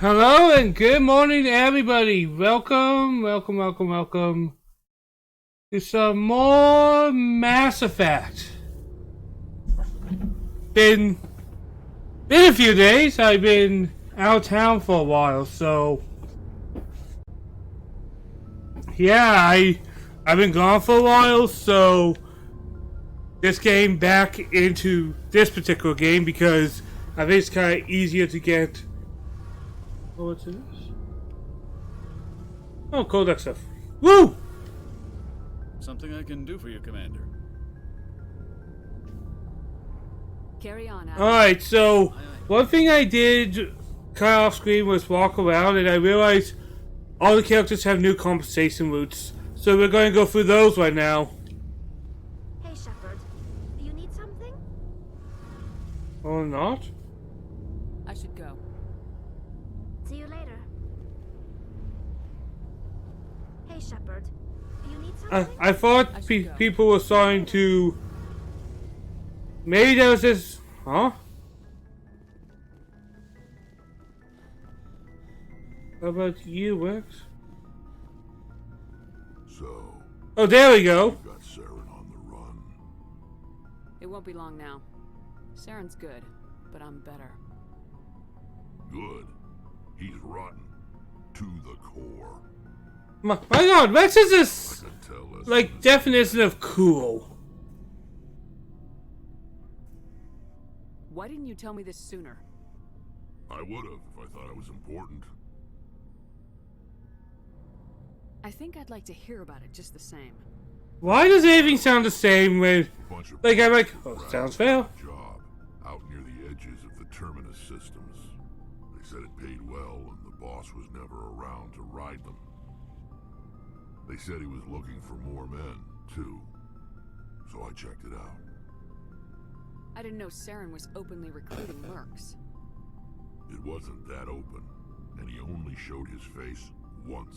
Hello and good morning, everybody. Welcome to some more Mass Effect. Been a few days. I've been out of town for a while, so yeah, I've been gone for a while. So just getting back into this particular game because I think it's kind of easier to get. Oh, what's this? Oh, Codex stuff. Woo! Something I can do for you, Commander. Carry on, Adam. Alright, so one thing I did kind of off screen was walk around and I realized all the characters have new conversation routes. So we're going to go through those right now. Hey, Shepard. Do you need something? Or not? I should go. See you later. Hey, Shepard. Do you need something? I thought people were starting to... Maybe there was this... Huh? How about you, Rex? So, Oh, there we go. you got Saren on the run. It won't be long now. Saren's good, but I'm better. Good. He's rotten. To the core. My god, Rex is this... I can tell this. like, definition of cool. Why didn't you tell me this sooner? I would have if I thought I was important. I think I'd like to hear about it just the same. Why does everything sound the same when... Bunch of Like, I'm like, people oh, sounds fair. job out near the edges of the Terminus systems. They said it paid well and the boss was never around to ride them. They said he was looking for more men, too. So I checked it out. I didn't know Saren was openly recruiting mercs. It wasn't that open, and he only showed his face once.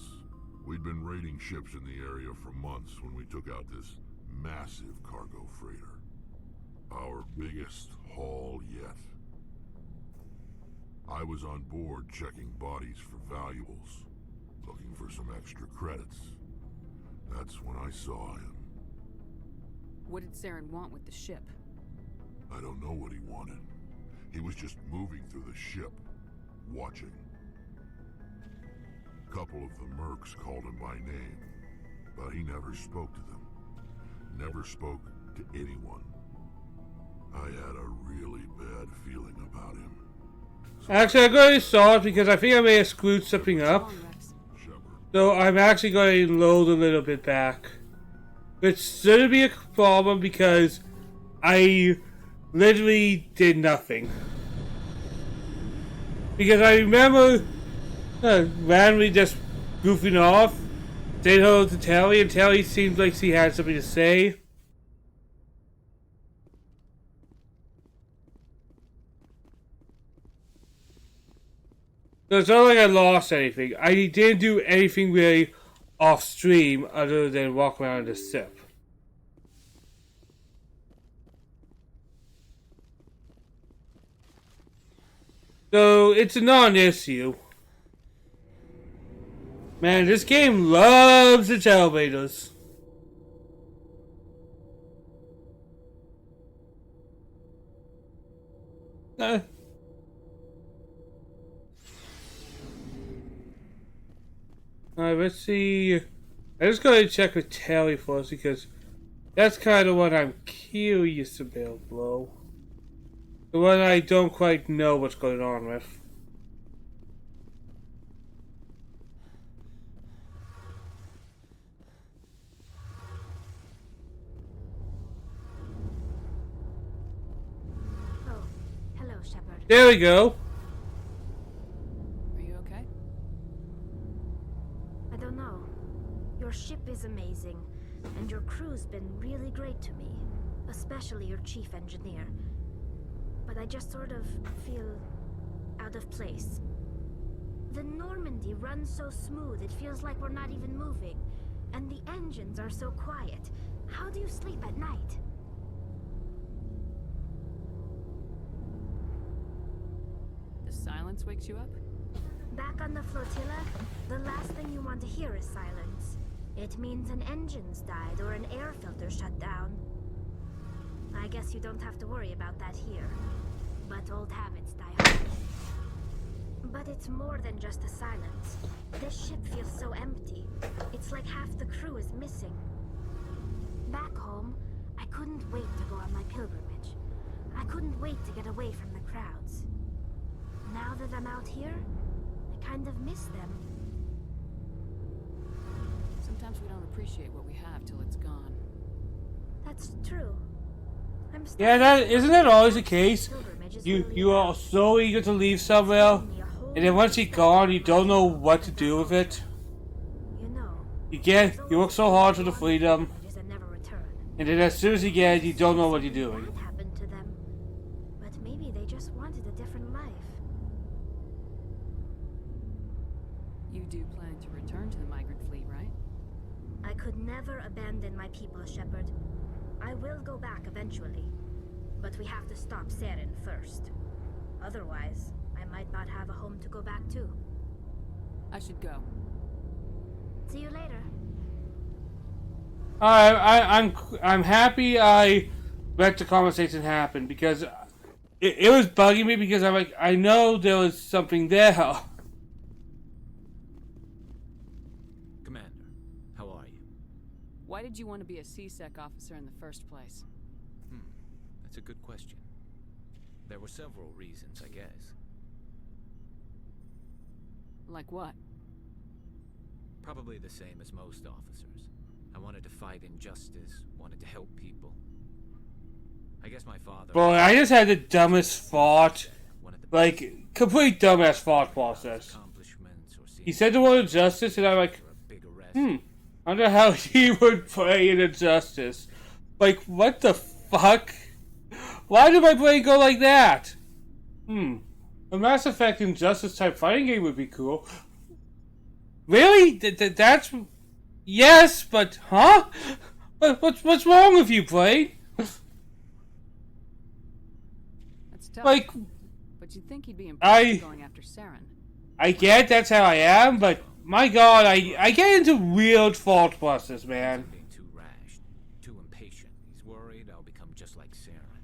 We'd been raiding ships in the area for months when we took out this massive cargo freighter. Our biggest haul yet. I was on board checking bodies for valuables, looking for some extra credits. That's when I saw him. What did Saren want with the ship? I don't know what he wanted. He was just moving through the ship, watching. A couple of the mercs called him by name, but he never spoke to them. Never spoke to anyone. I had a really bad feeling about him. Actually, I'm going to start because I think I may have screwed something up. Come on, Rex. Shepard, So I'm actually going to load a little bit back. Which shouldn't be a problem because I literally did nothing. Because I remember randomly just goofing off, saying hello to Tali, and Tali seemed like she had something to say. So it's not like I lost anything. I didn't do anything really off stream other than walk around the ship. So it's a non-issue. Man, this game loves its elevators. Alright, let's see. I just gotta check with Tally first because that's kind of what I'm curious about, bro. The one I don't quite know what's going on with. Oh, hello, Shepard. There we go. Are you okay? I don't know. Your ship is amazing, and your crew's been really great to me, especially your chief engineer. But I just sort of feel out of place. The Normandy runs so smooth it feels like we're not even moving, and the engines are so quiet. How do you sleep at night? The silence wakes you up? Back on the flotilla, the last thing you want to hear is silence. It means an engine's died or an air filter shut down. I guess you don't have to worry about that here. But old habits die hard. But it's more than just the silence. This ship feels so empty. It's like half the crew is missing. Back home, I couldn't wait to go on my pilgrimage. I couldn't wait to get away from the crowds. Now that I'm out here, I kind of miss them. Sometimes we don't appreciate what we have till it's gone. That's true. Yeah, that isn't that always the case? You are so eager to leave somewhere, and then once you're gone, you don't know what to do with it. You know, You work so hard for the freedom, and never return. and then as soon as you get it, you don't know what you're doing. That happened to them. But maybe they just wanted a different life. You do plan to return to the migrant fleet, right? I could never abandon my people, Shepard. I will go back eventually. But we have to stop Saren first. Otherwise, I might not have a home to go back to. I should go. See you later. I'm happy I let the conversation happen because it was bugging me because I'm like, I know there was something there. Commander, how are you? Why did you want to be a CSEC officer in the first place? That's a good question. There were several reasons, I guess. Like what? Probably the same as most officers. I wanted to fight injustice, wanted to help people. I guess my father... Boy, I just had the dumbest thought. Like, complete dumbass thought process. He said the word injustice, and I'm like, I wonder how he would play in injustice. Like, what the fuck? Why did my brain go like that? A Mass Effect Injustice type fighting game would be cool. Really? That's... Yes, but... Huh? What's wrong with you, Blade? That's tough. Like... But you'd think he'd be impressed going after Saren. I get that's how I am, but... My god, I get into weird thought process, man. Being too rash, too impatient. He's worried I'll become just like Saren.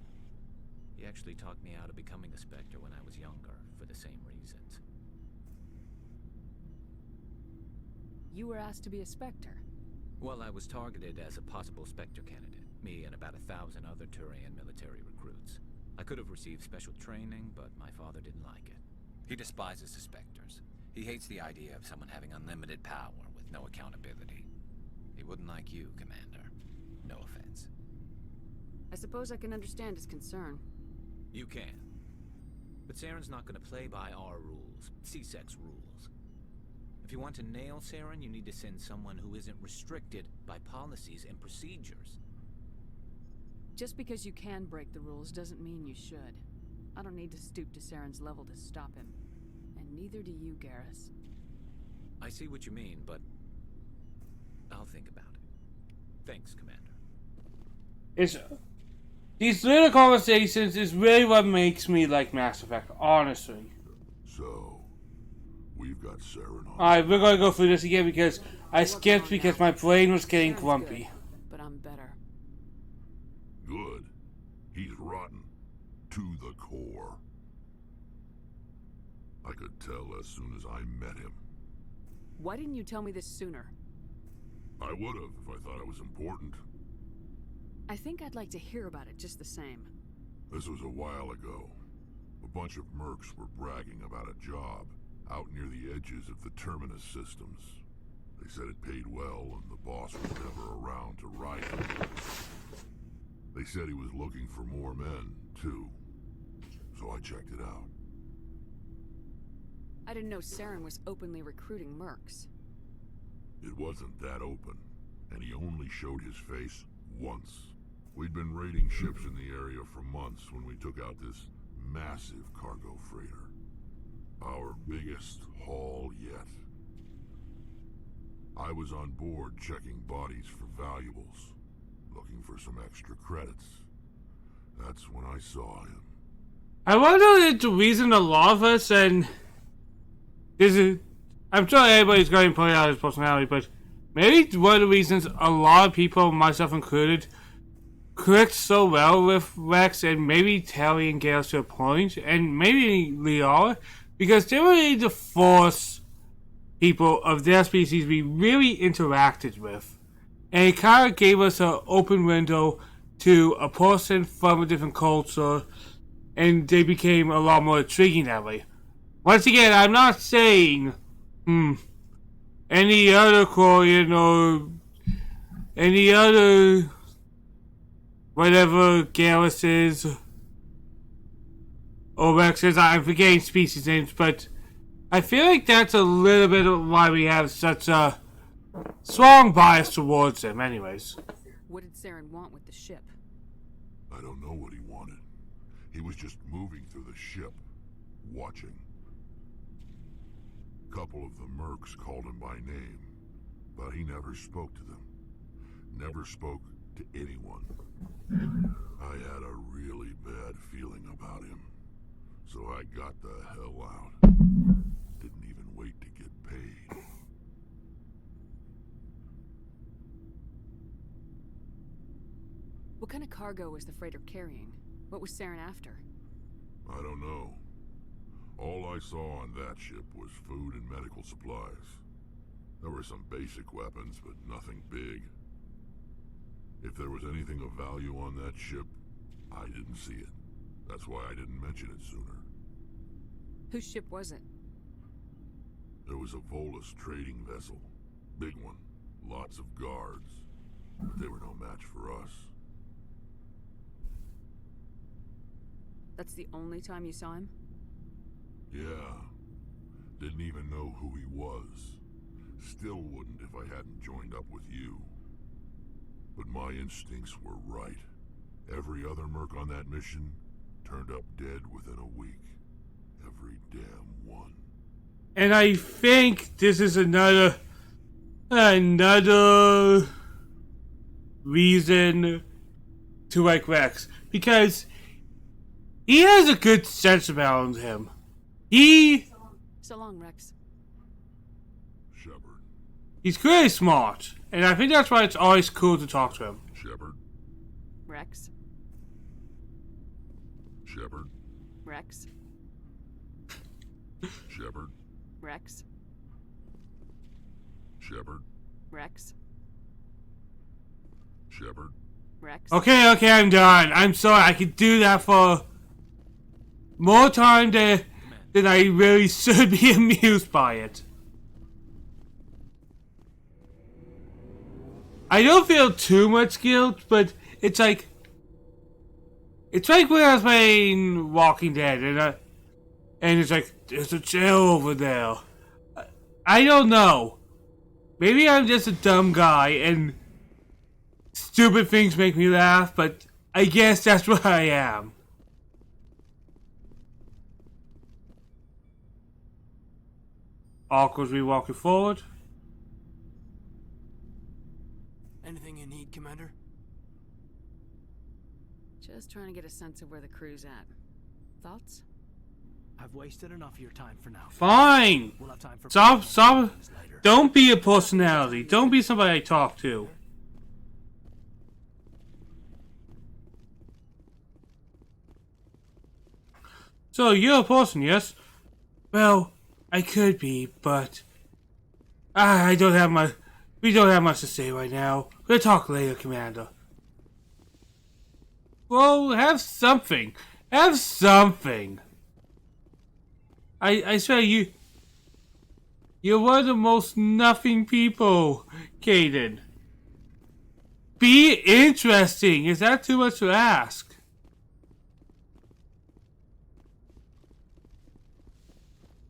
He actually talked me out of becoming a Spectre when I was younger, for the same reasons. You were asked to be a Spectre. Well, I was targeted as a possible Spectre candidate. Me and about 1,000 other Turian military recruits. I could have received special training, but my father didn't like it. He despises the Spectres. He hates the idea of someone having unlimited power with no accountability. He wouldn't like you, Commander. No offense. I suppose I can understand his concern. You can. But Saren's not going to play by our rules, CSEC's rules. If you want to nail Saren, you need to send someone who isn't restricted by policies and procedures. Just because you can break the rules doesn't mean you should. I don't need to stoop to Saren's level to stop him. And neither do you, Garrus. I see what you mean, but I'll think about it. Thanks, Commander. These little conversations is really what makes me like Mass Effect, honestly. So, we've got Saren on. Alright, we're gonna go through this again because I skipped because my brain was getting grumpy. But I'm better. Good. He's rotten. To the core. I could tell as soon as I met him. Why didn't you tell me this sooner? I would have if I thought it was important. I think I'd like to hear about it just the same. This was a while ago. A bunch of mercs were bragging about a job out near the edges of the Terminus systems. They said it paid well and the boss was never around to ride him. They said he was looking for more men, too. So I checked it out. I didn't know Saren was openly recruiting mercs. It wasn't that open, and he only showed his face once. We'd been raiding ships in the area for months when we took out this massive cargo freighter. Our biggest haul yet. I was on board checking bodies for valuables, looking for some extra credits. That's when I saw him. I wonder if the reason a lot of us and this is, I'm sure everybody's going to point out his personality, but maybe one of the reasons a lot of people, myself included, clicked so well with Rex and maybe Terry and Gale to a point, and maybe Liara, because they were able to force people of their species we really interacted with. And it kind of gave us an open window to a person from a different culture, and they became a lot more intriguing that way. Once again, I'm not saying, any other Quarian or any other whatever Garrus is or Rex is, I'm forgetting species names, but I feel like that's a little bit of why we have such a strong bias towards them anyways. What did Saren want with the ship? I don't know what he wanted. He was just moving through the ship, watching. A couple of the mercs called him by name, but he never spoke to them. Never spoke to anyone. I had a really bad feeling about him, so I got the hell out. Didn't even wait to get paid. What kind of cargo was the freighter carrying? What was Saren after? I don't know. All I saw on that ship was food and medical supplies. There were some basic weapons, but nothing big. If there was anything of value on that ship, I didn't see it. That's why I didn't mention it sooner. Whose ship was it? There was a Volus trading vessel. Big one. Lots of guards. But they were no match for us. That's the only time you saw him? Yeah. Didn't even know who he was. Still wouldn't if I hadn't joined up with you. But my instincts were right. Every other merc on that mission turned up dead within a week. Every damn one. And I think this is another reason to like Rex, because he has a good sense about him. So long, Rex. Shepard. He's clearly smart, and I think that's why it's always cool to talk to him. Shepard. Rex. Shepard. Rex. Shepard. Rex. Shepard. Rex. Shepard. Rex. Okay, I'm done. I'm sorry, I could do that for more time than I really should be amused by it. I don't feel too much guilt, but it's like when I was playing Walking Dead, and it's like, there's a jail over there. I don't know. Maybe I'm just a dumb guy, and stupid things make me laugh, but I guess that's what I am. Awkwardly walking forward. Anything you need, Commander? Just trying to get a sense of where the crew's at. Thoughts? I've wasted enough of your time for now. Fine. We'll have time for Stop. later. Don't be a personality. Don't be somebody I talk to. So, you're a person, yes? Well, I could be, but we don't have much to say right now. We'll talk later, Commander. Well, have something. Have something. I swear, you're one of the most nothing people, Kaidan. Be interesting. Is that too much to ask?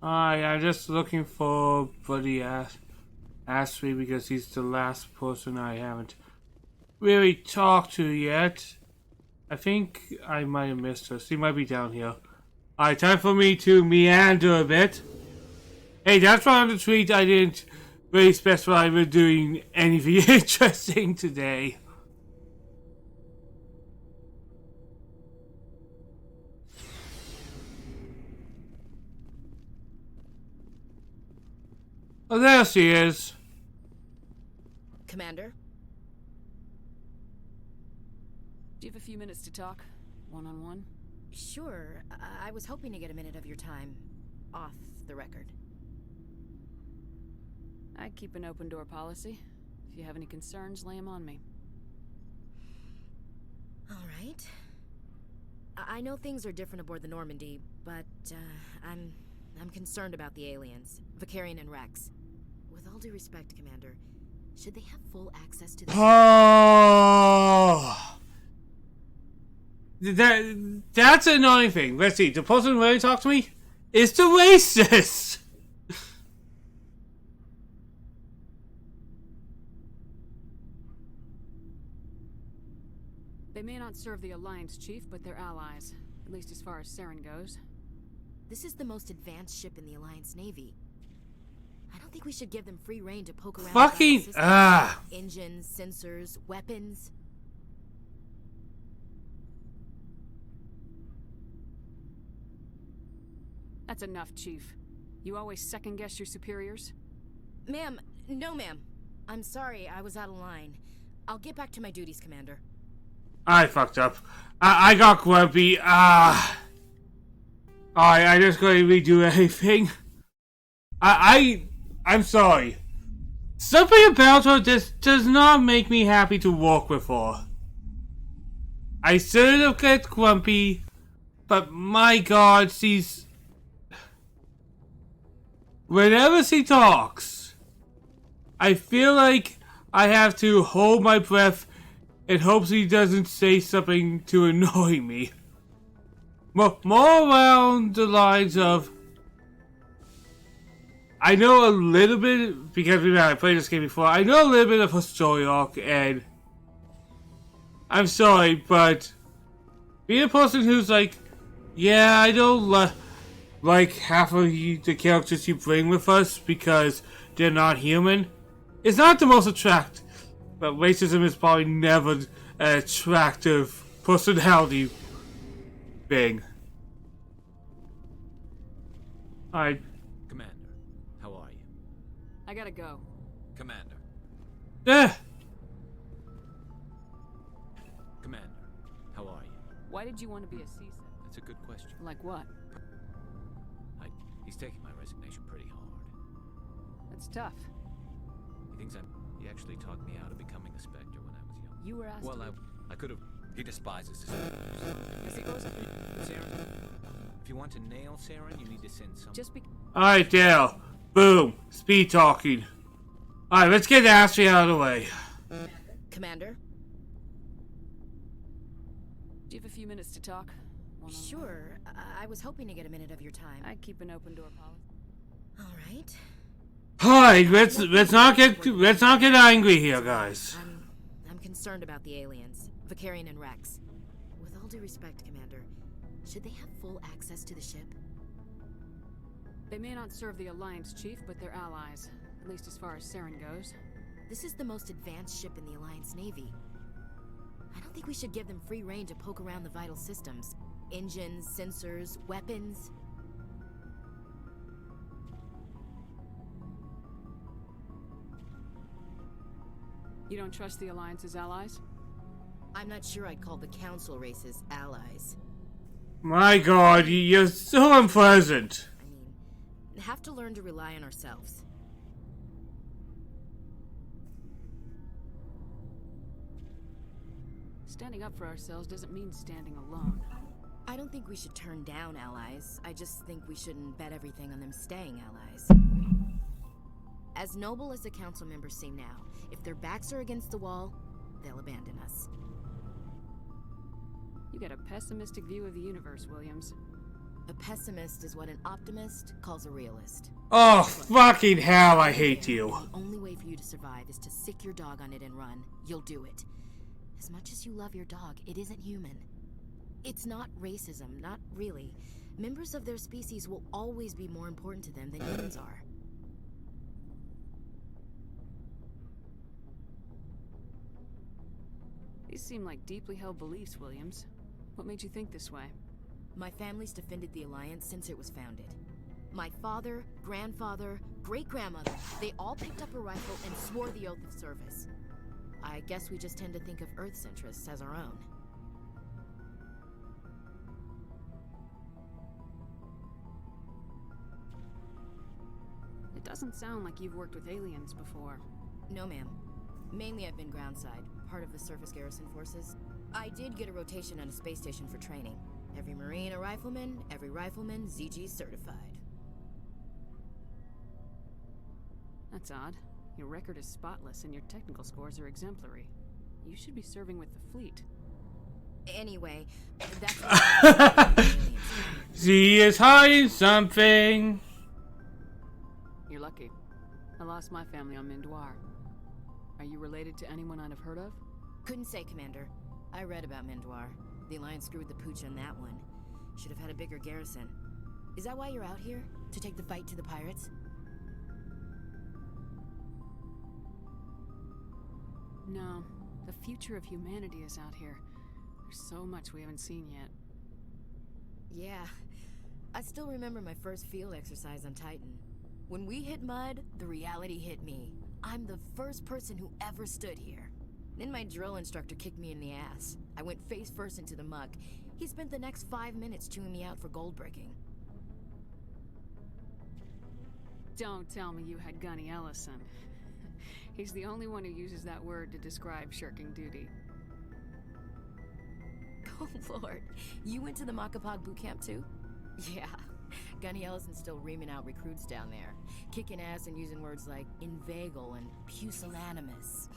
I'm just looking for Buddy Ashley because he's the last person I haven't really talked to yet. I think I might have missed her. She might be down here. Alright, time for me to meander a bit. Hey, that's why on the tweet I didn't really specify we're doing anything interesting today. Oh, there she is. Commander? Do you have a few minutes to talk? One-on-one? Sure. I was hoping to get a minute of your time. Off the record. I keep an open door policy. If you have any concerns, lay them on me. All right. I know things are different aboard the Normandy, but I'm concerned about the aliens, Vicarian and Rex. With all due respect, Commander, should they have full access to the Oh, that's an annoying thing. Let's see. The person who really talked to me is the racist. They may not serve the Alliance, Chief, but they're allies. At least as far as Saren goes. This is the most advanced ship in the Alliance Navy. I don't think we should give them free rein to poke around. Fucking engines, sensors, weapons. That's enough, Chief. You always second-guess your superiors? Ma'am, no ma'am. I'm sorry, I was out of line. I'll get back to my duties, Commander. I fucked up. I got grumpy. I just gotta redo everything. I'm sorry. Something about her just does not make me happy to work with her. I sort of get grumpy, but my god, she's... Whenever she talks, I feel like I have to hold my breath and hope she doesn't say something to annoy me. More around the lines of... I know a little bit, because I played this game before, I know a little bit of her story arc, and... I'm sorry, but... Being a person who's like, yeah, I don't like half of the characters you bring with us because they're not human, is not the most attractive. But racism is probably never an attractive personality thing. Alright. Commander, how are you? I gotta go. Commander. Eh. Commander, how are you? Why did you want to be a CSET? That's a good question. Like what? He's taking my resignation pretty hard. That's tough. He thinks he actually talked me out of becoming a Spectre when I was young. You were asked Well, to... I could have... He despises the Spectres. As it goes... Saren, if you want to nail Saren, you need to send some... Just be... Alright, Dale. Boom. Speed talking. Alright, let's get Ashley out of the way. Commander? Do you have a few minutes to talk? One-on-one? Sure. I was hoping to get a minute of your time. I keep an open door policy. All right. Alright, let's not get angry here, guys. I'm concerned about the aliens, Vicarian and Rex. With all due respect, Commander, should they have full access to the ship? They may not serve the Alliance, Chief, but they're allies. At least as far as Saren goes. This is the most advanced ship in the Alliance Navy. I don't think we should give them free rein to poke around the vital systems. Engines, sensors, weapons. You don't trust the Alliance's allies? I'm not sure I'd call the Council races allies. My god, you're so unpleasant. I mean, have to learn to rely on ourselves. Standing up for ourselves doesn't mean standing alone. I don't think we should turn down allies. I just think we shouldn't bet everything on them staying allies. As noble as the council members seem now, if their backs are against the wall, they'll abandon us. You got a pessimistic view of the universe, Williams. A pessimist is what an optimist calls a realist. Oh, fucking hell, I hate you. The only way for you to survive is to sick your dog on it and run. You'll do it. As much as you love your dog, it isn't human. It's not racism, not really. Members of their species will always be more important to them than humans are. These seem like deeply held beliefs, Williams. What made you think this way? My family's defended the Alliance since it was founded. My father, grandfather, great-grandmother. They all picked up a rifle and swore the oath of service. I guess we just tend to think of Earth's interests as our own. It doesn't sound like you've worked with aliens before. No, ma'am. Mainly I've been groundside, part of the surface garrison forces. I did get a rotation on a space station for training. Every Marine a rifleman, every rifleman ZG certified. That's odd. Your record is spotless and your technical scores are exemplary. You should be serving with the fleet. Anyway, that's She is hiding something. You're lucky. I lost my family on Mindoir. Are you related to anyone I'd have heard of? Couldn't say, Commander. I read about Mindoir. The Alliance screwed the pooch on that one. Should have had a bigger garrison. Is that why you're out here? To take the fight to the pirates? No. The future of humanity is out here. There's so much we haven't seen yet. Yeah. I still remember my first field exercise on Titan. When we hit mud, the reality hit me. I'm the first person who ever stood here. Then my drill instructor kicked me in the ass. I went face first into the muck. He spent the next 5 minutes chewing me out for gold breaking. Don't tell me you had Gunny Ellison. He's the only one who uses that word to describe shirking duty. Oh lord, you went to the Makapog boot camp too? Yeah, Gunny Ellison's still reaming out recruits down there. Kicking ass and using words like inveigle and pusillanimous.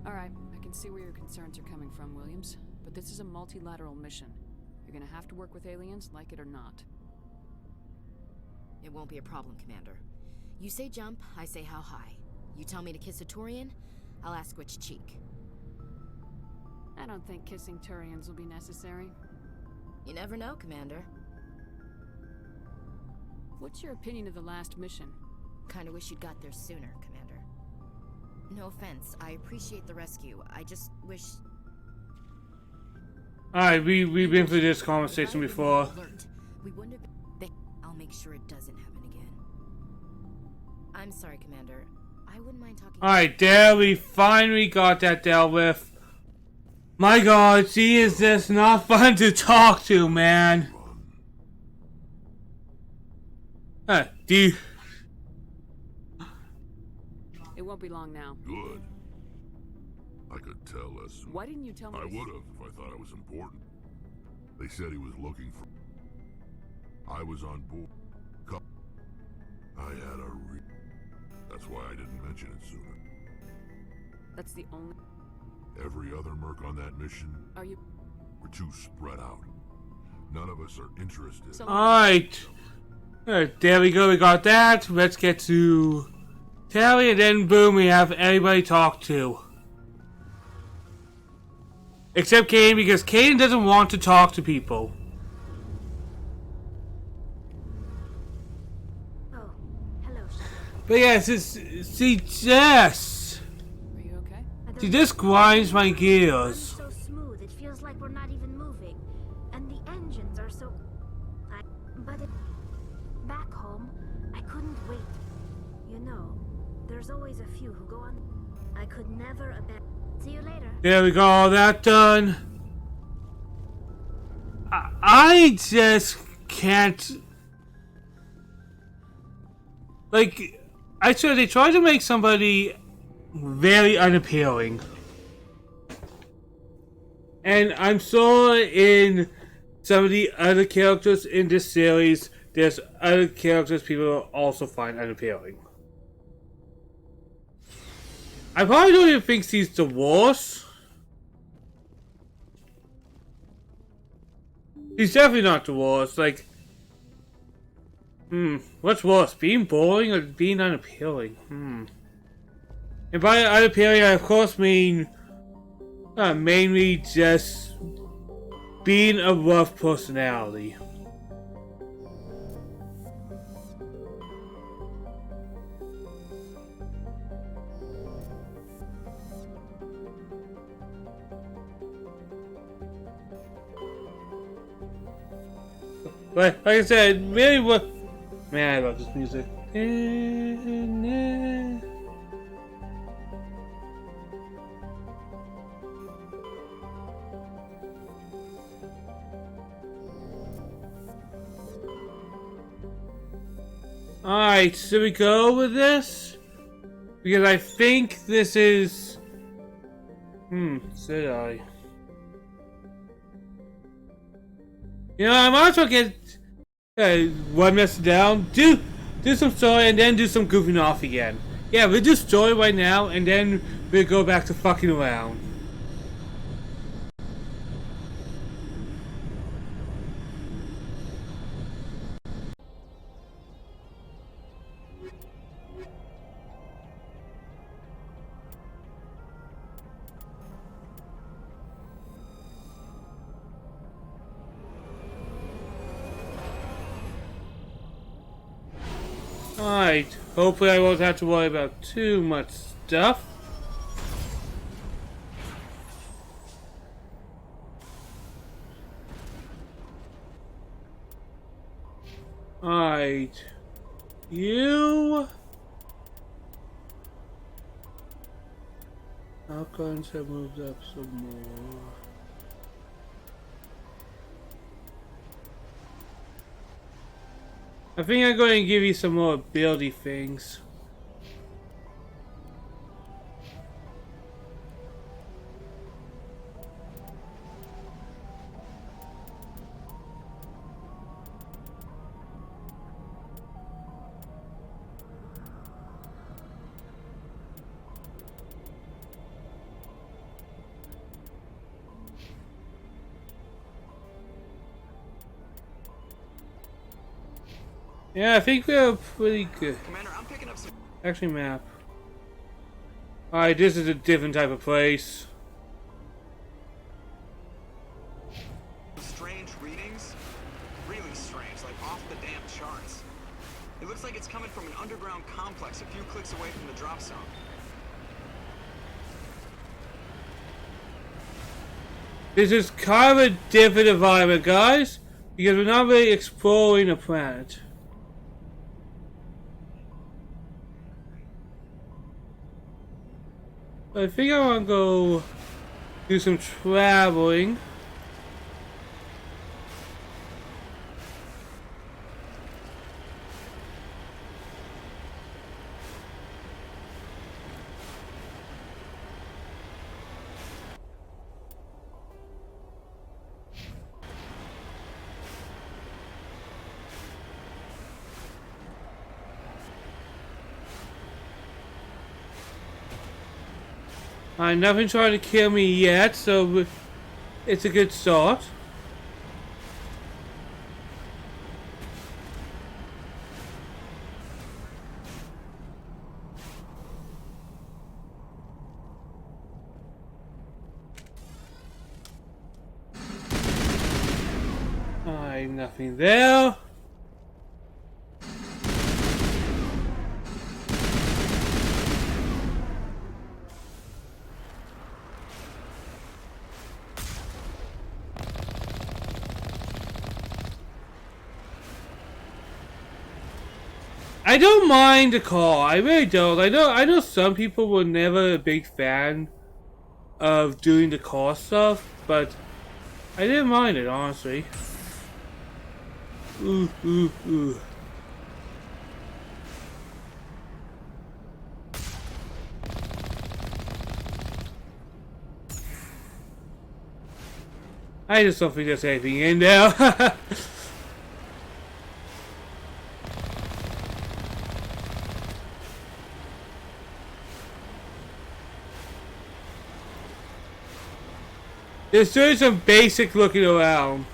Alright, I can see where your concerns are coming from, Williams. But this is a multilateral mission. You're gonna have to work with aliens, like it or not. It won't be a problem, Commander. You say jump, I say how high. You tell me to kiss a Turian, I'll ask which cheek. I don't think kissing Turians will be necessary. You never know, Commander. What's your opinion of the last mission? Kinda wish you'd got there sooner, Commander. No offense, I appreciate the rescue. I just wish... Alright, we've been through this conversation before. Alert. We wouldn't have been... I'll make sure it doesn't happen again. I'm sorry, Commander. I wouldn't mind talking... Alright, there we finally got that dealt with. My god, she is just not fun to talk to, man. Do you... It won't be long now. Good. I could tell less soon. Why didn't you tell me? I would have if I thought I was important. They said he was looking for... I was on board. I had a That's why I didn't mention it sooner. That's the only... Every other merc on that mission, Are you... we're too spread out. None of us are interested. So- Alright. There we go, we got that. Let's get to Tali, and then boom, we have everybody talk to. Except Kane, because Kane doesn't want to talk to people. Oh, hello, Shadow. But yes, she just... Are you okay? I don't She know just grinds my It's gears. so smooth, it feels like we're not even moving. And the engines are so... Back home, I couldn't wait. You know, there's always a few who go on... I could never abandon... See you later. There we go, all that done. I just can't... Like, I swear they try to make somebody very unappealing. And I'm sure in some of the other characters in this series, there's other characters people also find unappealing. I probably don't even think he's the worst. He's definitely not the worst. Like, what's worse, being boring or being unappealing? And by unappealing, I of course mean mainly just being a rough personality. Like I said, really what... Man, I love this music. Alright, should we go with this? Because I think this is... should I? You know, I might as well get one message down, do some story, and then do some goofing off again. Yeah, we'll do story right now, and then we'll go back to fucking around. Alright, hopefully I won't have to worry about too much stuff. Alright, you... Outcomes have moved up some more. I think I'm going to give you some more ability things. Yeah, I think we're pretty good. Commander, I'm picking up some Actually, map. Alright, this is a different type of place. strange readings. Really strange, like off the damn charts. It looks like it's coming from an underground complex a few clicks away from the drop zone. This is kind of a different environment, guys, because we're not really exploring a planet. I think I want to go do some traveling. Nothing trying to kill me yet, so it's a good start. Nothing there. I don't mind the call. I really don't. I know some people were never a big fan of doing the call stuff, but I didn't mind it, honestly. Ooh, ooh, ooh. I just don't think there's anything in there. Just doing some basic looking around.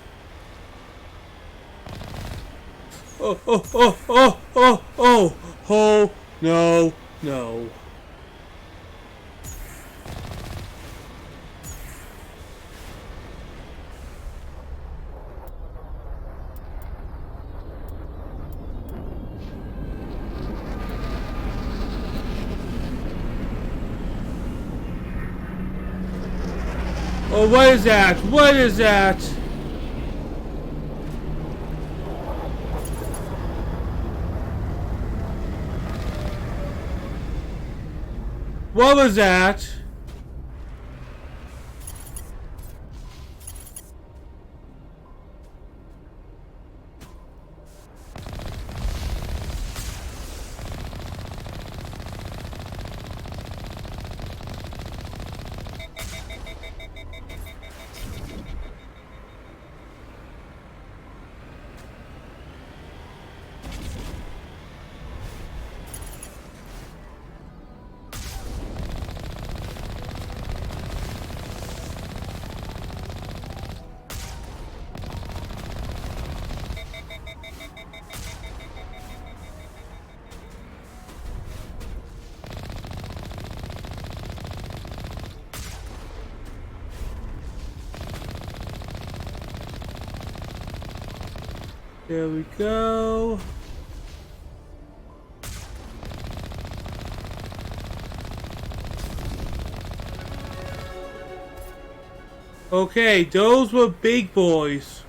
Oh, oh, oh, oh, oh, oh, oh, no, no. Oh, what is that? What is that? What was that? There we go. Okay, those were big boys.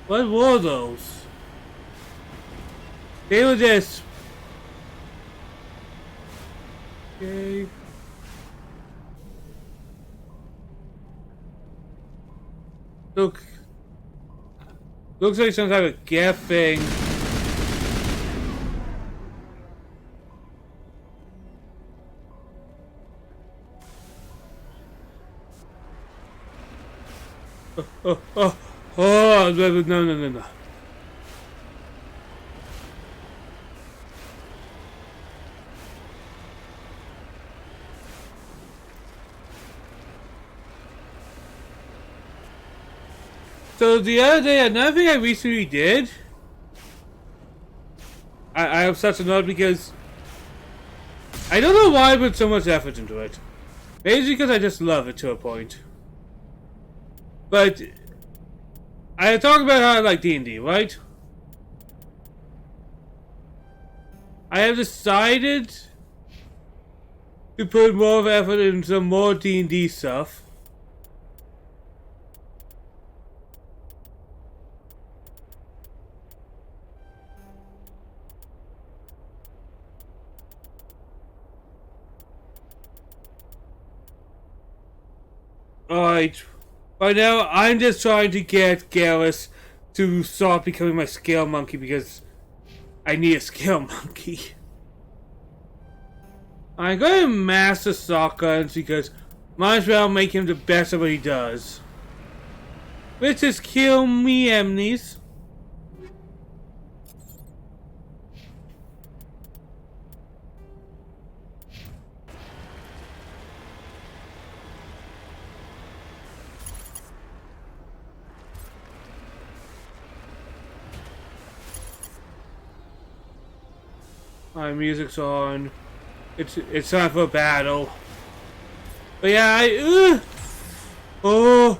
What were those? They were just... Okay. Looks like some type of gift thing. Oh, no. So the other day, another thing I recently did, I have such a note because I don't know why I put so much effort into it. Maybe because I just love it to a point. But I talked about how I like D&D, right? I have decided to put more of effort into some more D&D stuff. Alright, right now I'm just trying to get Garrus to stop becoming my scale monkey because I need a scale monkey. I'm going to master sock guns because might as well make him the best at what he does. Which is kill me enemies. My music's on. It's time for a battle. But yeah, oh.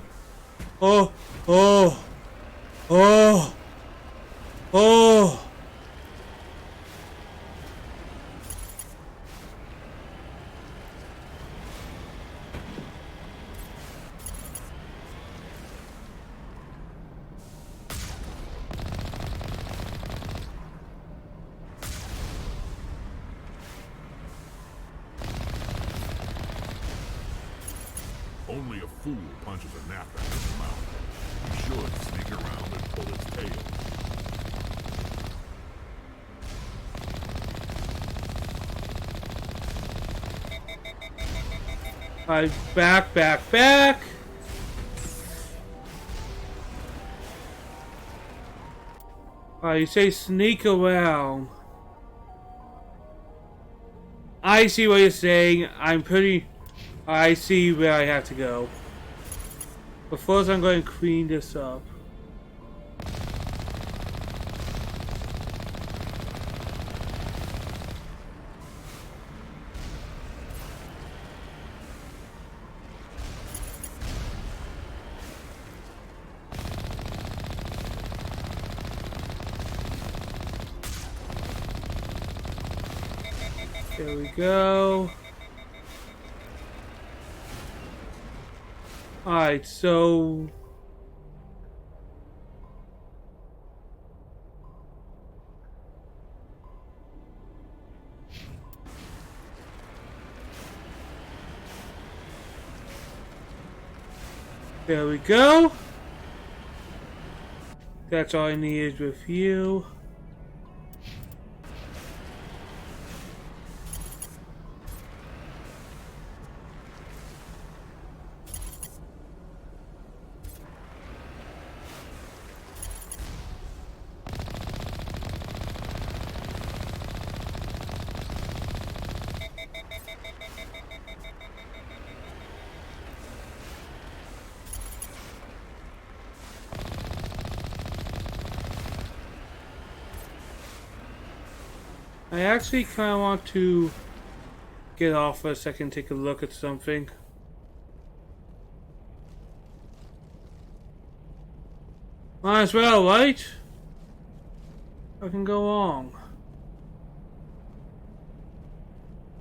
Only a fool punches a napper in the mouth. He should sneak around and pull its tail. Back. You say sneak around. I see what you're saying. I see where I have to go. But first I'm going to clean this up. There we go. Alright, so... There we go. That's all I needed with you. I actually kind of want to get off for a second, take a look at something. Might as well, right? I can go wrong.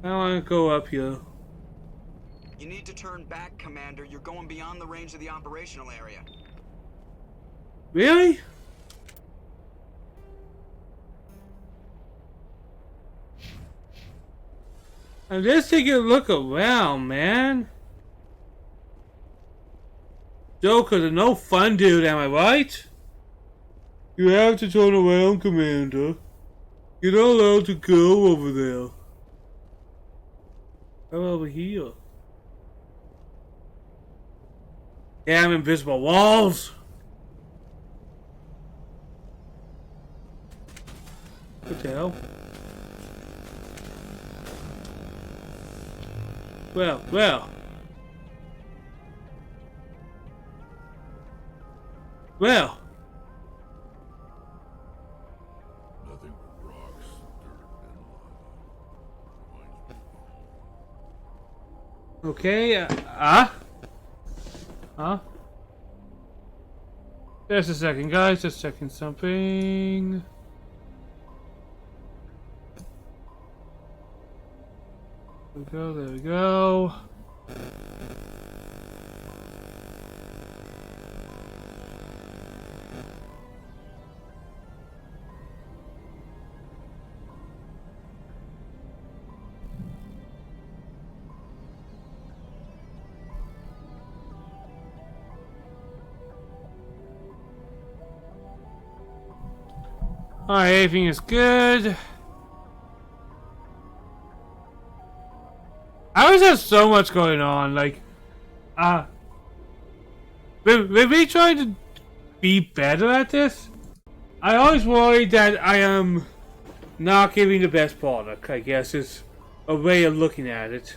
I don't want to go up here. You need to turn back, Commander. You're going beyond the range of the operational area. Really? I'm just taking a look around, man. Joker's a no fun dude, am I right? You have to turn around, Commander. You're not allowed to go over there. How over here? Damn invisible walls! What the hell? Well. Nothing but rocks, dirt, and lava. Reminds me. Okay, Just a second, guys, just checking something. There we go. Alright, everything is good. I always have so much going on, like, with me trying to be better at this, I always worry that I am not giving the best product, I guess is a way of looking at it.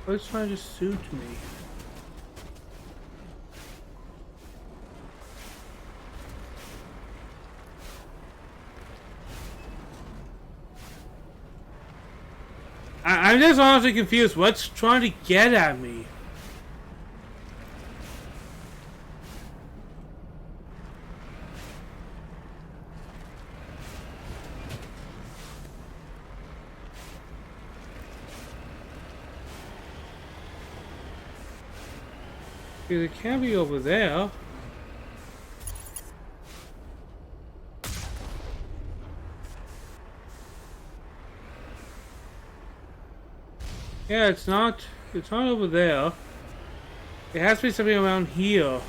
What's trying to suit me? I'm just honestly confused. What's trying to get at me? Because it can't be over there. Yeah, it's not over there. It has to be something around here.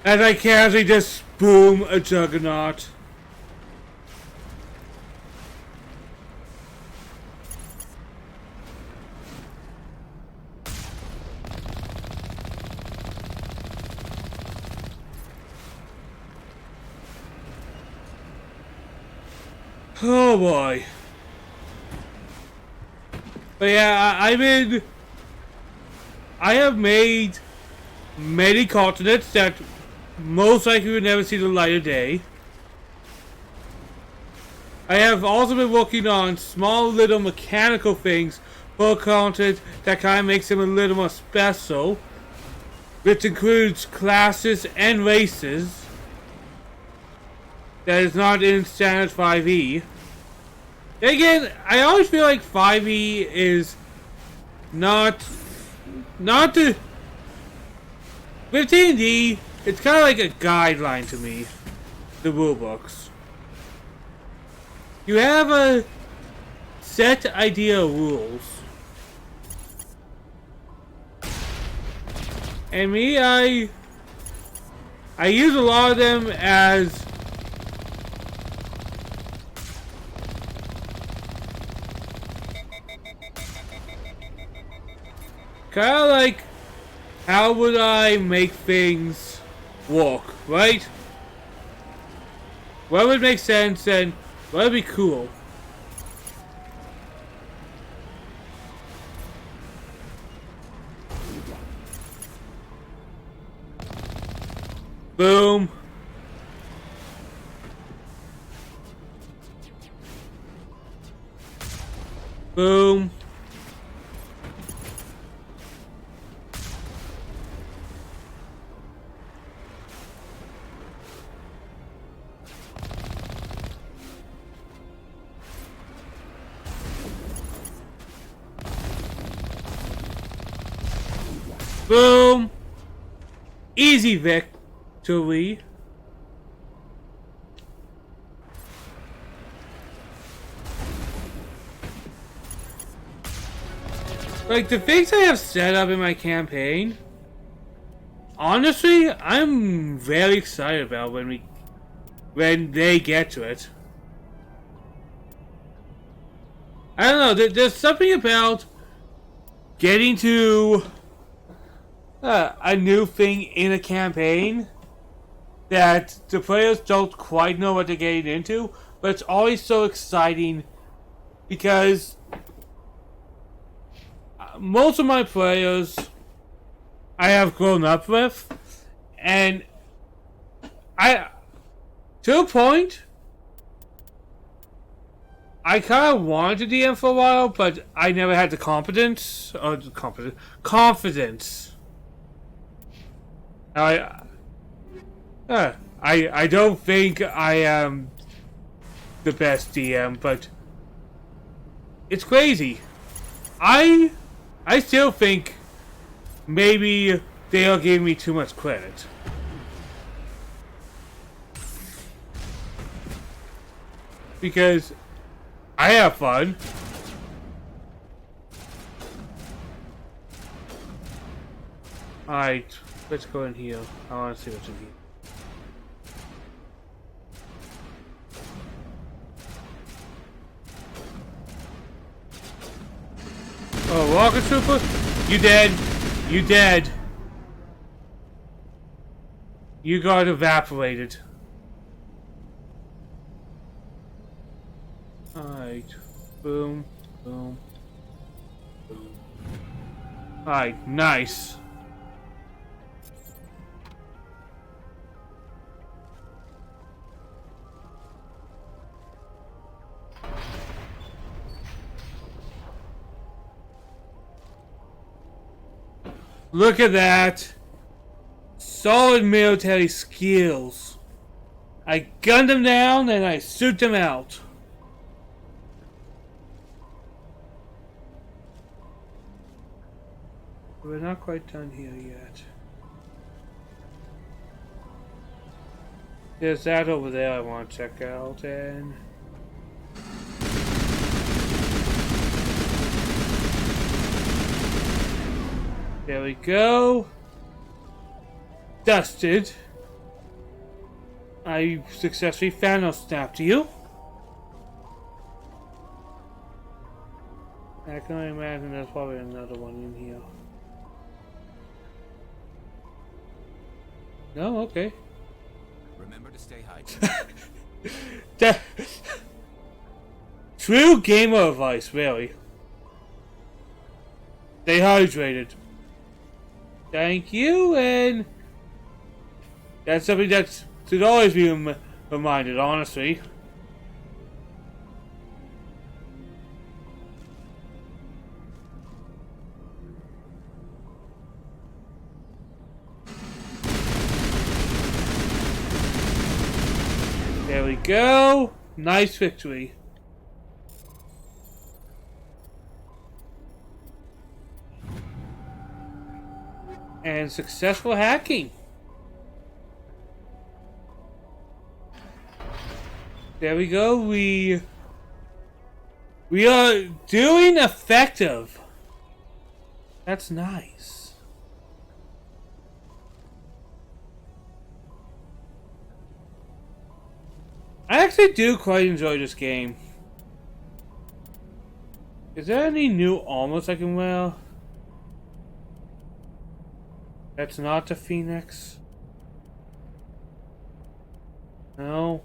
As I casually just boom a juggernaut. Oh boy. But yeah, I have made many continents that most likely would never see the light of day. I have also been working on small little mechanical things for content that kind of makes them a little more special, which includes classes and races that is not in standard 5e. Again, I always feel like 5e is not the... With D&D, it's kind of like a guideline to me, the rulebooks. You have a set idea of rules. And me, I use a lot of them as kind of like, how would I make things work, right? What would make sense and what would be cool? Boom. Boom. Boom. Easy victory. Like, the things I have set up in my campaign, honestly, I'm very excited about when they get to it. I don't know, there's something about getting to a new thing in a campaign that the players don't quite know what they're getting into, but it's always so exciting because most of my players I have grown up with, and to a point, I kind of wanted to DM for a while, but I never had the confidence. I don't think I am the best DM, but it's crazy. I still think maybe they are giving me too much credit. Because I have fun. Alright, let's go in here. I want to see what's in here. Oh, Rocket Super? You dead. You dead. You got evaporated. Alright. Boom. Boom. Boom. Alright, nice. Look at that. Solid military skills. I gunned them down and I shoot them out. We're not quite done here yet. There's that over there I want to check out, and there we go. Dusted. I successfully Thanos snapped you. I can only imagine there's probably another one in here. No? Okay. Remember to stay hydrated. True gamer advice, really. Stay hydrated. Thank you, and that's something that should always be reminded, honestly. There we go. Nice victory. And successful hacking. There we go. We are doing effective. That's nice. I actually do quite enjoy this game. Is there any new armors I can wear? That's not the Phoenix. No.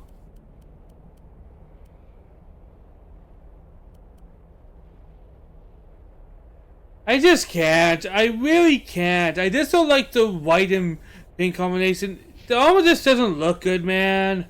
I just can't. I really can't. I just don't like the white and pink combination. The armor just doesn't look good, man.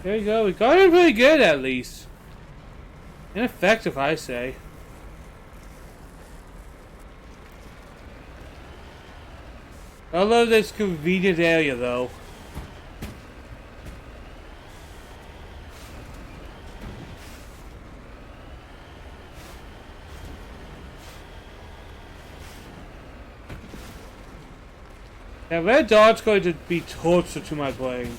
There you go. We got it pretty good, at least. Ineffective, I say. I love this convenient area, though. That red dot's going to be torture to my brain.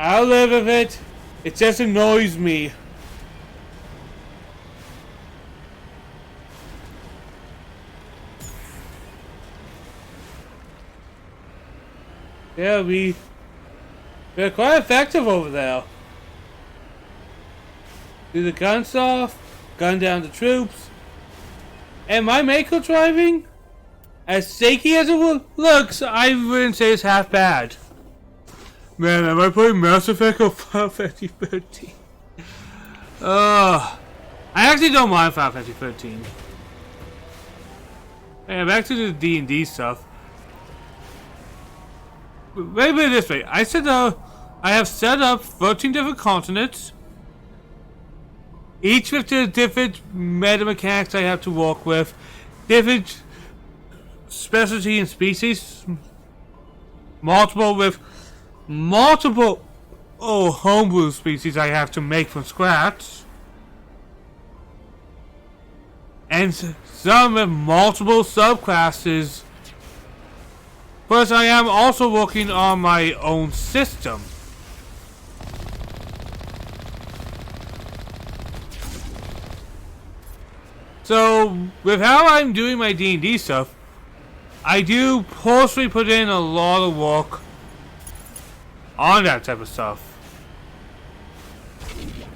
I'll live with it. It just annoys me. Yeah, we're quite effective over there. Do the guns off, gun down the troops. And my Mako driving, as shaky as it looks, I wouldn't say it's half bad. Man, am I playing Mass Effect or Final Fantasy 13? I actually don't mind Final Fantasy 13. Yeah, back to the D&D stuff. Wait a minute this way. I have set up 13 different continents. Each with the different meta mechanics I have to work with. Different specialty and species. Multiple homebrew species I have to make from scratch. And some with multiple subclasses. Plus I am also working on my own system. So with how I'm doing my D&D stuff, I do personally put in a lot of work on that type of stuff.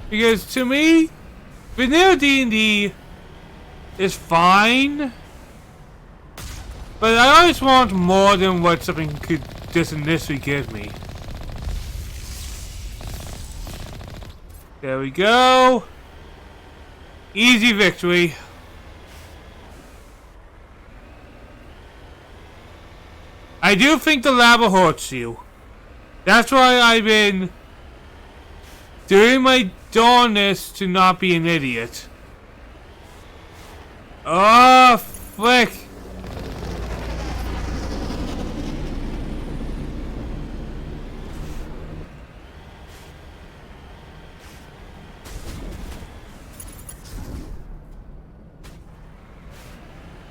Because to me, vanilla D&D is fine, but I always want more than what something could just initially give me. There we go. Easy victory. I do think the lava hurts you. That's why I've been doing my darnest to not be an idiot. Oh, frick.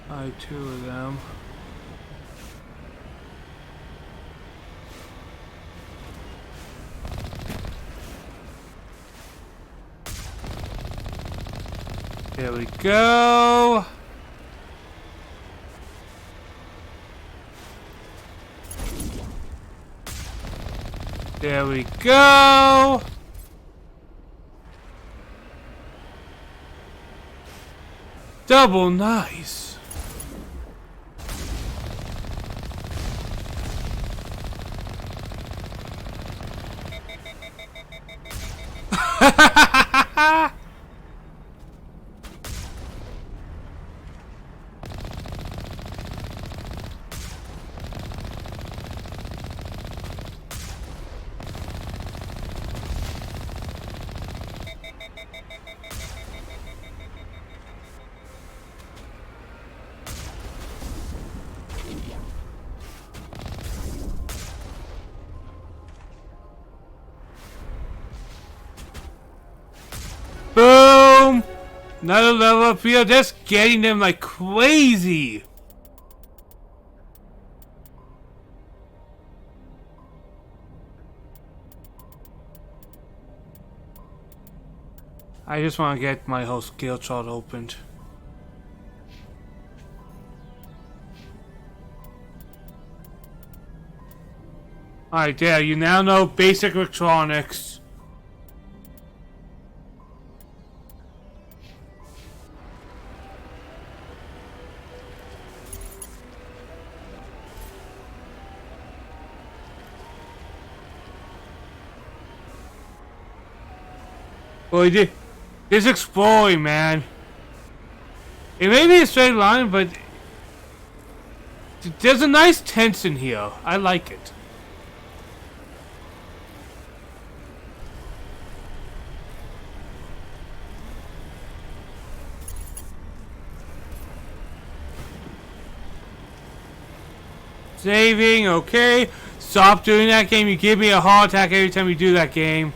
I 2 of them. There we go. There we go. Double nice. Boom! Another level up here, just getting them like crazy. I just want to get my whole skill chart opened. Alright, there, you now know basic electronics. Well, this exploring, man. It may be a straight line, but there's a nice tension here. I like it. Saving, okay. Stop doing that game. You give me a heart attack every time you do that game.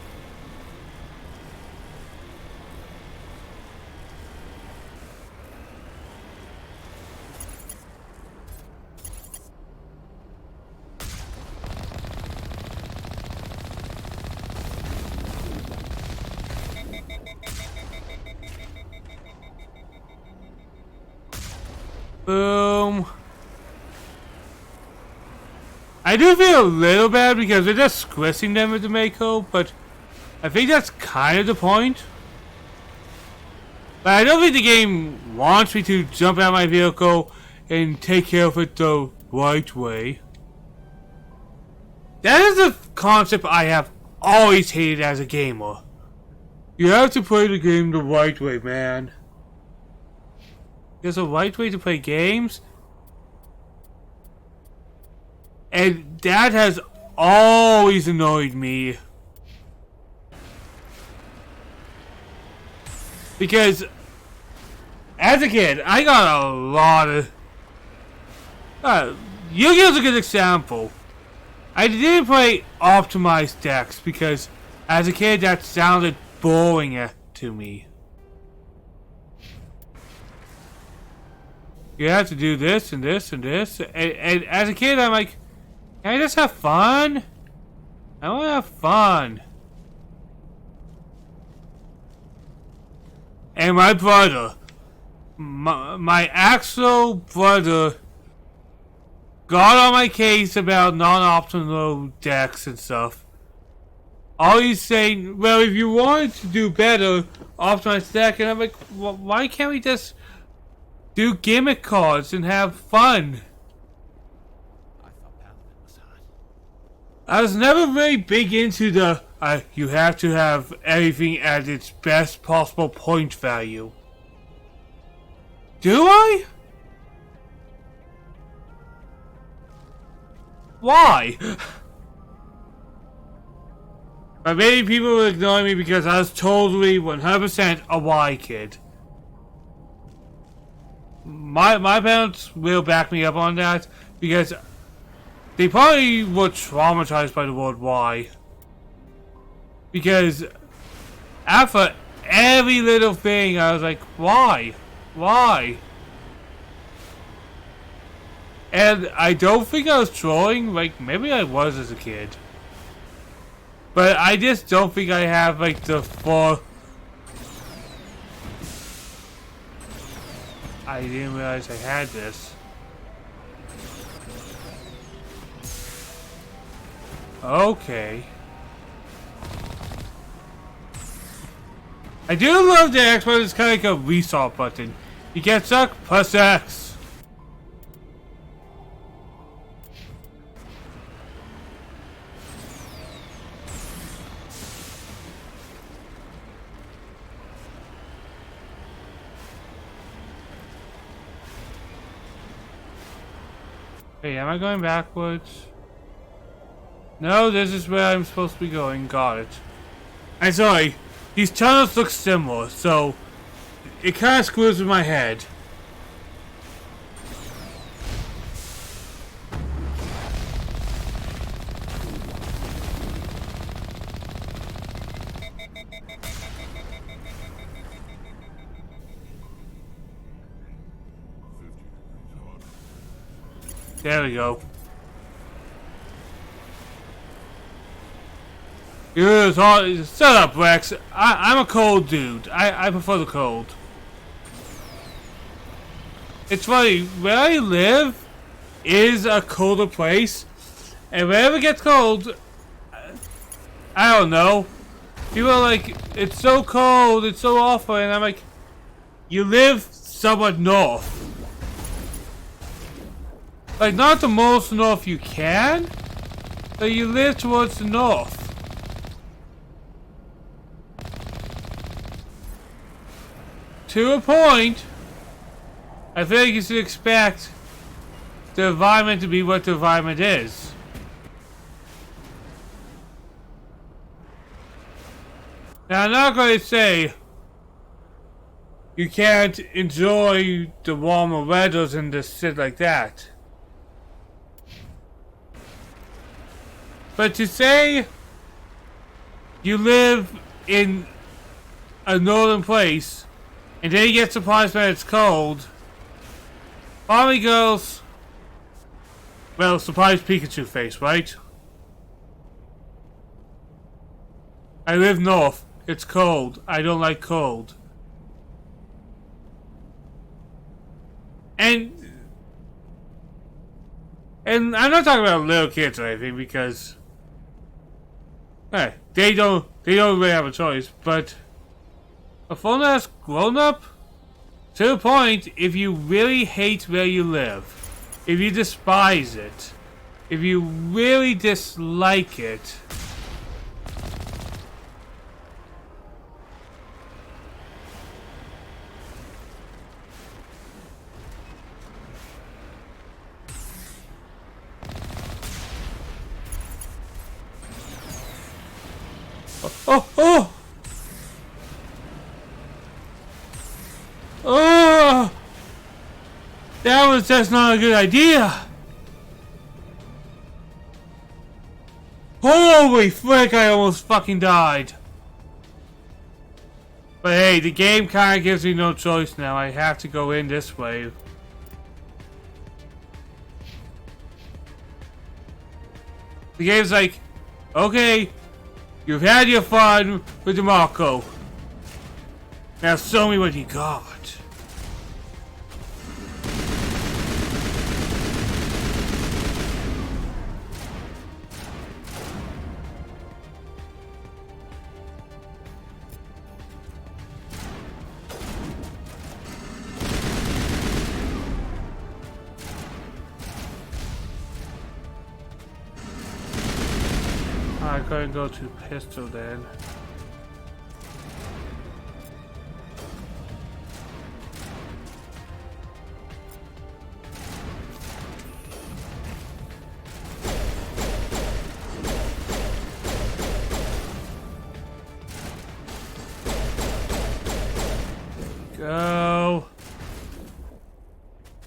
Boom. I do feel a little bad because we're just squishing them with the Mako, but I think that's kind of the point. But I don't think the game wants me to jump out of my vehicle and take care of it the right way. That is a concept I have always hated as a gamer. You have to play the game the right way, man. There's a right way to play games. And that has always annoyed me. Because as a kid, I got a lot of... Yu-Gi-Oh's a good example. I didn't play optimized decks because as a kid that sounded boring to me. You have to do this and this and this. And as a kid, I'm like, can I just have fun? I want to have fun. And my brother, my actual brother, got on my case about non-optimal decks and stuff. Always saying, well, if you wanted to do better, optimize deck. And I'm like, well, why can't we just do gimmick cards and have fun? I thought Paladin was hot. I was never very big into the you have to have everything at its best possible point value. Do I? Why? But maybe people will ignore me because I was totally 100% a Y kid. My parents will back me up on that because they probably were traumatized by the word Y. Because after every little thing, I was like, why? Why? And I don't think I was trolling, like maybe I was as a kid. But I just don't think I have like the full I didn't realize I had this. Okay. I do love the X button. It's kind of like a resolve button. You get stuck, press X. Hey, am I going backwards? No, this is where I'm supposed to be going. Got it. I'm sorry. These tunnels look similar, so it kind of screws with my head. There we go. Shut up, Rex. I'm a cold dude. I prefer the cold. It's funny, where I live is a colder place, and whenever it gets cold, I don't know. People are like, it's so cold, it's so awful, and I'm like, you live somewhat north. Like, not the most north you can, but you live towards the north. To a point, I feel like you should expect the environment to be what the environment is. Now, I'm not going to say you can't enjoy the warmer weathers and the shit like that. But to say you live in a northern place and then you get surprised when it's cold, Army girls, well, surprise Pikachu face, right? I live north. It's cold. I don't like cold. And I'm not talking about little kids or anything because they don't really have a choice, but a full-ass grown-up, to the point, if you really hate where you live, if you despise it, if you really dislike it, oh! That was just not a good idea. Holy frick, I almost fucking died. But hey, the game kinda gives me no choice now. I have to go in this way. The game's like, okay, you've had your fun with DeMarco. Now show me what you got. I couldn't go to pistol then. Go.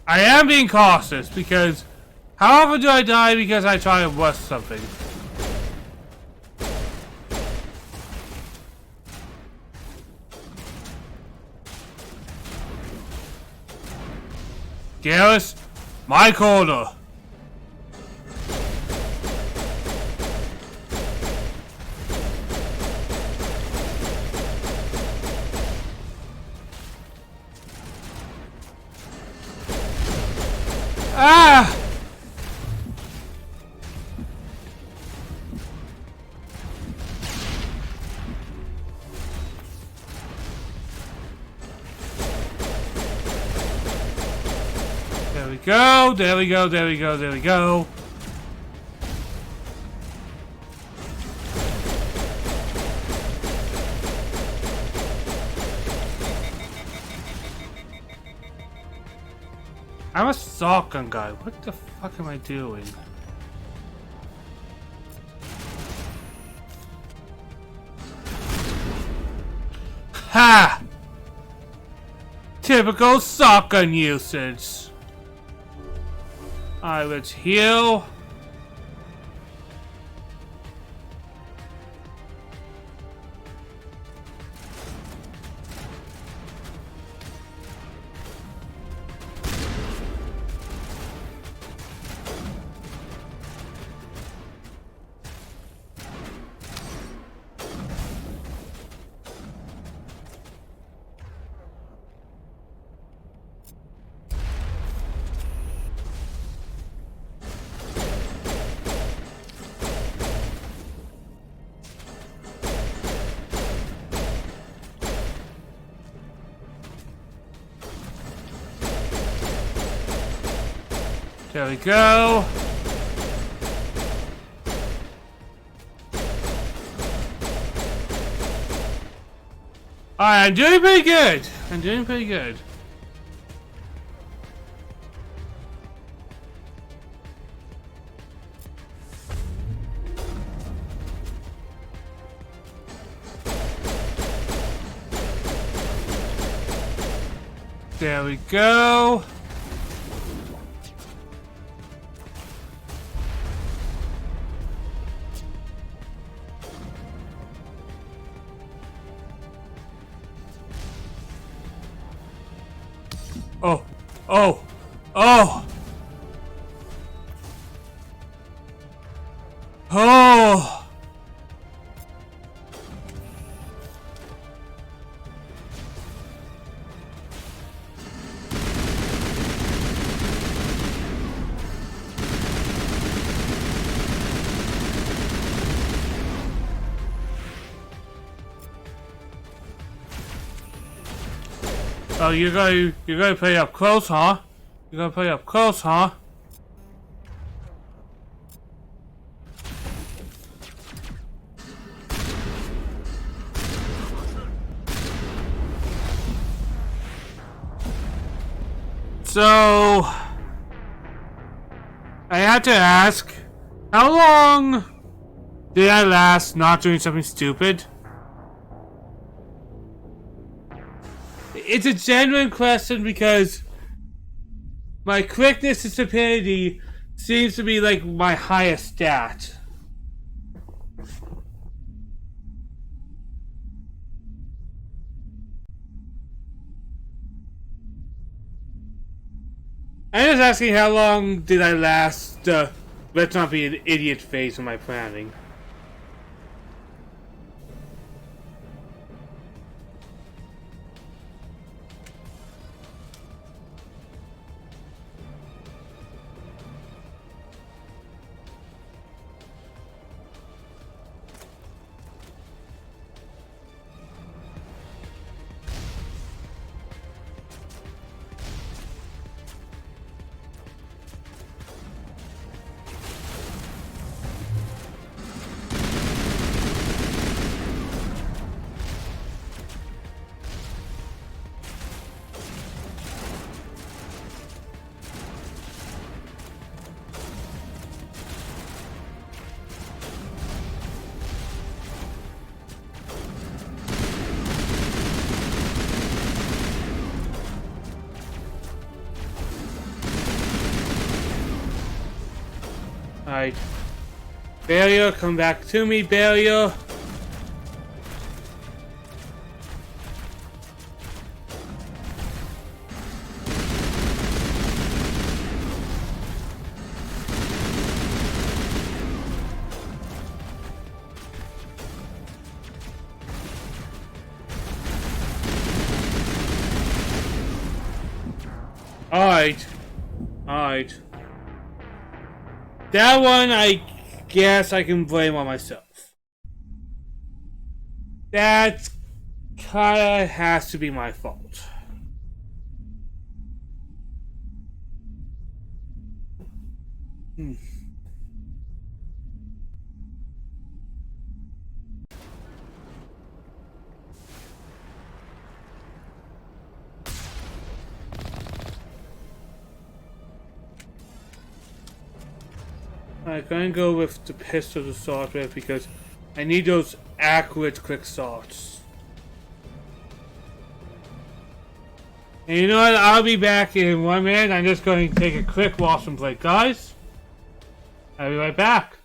I am being cautious because how often do I die because I try to rush something? Garrus, my corner. Ah! There we go, there we go, there we go, there we go. I'm a shotgun guy. What the fuck am I doing? Ha! Typical shotgun usage. Alright, let's heal. There we go. Alright, I'm doing pretty good. I'm doing pretty good. There we go. Oh, oh, oh, oh. Oh, you're gonna play up close, huh? You're gonna play up close, huh? So I had to ask, how long did I last not doing something stupid? It's a genuine question because my quickness and stupidity seems to be like my highest stat. I'm just asking how long did I last let's not be an idiot phase in my planning. Alright. Barrier, come back to me, barrier. Alright. Alright. That one, I guess I can blame on myself. That kinda has to be my fault. I'm gonna go with the pistol to start with because I need those accurate quick shots. And you know what? I'll be back in 1 minute. I'm just going to take a quick washroom break, guys. I'll be right back.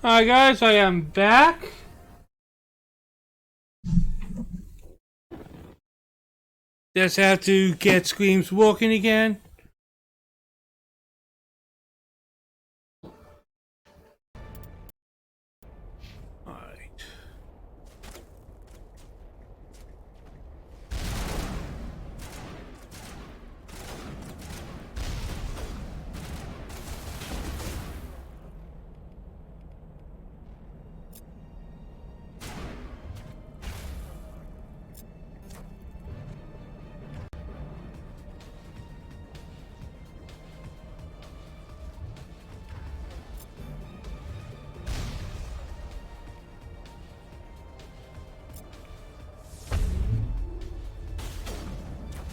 Alright guys, I am back. Just have to get Screams working again. Alright.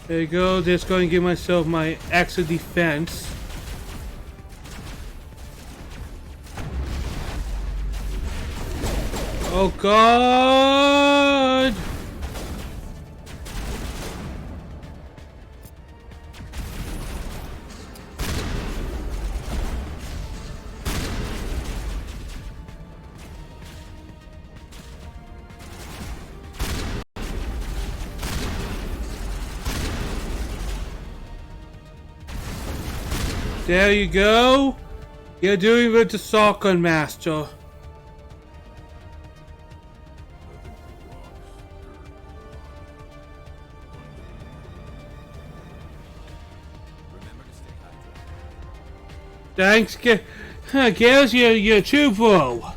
There you go, just going to give myself my extra defense. Oh god! There you go. You're doing with the shotgun master. Thanks, Gales, you're true pro.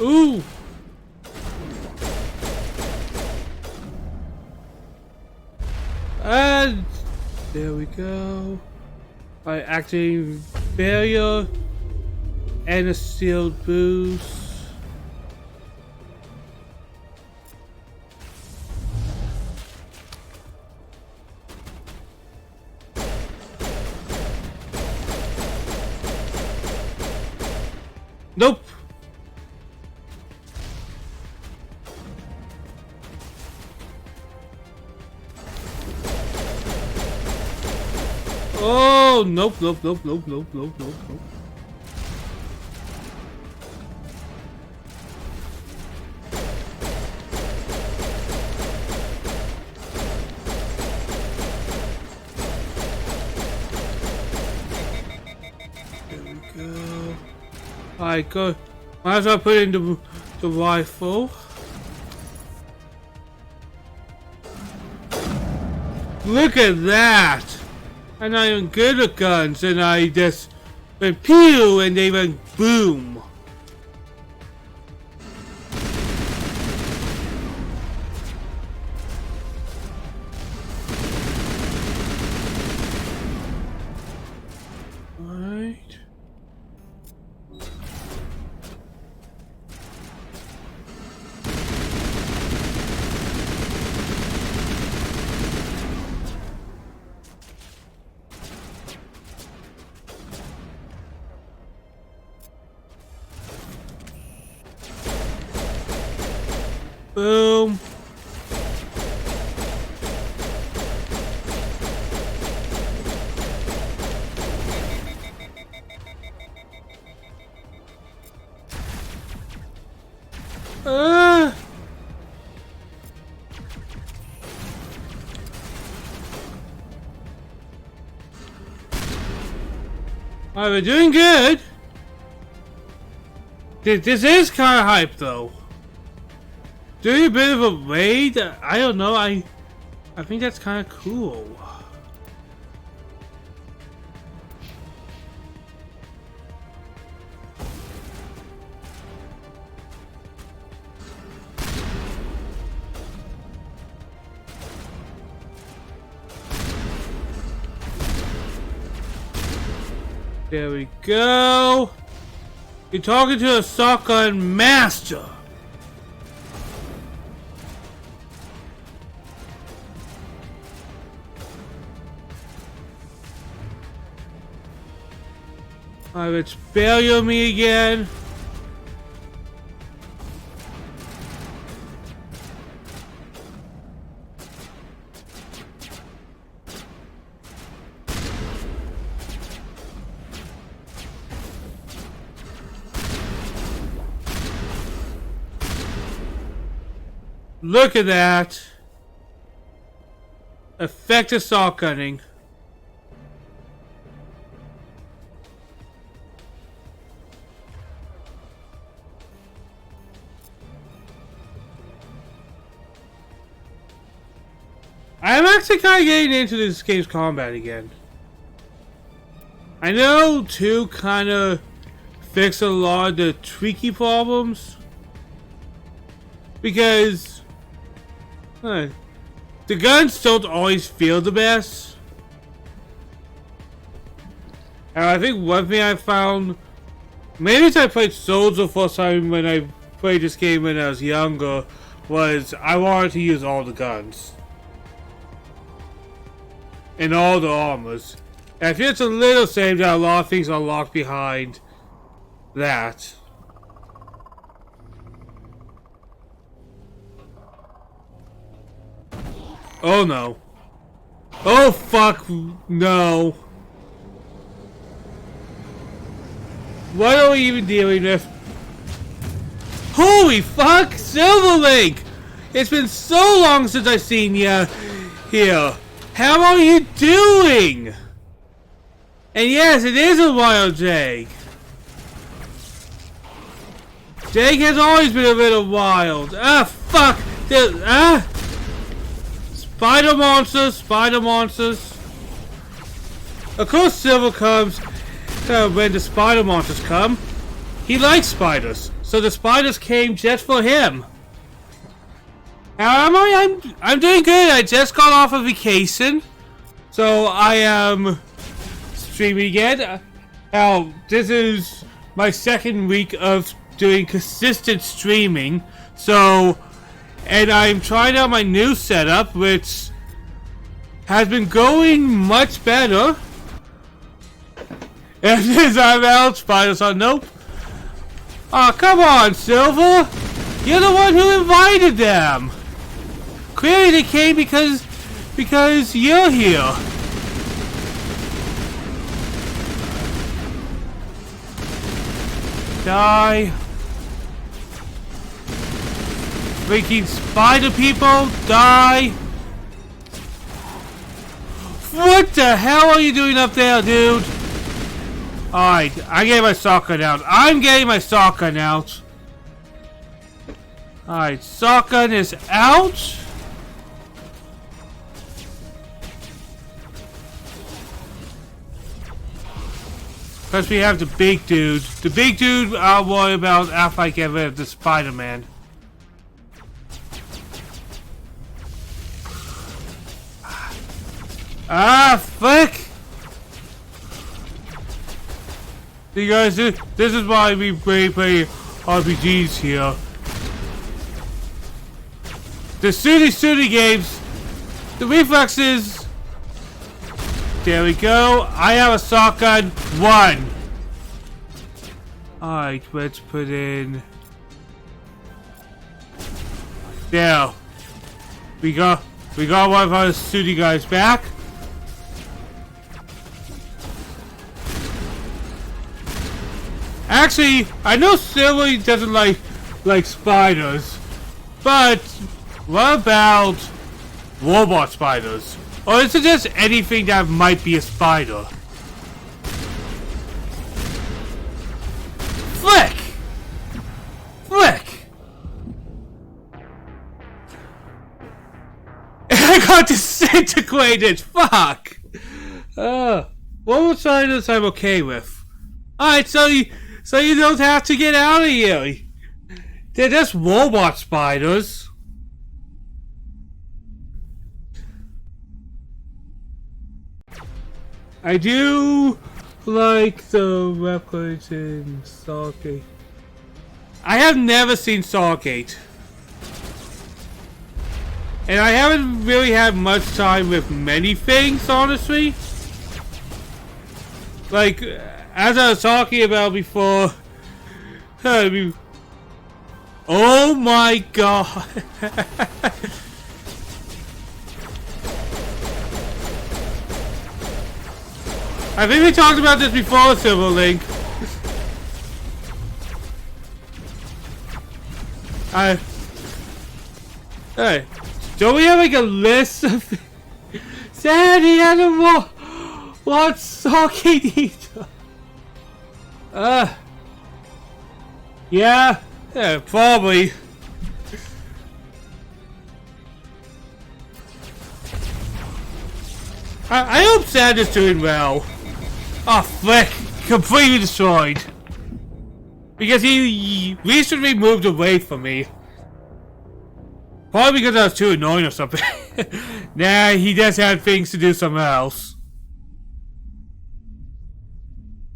Ooh! And there we go. By activating barrier and a sealed boost. Nope. Oh, nope, nope, nope, nope, nope, nope, nope, nope. There we go. Alright, go. Might as well put in the rifle. Look at that! I'm not even good at guns, and I just went pew, and they went boom. Alright. Boom. Alright, we're doing good. This is kind of hype, though. Doing a bit of a raid, I don't know, I think that's kind of cool. There we go. You're talking to a shotgun master. Alright, let's burial me again. Look at that. Effective saw cutting. I'm actually kind of getting into this game's combat again. I know 2 kind of fixed a lot of the tricky problems. Because the guns don't always feel the best. And I think one thing I found, maybe as I played Souls the first time when I played this game when I was younger, was I wanted to use all the guns. And all the armors. And I feel it's a little shame that a lot of things are locked behind that. Oh no. Oh fuck no. What are we even dealing with? Holy fuck! Silverlink! It's been so long since I've seen you here. How are you doing? And yes, it is a wild Jake. Jake has always been a little wild. Ah, fuck! Spider monsters, spider monsters. Of course Silver comes when the spider monsters come. He likes spiders, so the spiders came just for him. How am I? I'm doing good. I just got off a vacation, so I am streaming again. Now this is my 2nd week of doing consistent streaming, so and I'm trying out my new setup, which has been going much better. And as I'm out, spiders are nope. Oh come on, Silver! You're the one who invited them. Clearly they came because you're here. Die. Freaking spider people, die. What the hell are you doing up there, dude? Alright, I get my shotgun out. I'm getting my shotgun out. Alright, shotgun is out. Plus we have the big dude. The big dude I'll worry about after I get rid of the Spider-Man. Ah, fuck! You guys, this is why we play RPGs here. The shooty games, the reflexes. There we go. I have a shotgun. 1. Alright, let's put in. There. We got one of our shooty guys back. Actually, I know Silver doesn't like spiders, but what about robot spiders? Or is it just anything that might be a spider? Flick! Flick! I got disintegrated! Fuck! Robot spiders I'm okay with. Alright, so you don't have to get out of here. They're just robot spiders. I do like the records in Stargate. I have never seen Stargate. And I haven't really had much time with many things, honestly. Like, as I was talking about before, oh my god. I think we talked about this before, Silverlink. Hey, don't we have like a list of Sandy animal? What talking eater? Yeah, probably. I hope Sandy's doing well. Oh, frick. Completely destroyed. Because he recently moved away from me. Probably because I was too annoying or something. Nah, he just had things to do somewhere else.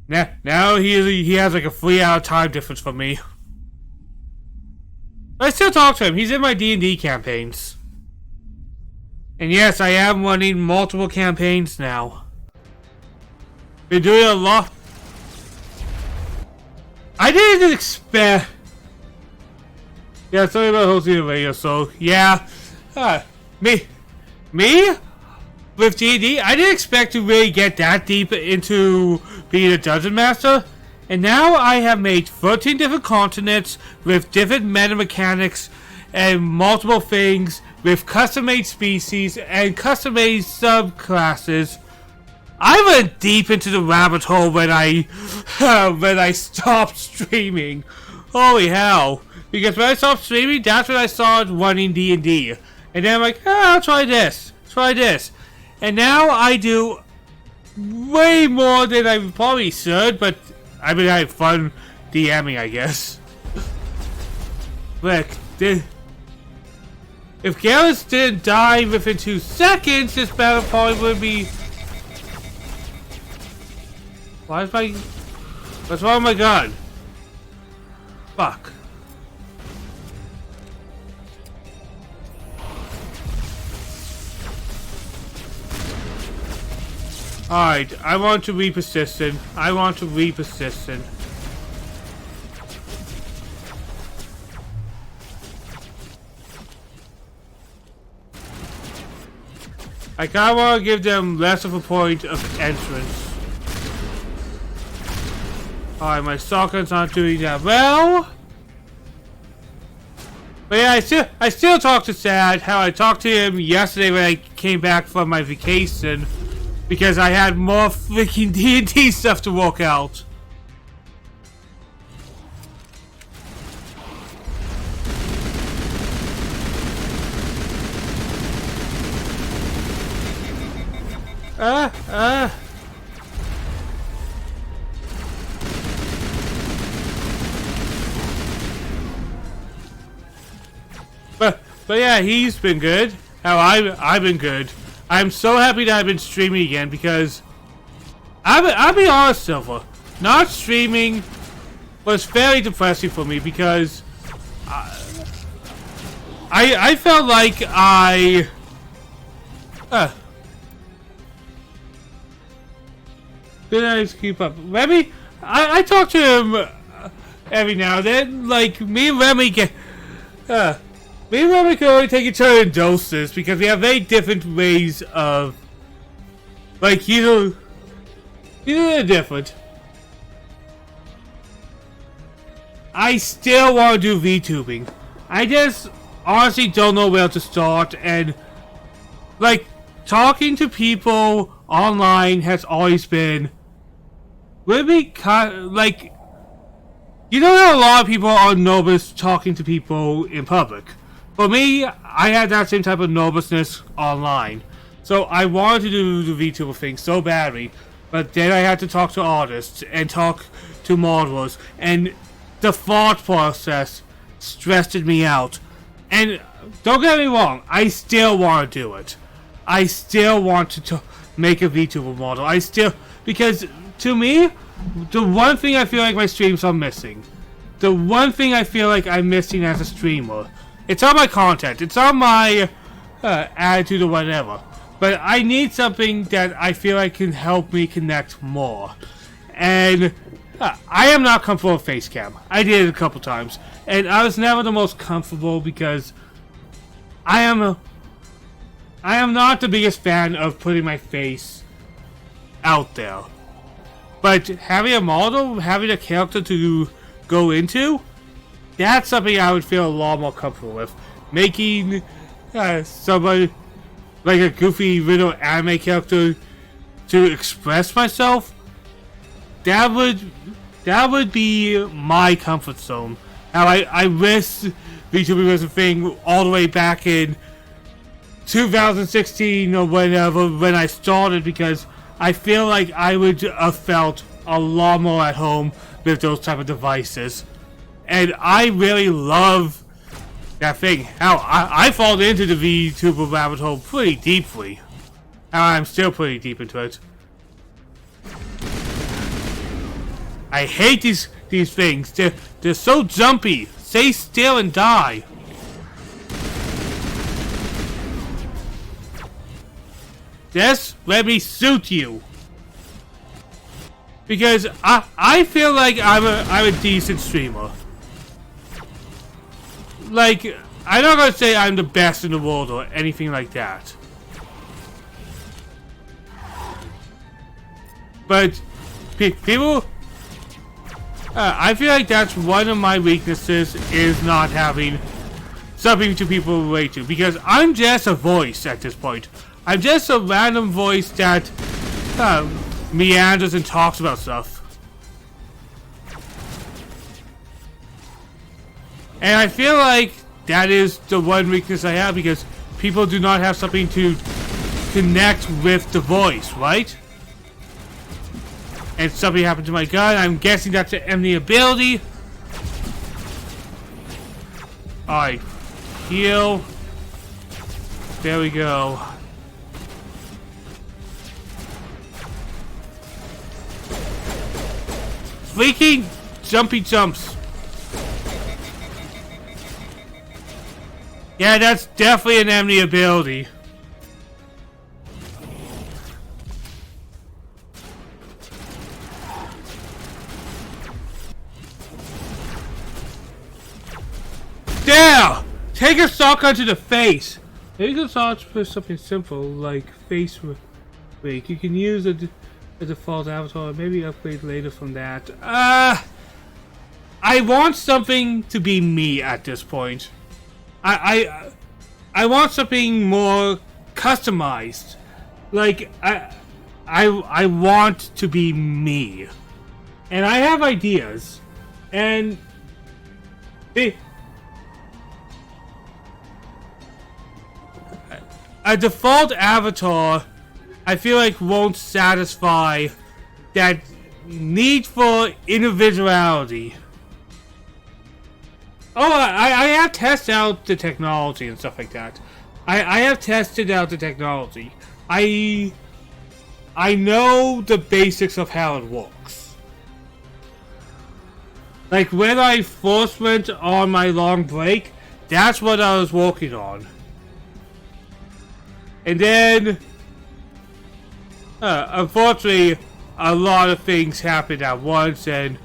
Now he has like a 3-hour time difference from me. But I still talk to him. He's in my D&D campaigns. And yes, I am running multiple campaigns now. Been doing a lot. I didn't expect. Yeah, sorry about hosting the radio. So yeah, me with D&D, I didn't expect to really get that deep into being a dungeon master. And now I have made 13 different continents with different meta mechanics and multiple things with custom-made species and custom-made subclasses. I went deep into the rabbit hole when I stopped streaming. Holy hell. Because when I stopped streaming, that's when I started running D&D. And then I'm like, I'll try this. And now I do way more than I probably should, but I've been having fun DMing, I guess. Look, if Garrus didn't die within 2 seconds, this battle probably would be... What's wrong with my gun? Fuck. Alright, I want to be persistent. I kinda want to give them less of a point of entrance. Alright, my shotgun's not doing that well. But yeah, I still talk to Sad. How I talked to him yesterday when I came back from my vacation. Because I had more freaking D&D stuff to work out. But yeah, he's been good. How I've been good. I'm so happy that I've been streaming again because I'll be honest, Silver. Not streaming was very depressing for me because I felt like did I keep up? Remy, I talk to him every now and then. Like me and Remy get. Me and Remy can only take each other in doses because we have very different ways of, like, they're different. I still want to do VTubing. I just honestly don't know where to start, and like talking to people online has always been really like, you know how a lot of people are nervous talking to people in public. For me, I had that same type of nervousness online. So I wanted to do the VTuber thing so badly, but then I had to talk to artists and talk to models, and the thought process stressed me out. And don't get me wrong, I still want to do it. I still want to make a VTuber model. Because to me, the one thing I feel like my streams are missing, the one thing I feel like I'm missing as a streamer, it's on my content, it's on my attitude or whatever, but I need something that I feel like can help me connect more. and I am not comfortable with face cam. I did it a couple times, and I was never the most comfortable because I am not the biggest fan of putting my face out there. But having a model, having a character to go into, that's something I would feel a lot more comfortable with. Making somebody like a goofy little anime character to express myself, that would be my comfort zone. Now I wish VTuber was a thing all the way back in 2016 or whenever when I started, because I feel like I would have felt a lot more at home with those type of devices. And I really love that thing. How I fall into the VTuber rabbit hole pretty deeply. And I'm still pretty deep into it. I hate these things. They're so jumpy. Stay still and die. Just let me shoot you. Because I feel like I'm a decent streamer. Like, I'm not gonna say I'm the best in the world or anything like that. But people, I feel like that's one of my weaknesses, is not having something to people relate to. Because I'm just a voice at this point. I'm just a random voice that meanders and talks about stuff. And I feel like that is the one weakness I have, because people do not have something to connect with the voice, right? And something happened to my gun. I'm guessing that's an enemy ability. Alright. Heal. There we go. Fleeking jumpy jumps. Yeah, that's definitely an enemy ability. There! Take a shotgun to the face. Maybe you can start with something simple like face break. You can use a default avatar, maybe upgrade later from that. I want something to be me at this point. I want something more customized. Like I want to be me, and I have ideas, and a default avatar, I feel like, won't satisfy that need for individuality. Oh, I have tested out the technology and stuff like that. I have tested out the technology. I know the basics of how it works. Like, when I first went on my long break, that's what I was working on. And then, unfortunately, a lot of things happened at once, and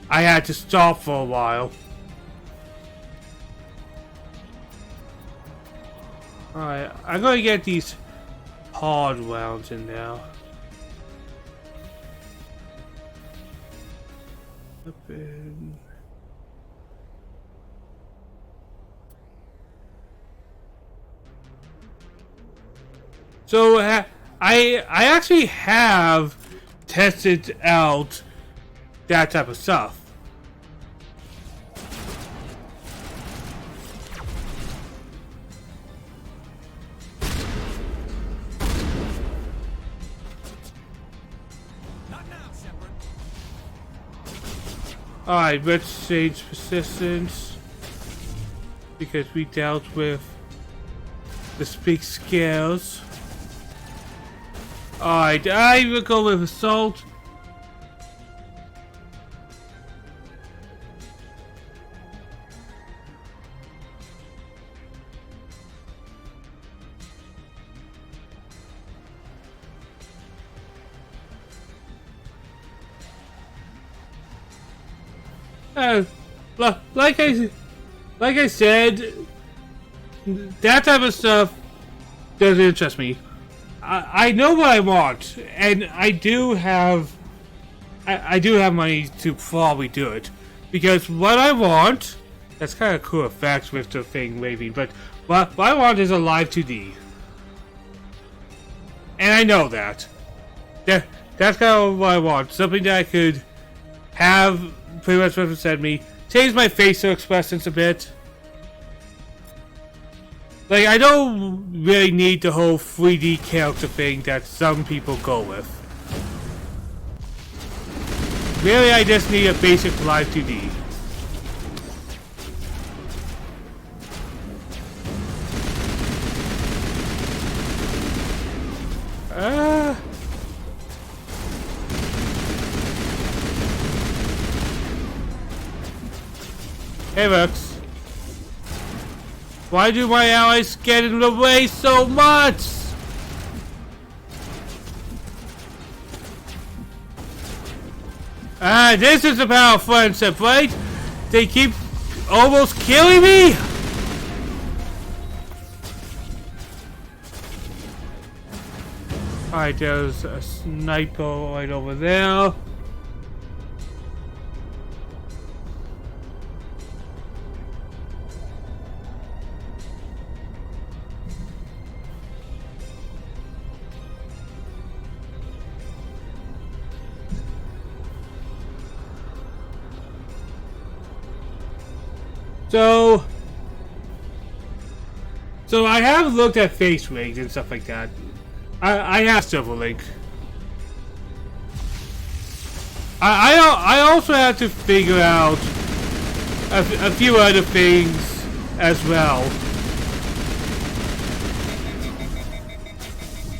I had to stop for a while. Alright, I'm gonna get these hard rounds in now. Open. So, I actually have tested out that type of stuff. Alright, let's change persistence, because we dealt with the speak scales. Alright, I will go with assault. like I said, that type of stuff doesn't interest me. I know what I want, and I do have money to probably do it, because what I want, that's kind of cool effects with the thing waving, but what I want is a live 2D, and I know that. That's kind of what I want, something that I could have pretty much represent me, change my facial expressions a bit. Like, I don't really need the whole 3D character thing that some people go with. Really, I just need a basic live 2D. Hey, Rex. Why do my allies get in the way so much? This is the power of friendship, right? They keep almost killing me? Alright, there's a sniper right over there. So I have looked at face rigs and stuff like that. I have Silverlink. I also have to figure out a few other things as well.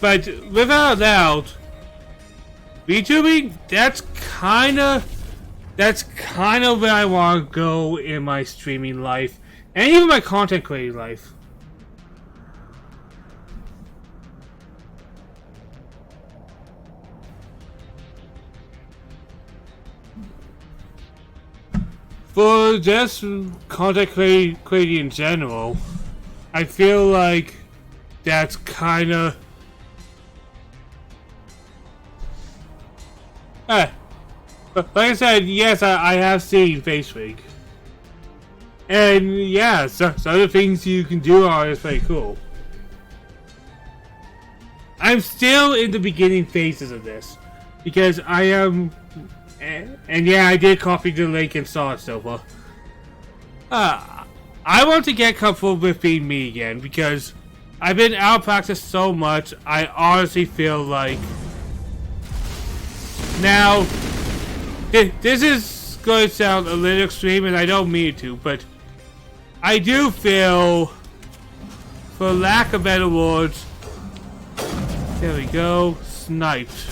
But without a doubt, VTubing, that's kinda where I want to go in my streaming life, and even my content creating life. For just content creating in general, I feel like that's kinda... Like I said, yes, I have seen FaceRig. And yeah, some of the things you can do are just very cool. I'm still in the beginning phases of this, because I am... And yeah, I did copy the link and saw it, Silva. I want to get comfortable with being me again, because I've been out of practice so much, I honestly feel like... Now, this is going to sound a little extreme, and I don't mean it to, but I do feel, for lack of better words, there we go, sniped.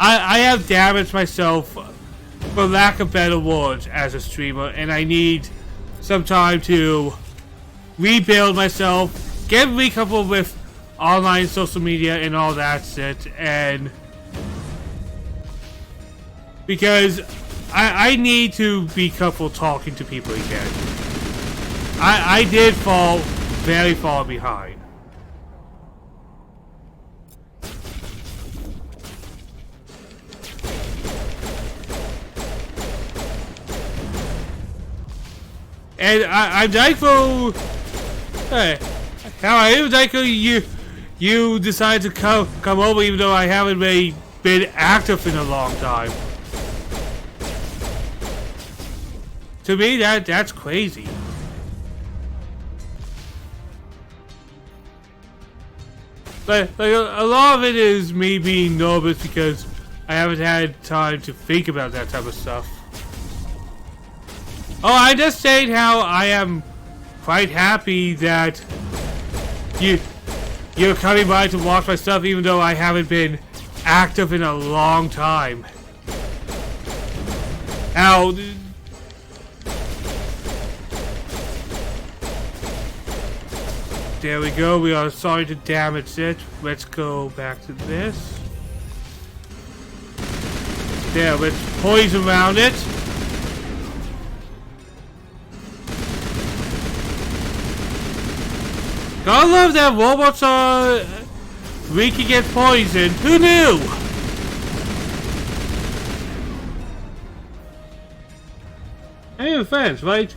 I have damaged myself, for lack of better words, as a streamer, and I need some time to rebuild myself, get recoupled with online social media and all that shit, and because I need to be comfortable talking to people again. I did fall very far behind. And I'm thankful. Hey, how are you? Thankful you decided to come over, even though I haven't really been active in a long time. To me, that's crazy. Like a lot of it is me being nervous because I haven't had time to think about that type of stuff. Oh, I just saying how I am quite happy that you're coming by to watch my stuff, even though I haven't been active in a long time. Now, there we go. We are sorry to damage it. Let's go back to this. There, let's poise around it. Gotta love that robots are weak against poison. Who knew? Any offense, right?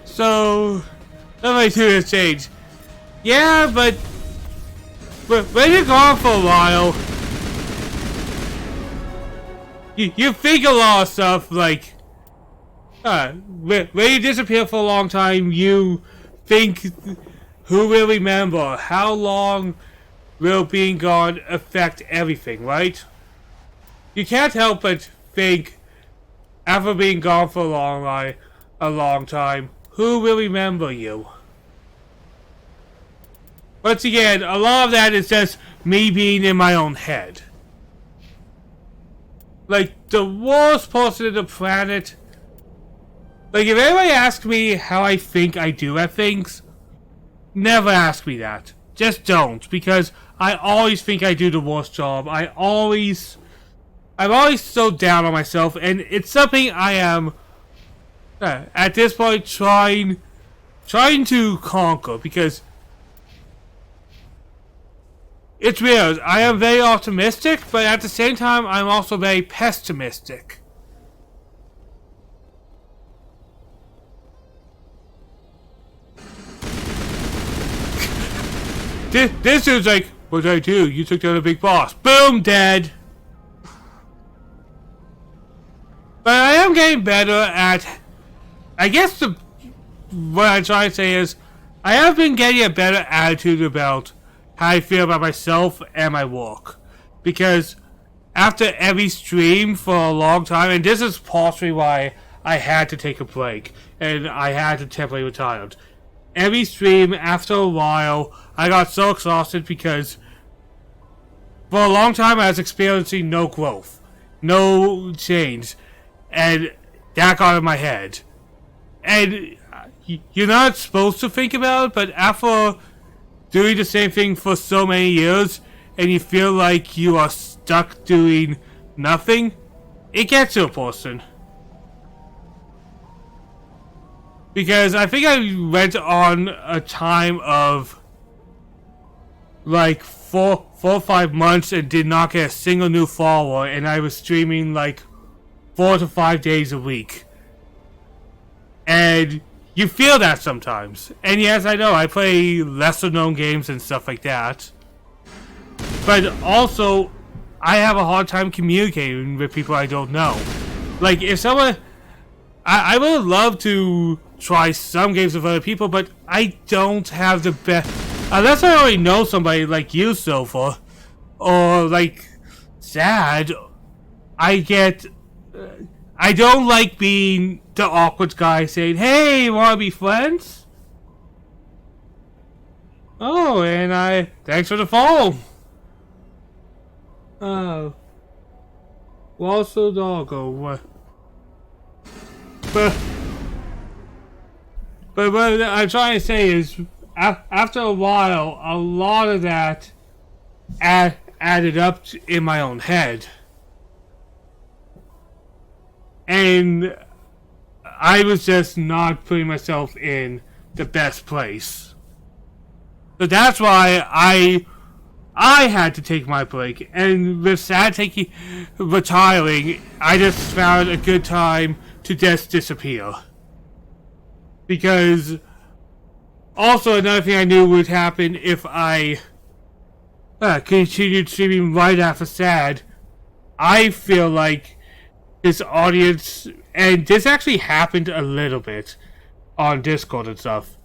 So, nobody to this change. Yeah, but when you're gone for a while, you think a lot of stuff, like, when you disappear for a long time, you think, who will remember? How long will being gone affect everything, right? You can't help but think, after being gone for a long time, who will remember you? Once again, a lot of that is just me being in my own head. Like, the worst person on the planet. Like, if anybody asks me how I think I do at things, never ask me that. Just don't, because I always think I do the worst job. I'm always so down on myself, and it's something I am, at this point, trying to conquer, because it's weird. I am very optimistic, but at the same time, I'm also very pessimistic. This dude's like, what did I do? You took down a big boss. Boom, dead. But I am getting better at, I guess what I'm trying to say is, I have been getting a better attitude about how I feel about myself and my work. Because after every stream for a long time, and this is partially why I had to take a break, and I had to temporarily retire. Every stream, after a while, I got so exhausted because for a long time I was experiencing no growth, no change, and that got in my head. And you're not supposed to think about it, but after doing the same thing for so many years, and you feel like you are stuck doing nothing, it gets to a person. Because I think I went on a time of like 4 or 5 months and did not get a single new follower, and I was streaming like 4 to 5 days a week. And you feel that sometimes. And yes, I know I play lesser known games and stuff like that. But also, I have a hard time communicating with people I don't know. Like, if someone... I would love to try some games with other people, but I don't have the best... Unless I already know somebody like you, Sofa, or like Sad, I get... I don't like being the awkward guy saying, hey, wanna be friends? Oh, and thanks for the follow. Oh. Also doggo. But what I'm trying to say is, after a while, a lot of that added up in my own head. And I was just not putting myself in the best place. So that's why I had to take my break. And with Sad retiring, I just found a good time to just disappear. Because also another thing I knew would happen if I continued streaming right after Sad, I feel like his audience, and this actually happened a little bit on Discord and stuff,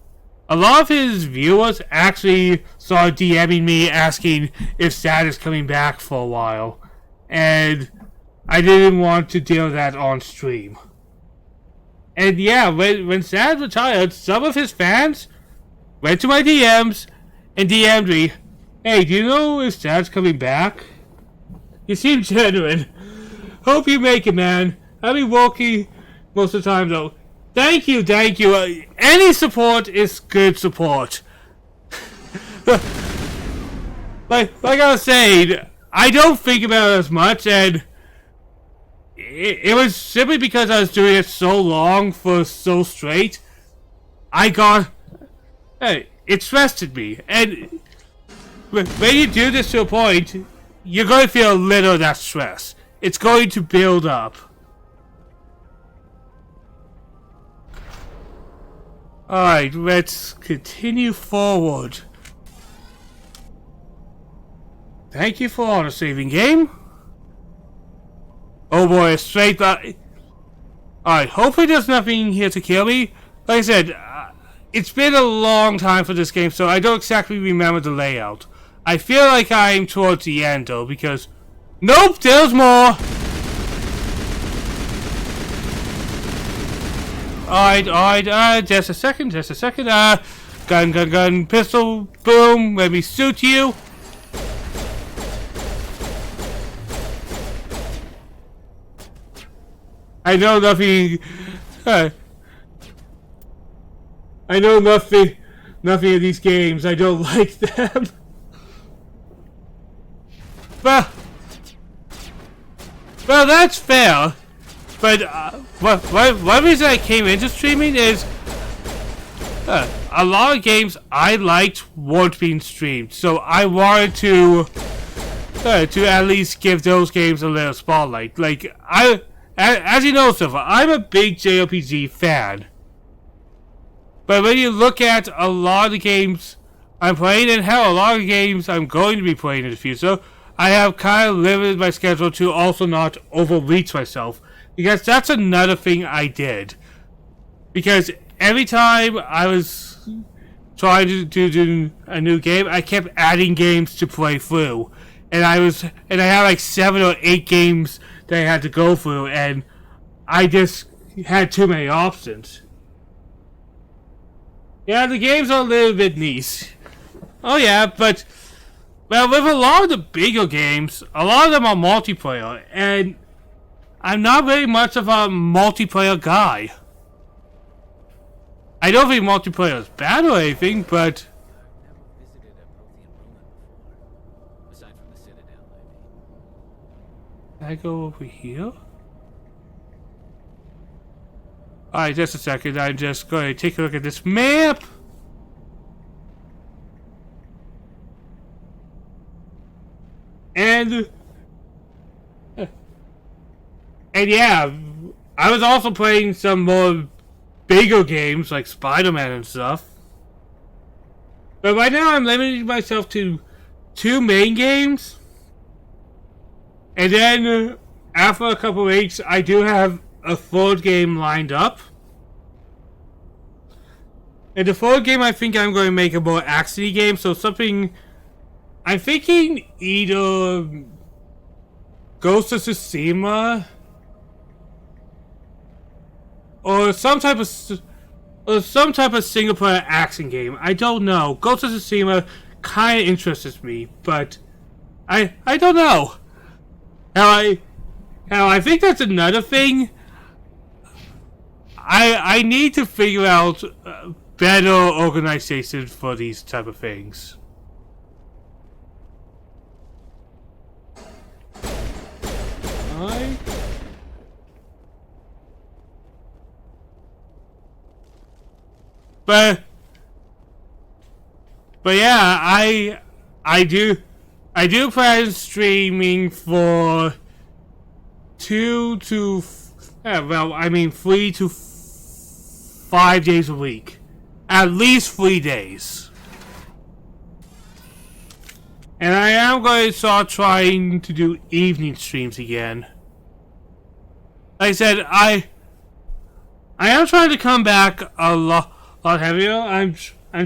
a lot of his viewers actually started DMing me asking if Sad is coming back for a while, and I didn't want to deal with that on stream. And yeah, when Sad retired, some of his fans went to my DMs and DM'd me, hey, do you know if Sad's coming back? You seem genuine. Hope you make it, man. I'll be working most of the time, though. Thank you. Any support is good support. like I was saying, I don't think about it as much, and it was simply because I was doing it so long for so straight. I got... Hey, it stressed me. And when you do this to a point, you're going to feel a little of that stress. It's going to build up. Alright, let's continue forward. Thank you for auto-saving, game. Oh boy, a straight... Alright, hopefully there's nothing here to kill me. Like I said, it's been a long time for this game, so I don't exactly remember the layout. I feel like I'm towards the end, though, because... Nope, there's more! Alright, just a second. Gun, pistol, boom, let me shoot you. I know nothing of these games. I don't like them. Well, that's fair. But one reason I came into streaming is a lot of games I liked weren't being streamed, so I wanted to at least give those games a little spotlight. Like as you know, Silver, I'm a big JRPG fan. But when you look at a lot of the games I'm playing, and hell, a lot of games I'm going to be playing in the future, I have kind of limited my schedule to also not overreach myself. Because that's another thing I did. Because every time I was trying to do a new game, I kept adding games to play through. And I had like 7 or 8 games that I had to go through, and I just had too many options. Yeah, the games are a little bit niche. Oh yeah, but well, with a lot of the bigger games, a lot of them are multiplayer, and I'm not very much of a multiplayer guy. I don't think multiplayer is bad or anything, but can I go over here? Alright, just a second. I'm just going to take a look at this map. And yeah, I was also playing some more bigger games like Spider-Man and stuff. But right now I'm limiting myself to 2 main games. And then, after a couple weeks, I do have a 3rd game lined up. And the 3rd game, I think I'm going to make a more action-y game, so something... I'm thinking either Ghost of Tsushima or some type of single-player action game. I don't know. Ghost of Tsushima kind of interests me, but I don't know. Now I think that's another thing. I need to figure out better organization for these type of things. But yeah, I do plan streaming for 3 to 5 days a week. At least 3 days. And I am going to start trying to do evening streams again. Like I said, I am trying to come back a lot heavier. I'm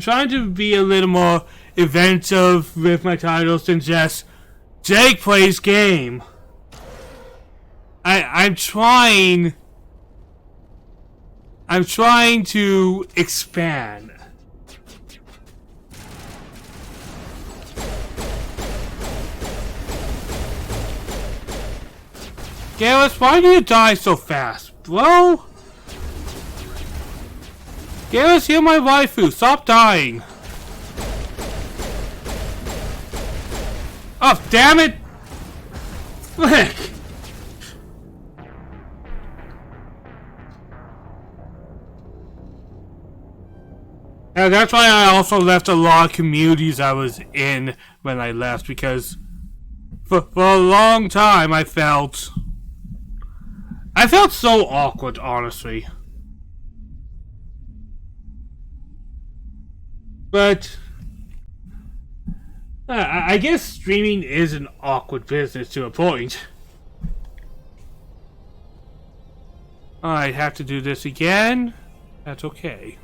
trying to be a little more inventive with my titles than just Jake plays game. I'm trying to expand. Garrus, why do you die so fast, bro? Garrus, you're my waifu. Stop dying. Oh, damn it! Flick! That's why I also left a lot of communities I was in when I left, because for a long time I felt so awkward, honestly. But I guess streaming is an awkward business to a point. I have to do this again. That's okay.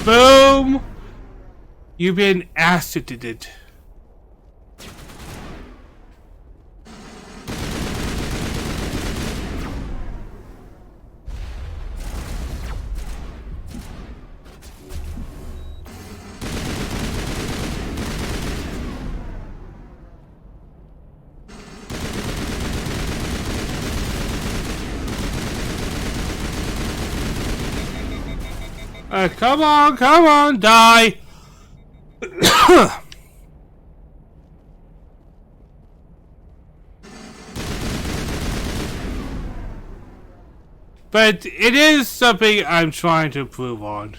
Boom! You've been acided. Come on, die! But it is something I'm trying to improve on.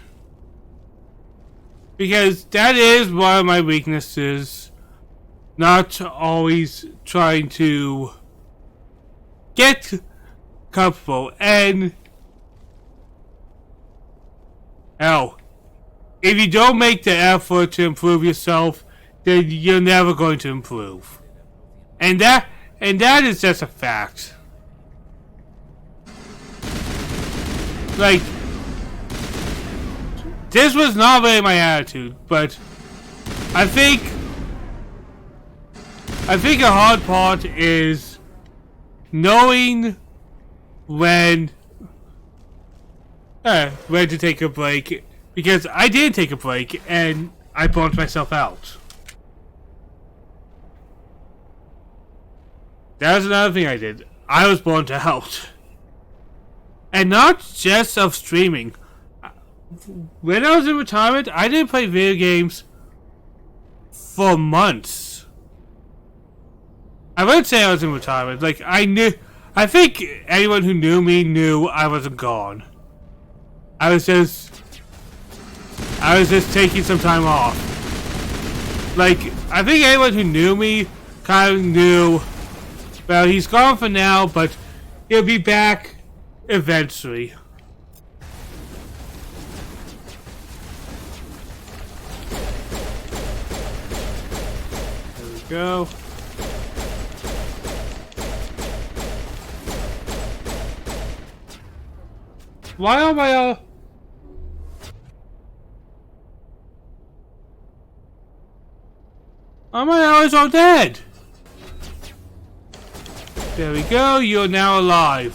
Because that is one of my weaknesses. Not always trying to get comfortable. And hell, if you don't make the effort to improve yourself, then you're never going to improve. And that is just a fact. Like, this was not really my attitude, but I think a hard part is knowing when to take a break, because I did take a break and I burnt myself out. That was another thing I did. I was burnt out. And not just of streaming. When I was in retirement, I didn't play video games for months. I wouldn't say I was in retirement. Like, I think anyone who knew me knew I wasn't gone. I was just taking some time off. Like, I think anyone who knew me kind of knew, well, he's gone for now, but he'll be back eventually. There we go. Why am I Are my allies all dead? There we go, you're now alive.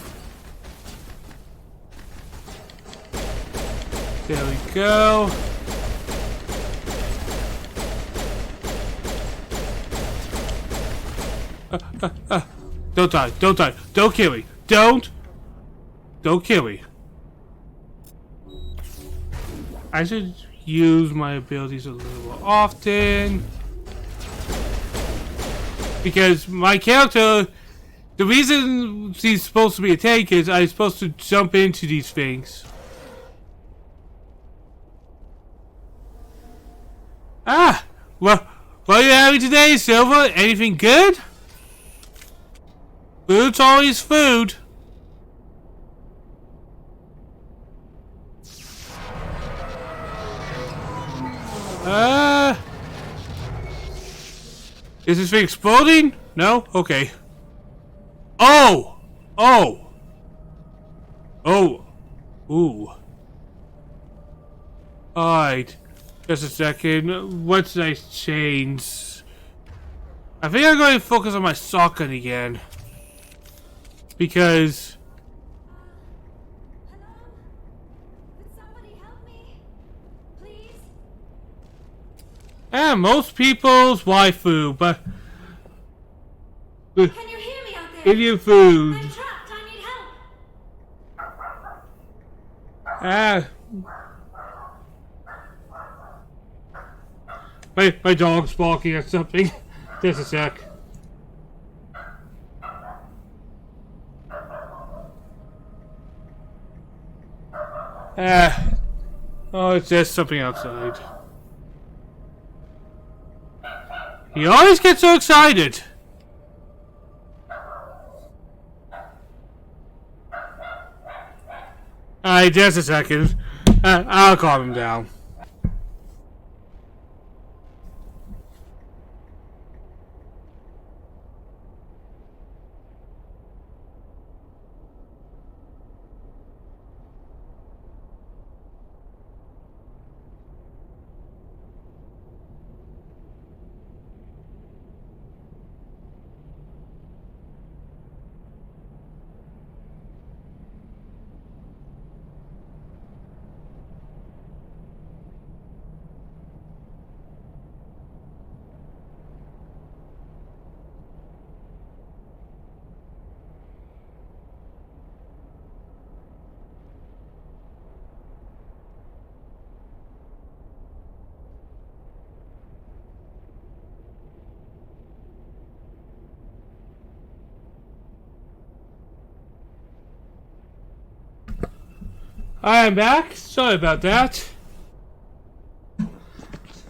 There we go. Don't die, don't die, don't kill me. Don't kill me. I should use my abilities a little more often. Because my character, the reason he's supposed to be a tank is I'm supposed to jump into these things. Ah! What are you having today, Silver? Anything good? Food's always food. Is this thing exploding? No? Okay. Oh! Oh! Oh! Ooh. Alright. Just a second. What should I change? I think I'm going to focus on my shotgun again. Because... Hello? Could somebody help me? Please? Yeah, most people's waifu, but... Can you hear me out there? Give you food. I'm trapped. I need help. Ah. My dog's barking at something. Just a sec. Oh, it's just something outside. He always gets so excited. Alright, just a second. I'll calm him down. I am back. Sorry about that.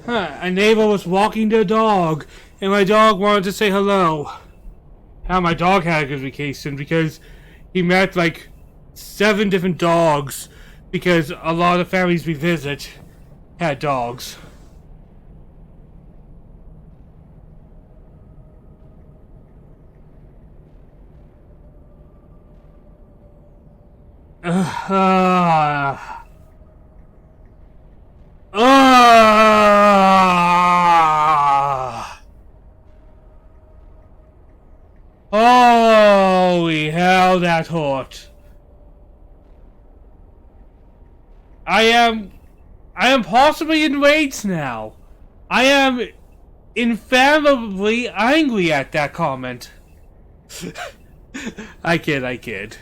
A neighbor was walking their dog, and my dog wanted to say hello. My dog had a good vacation because he met like 7 different dogs because a lot of families we visit had dogs. Holy hell, that hurt. I am possibly enraged now. I am infallibly angry at that comment. I kid.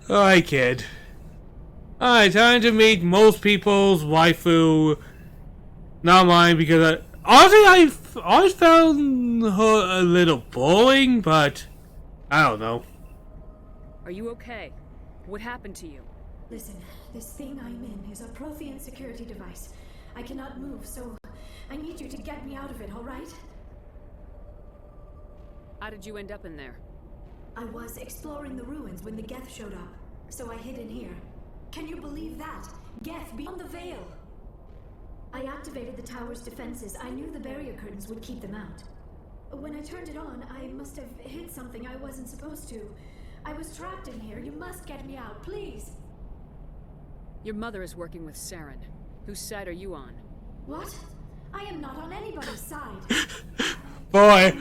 Oh, I kid. Alright, time to meet most people's waifu. Not mine, because honestly, I've always found her a little boring, but I don't know. Are you okay? What happened to you? Listen, this thing I'm in is a Prothean security device. I cannot move, so I need you to get me out of it, alright? How did you end up in there? I was exploring the ruins when the Geth showed up, so I hid in here. Can you believe that? Geth beyond the veil! I activated the tower's defenses. I knew the barrier curtains would keep them out. When I turned it on, I must have hit something I wasn't supposed to. I was trapped in here. You must get me out, please! Your mother is working with Saren. Whose side are you on? What? I am not on anybody's side. Boy,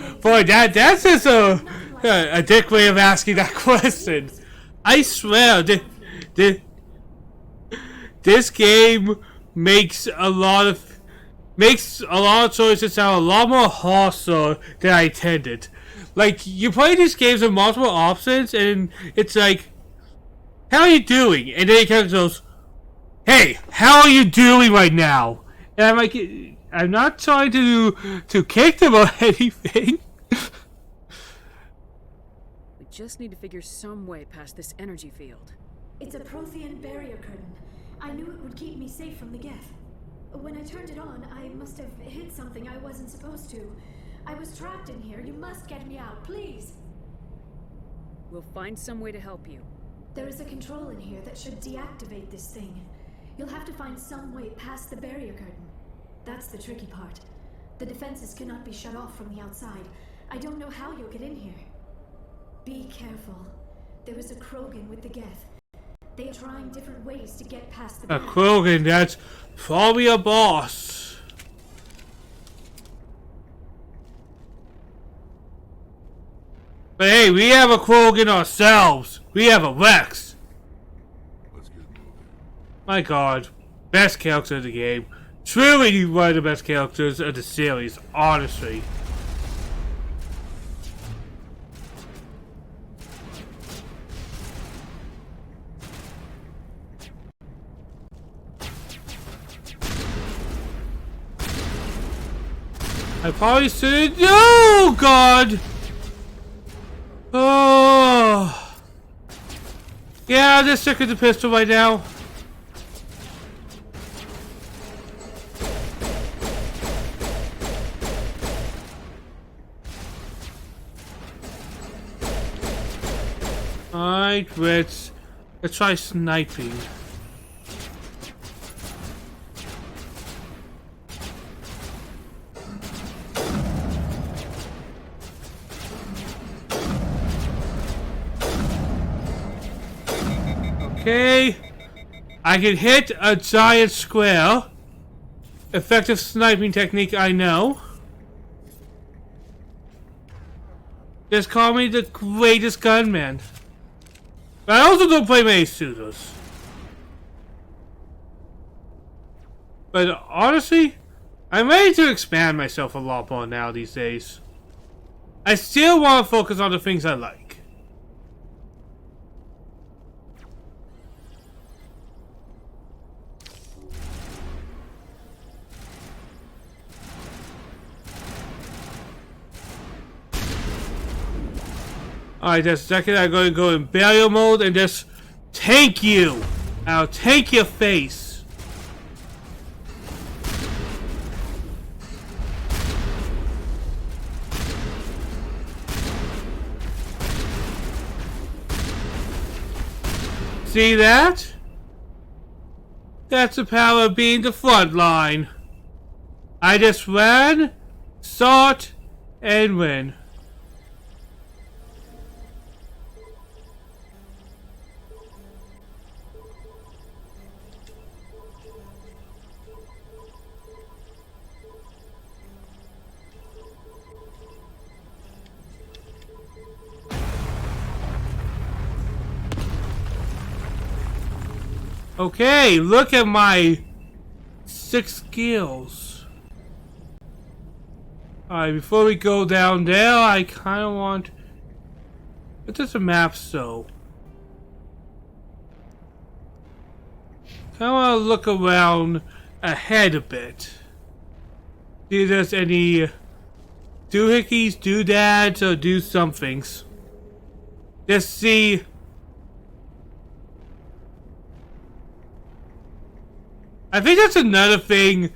that's just a dick way of asking that question. I swear, this game makes a lot of choices sound a lot more hostile than I intended. Like, you play these games with multiple options, and it's like, how are you doing? And then it kind of goes, hey, how are you doing right now? And I'm like, I'm not trying to kick them or anything. We just need to figure some way past this energy field. It's a Prothean barrier curtain. I knew it would keep me safe from the Geth. When I turned it on, I must have hit something I wasn't supposed to. I was trapped in here. You must get me out, please! We'll find some way to help you. There is a control in here that should deactivate this thing. You'll have to find some way past the barrier curtain. That's the tricky part. The defenses cannot be shut off from the outside. I don't know how you'll get in here. Be careful. There is a Krogan with the Geth. They are trying different ways to get past the A Krogan, that's probably a boss. But hey, we have a Krogan ourselves. We have a Rex. Let's get moving. My god. Best character in the game. truly one of the best characters of the series, honestly. I probably should. Oh God! Oh. Yeah, I'm just sick of the pistol right now. Alright, let's try sniping. Okay, I can hit a giant square. Effective sniping technique, I know. Just call me the greatest gunman. But I also don't play many shooters. But honestly, I'm ready to expand myself a lot more now these days. I still want to focus on the things I like. Alright, that's second. I'm going to go in barrier mode and just tank you. I'll tank your face. See that? That's the power of being the front line. I just ran, sought, and win. Okay, look at my 6 skills. Alright, before we go down there, I kind of want... What does the map show? I want to look around ahead a bit. See if there's any doohickeys, doodads, or do somethings. Just see... I think that's another thing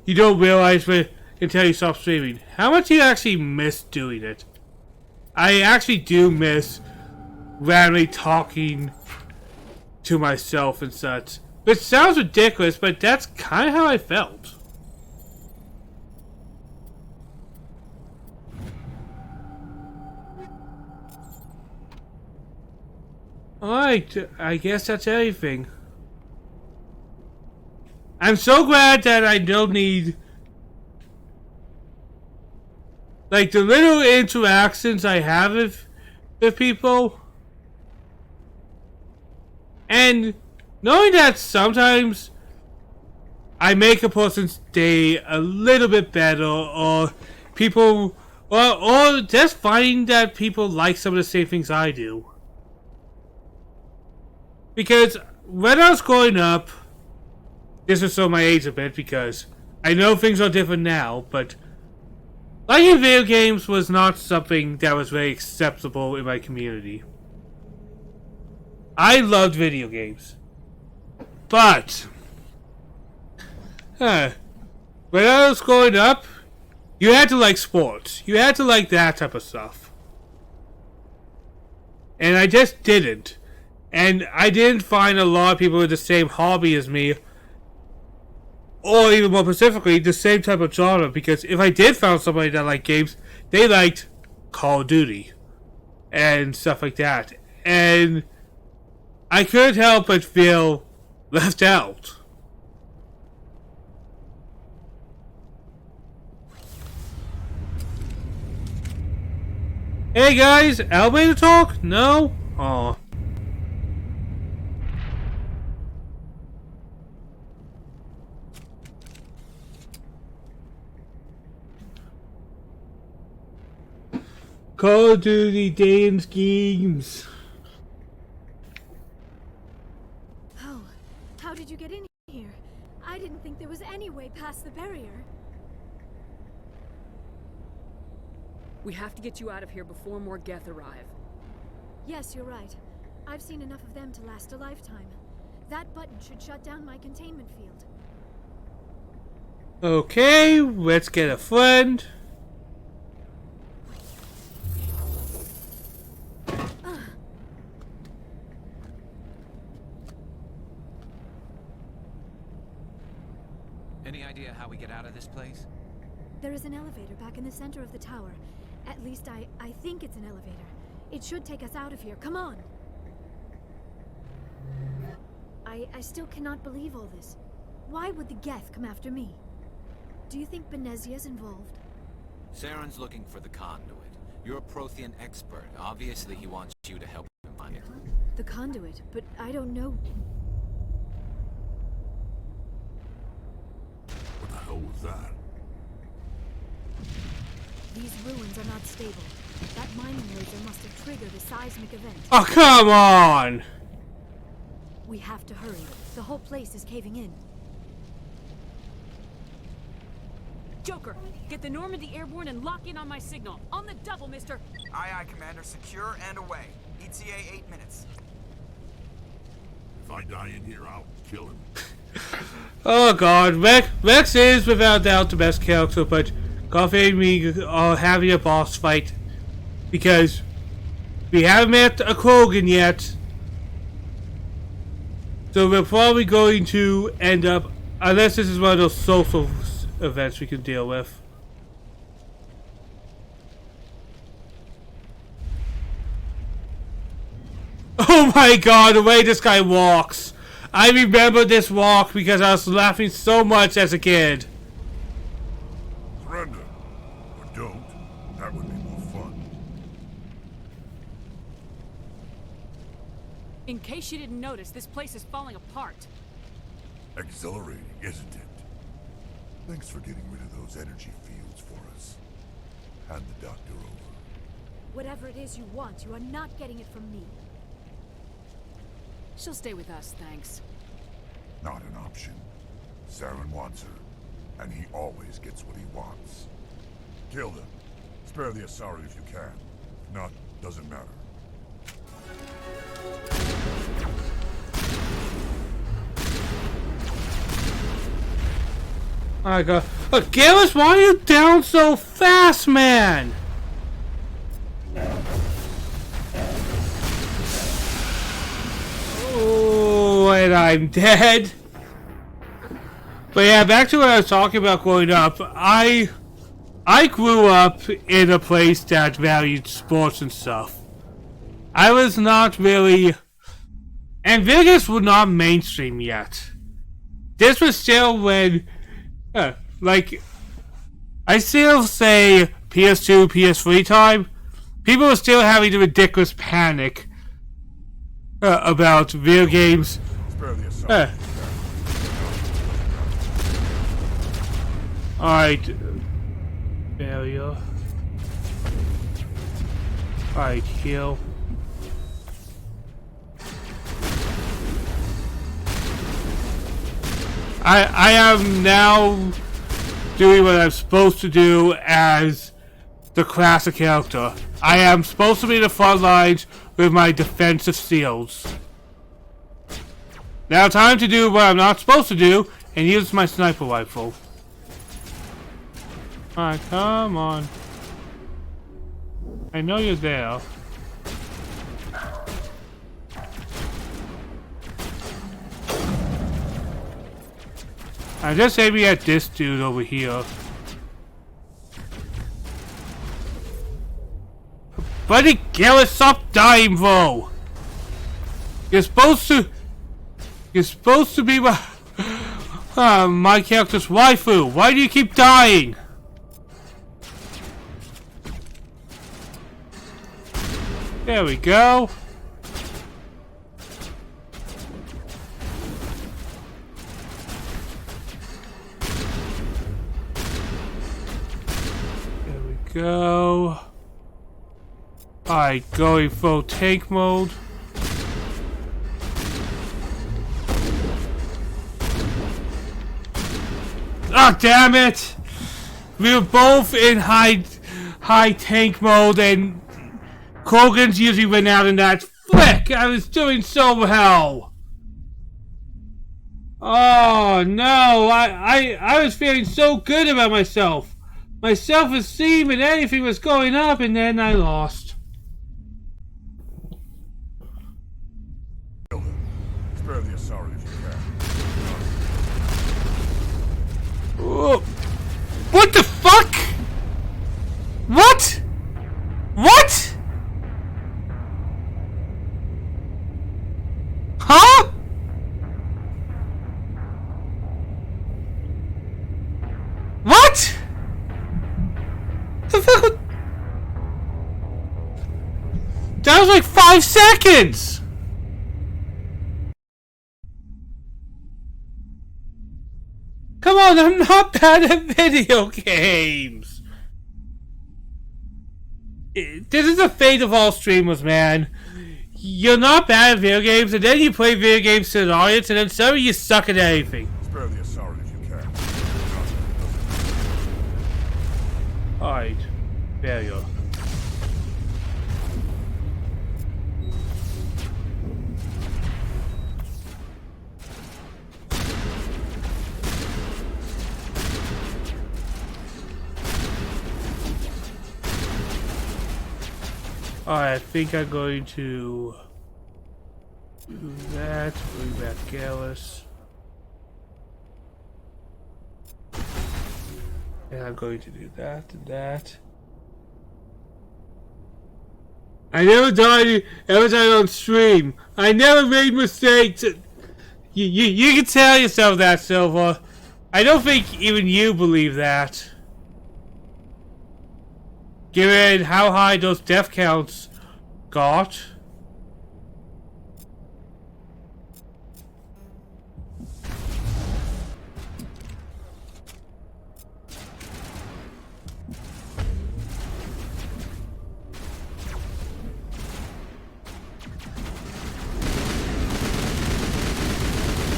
you don't realize until you stop streaming. How much you actually miss doing it. I actually do miss randomly talking to myself and such. Which sounds ridiculous, but that's kind of how I felt. Alright, I guess that's everything. I'm so glad that I don't need... Like, the little interactions I have with people. And knowing that sometimes I make a person's day a little bit better, or people... Or just finding that people like some of the same things I do. Because when I was growing up... This will show my age a bit because I know things are different now, but liking video games was not something that was very acceptable in my community. I loved video games. But when I was growing up, you had to like sports. You had to like that type of stuff. And I just didn't. And I didn't find a lot of people with the same hobby as me. Or even more specifically, the same type of genre. Because if I did find somebody that liked games, they liked Call of Duty. And stuff like that. And I couldn't help but feel left out. Hey guys, elevator talk? No? Aw. Call of Duty Day and Schemes. Oh, how did you get in here? I didn't think there was any way past the barrier. We have to get you out of here before more Geth arrive. Yes, you're right. I've seen enough of them to last a lifetime. That button should shut down my containment field. Okay, let's get a friend. Any idea how we get out of this place? There is an elevator back in the center of the tower. At least I think it's an elevator. It should take us out of here. Come on! I still cannot believe all this. Why would the Geth come after me? Do you think Benezia's involved? Saren's looking for the conduit. You're a Prothean expert. Obviously, he wants you to help him find it. The conduit, but I don't know. What the hell was that? These ruins are not stable. That mining laser must have triggered a seismic event. Oh, come on! We have to hurry. The whole place is caving in. Joker, get the Normandy airborne and lock in on my signal. On the double, mister! Aye, aye, Commander. Secure and away. ETA 8 minutes. If I die in here, I'll kill him. Oh god, Rex is without doubt the best character, but Coffee and me are having a boss fight because we haven't met a Krogan yet. So we're probably going to end up, unless this is one of those social events we can deal with. Oh my god, the way this guy walks. I remember this walk because I was laughing so much as a kid. Surrender. Or don't. That would be more fun. In case you didn't notice, this place is falling apart. Exhilarating, isn't it? Thanks for getting rid of those energy fields for us. Hand the doctor over. Whatever it is you want, you are not getting it from me. She'll stay with us, thanks. Not an option. Saren wants her, and he always gets what he wants. Kill them. Spare the Asari if you can. If not, doesn't matter. I go, look, Garrus, why are you down so fast, man? Oh, and I'm dead. But yeah, back to what I was talking about growing up. I grew up in a place that valued sports and stuff. I was not really, and Vegas was not mainstream yet. This was still when, like, I still say PS2, PS3 time. People were still having the ridiculous panic about video games. Alright. Barrier. Alright, heal. I am now doing what I'm supposed to do as the classic character. I am supposed to be the front lines with my defensive seals. Now time to do what I'm not supposed to do and use my sniper rifle. Alright, come on. I know you're there. I'm just aiming at this dude over here. Buddy, Garrus, stop dying, bro! You're supposed to be my character's waifu. Why do you keep dying? There we go. There we go. Alright, going full tank mode. Ah, damn it! We were both in high tank mode, and Krogan's usually went out in that. Flick! I was doing so well. Oh no! I was feeling so good about myself. My self-esteem and anything was going up, and then I lost. Spare the Asari if you can. Whoa. What the fuck? What? What? Huh? What? The fuck? That was like 5 seconds. Come on, I'm not bad at video games. This is the fate of all streamers, man. You're not bad at video games, and then you play video games to an audience, and then suddenly you suck at anything. Spare the Asari if you can. Alright. There you go. Alright, I think I'm going to do that, bring back Gallus. And I'm going to do that and that. I never died on stream. I never made mistakes. You can tell yourself that, Silva. I don't think even you believe that. Given how high those death counts got.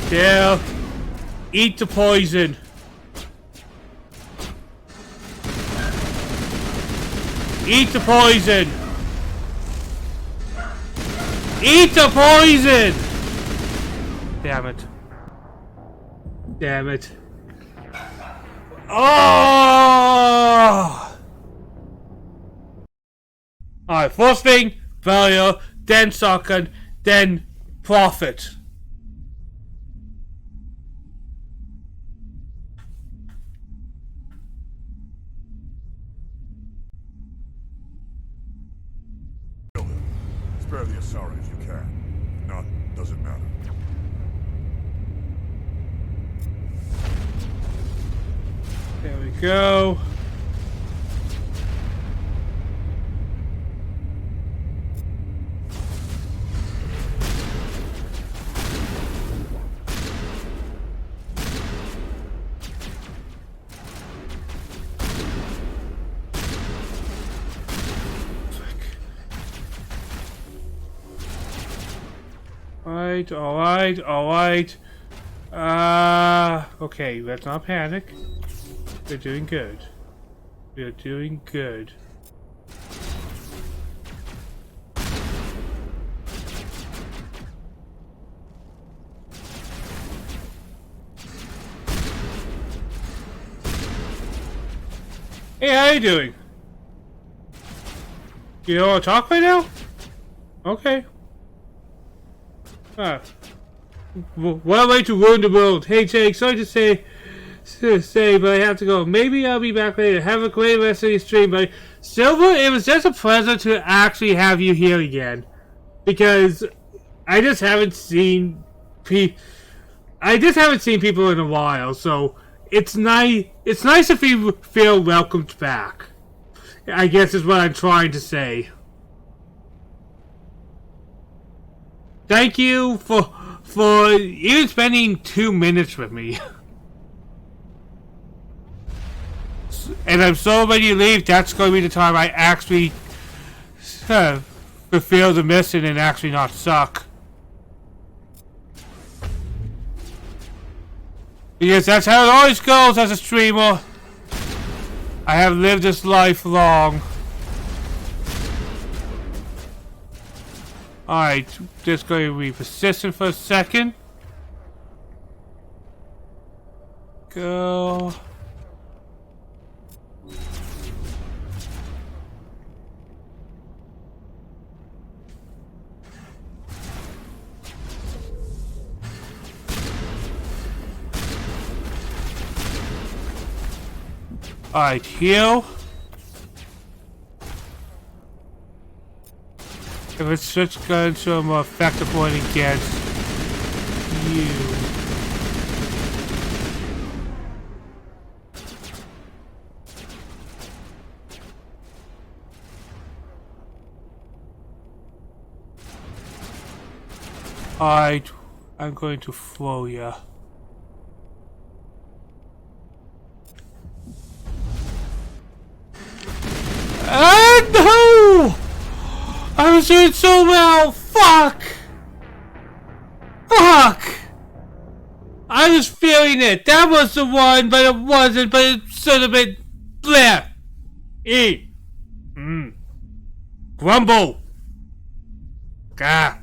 Yeah. Eat the poison. Eat the poison! Eat the poison! Damn it. Damn it. Oh! Alright, first thing, failure, then second, then profit. Spare the Asari if you can. None. Doesn't matter. There we go. Alright. Okay, let's not panic. We're doing good. We're doing good. Hey, how you doing? You don't want to talk right now? Okay. What a way to ruin the world. Hey Jake, sorry to say, but I have to go. Maybe I'll be back later. Have a great rest of your stream, buddy. Silver, it was just a pleasure to actually have you here again. Because I just haven't seen people in a while, so it's nice if you feel welcomed back. I guess is what I'm trying to say. Thank you for even spending 2 minutes with me. And I'm so when you leave, that's going to be the time I actually fulfill the mission and actually not suck. Because that's how it always goes as a streamer. I have lived this life long. Alright, just going to be persistent for a second. Go. Alright, heal. If it's just going to a more effective one against you. Alright, I'm going to throw ya. No! I was doing so well! Fuck! Fuck! I was feeling it! That was the one, but it wasn't, but it should have been... Bleh! Eat! Grumble! Gah!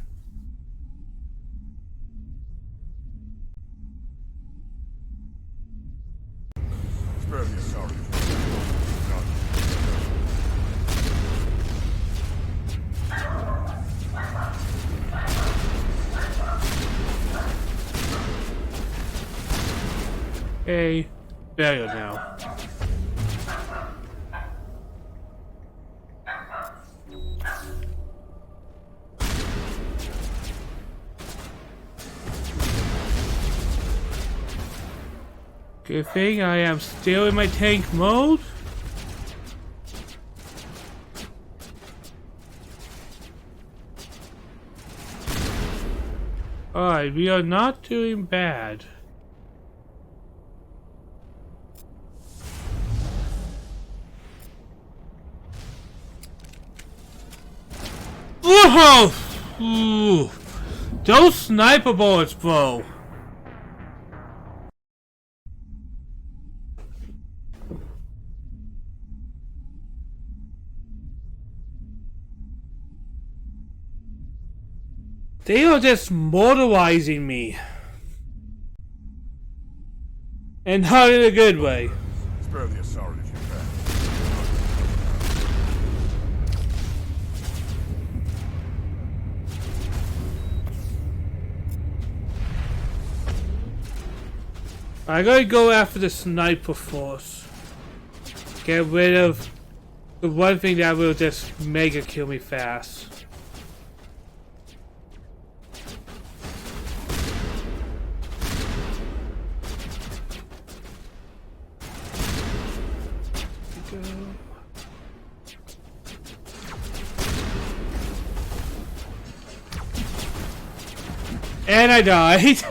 Spare me, sorry. Hey, failure now. Good thing I am still in my tank mode. Alright, we are not doing bad. Whoa! Ooh. Those sniper bullets, bro. They are just mortalizing me. And not in a good way. Spare the Asari if you can. I gotta go after the sniper force. Get rid of the one thing that will just mega kill me fast. And I died.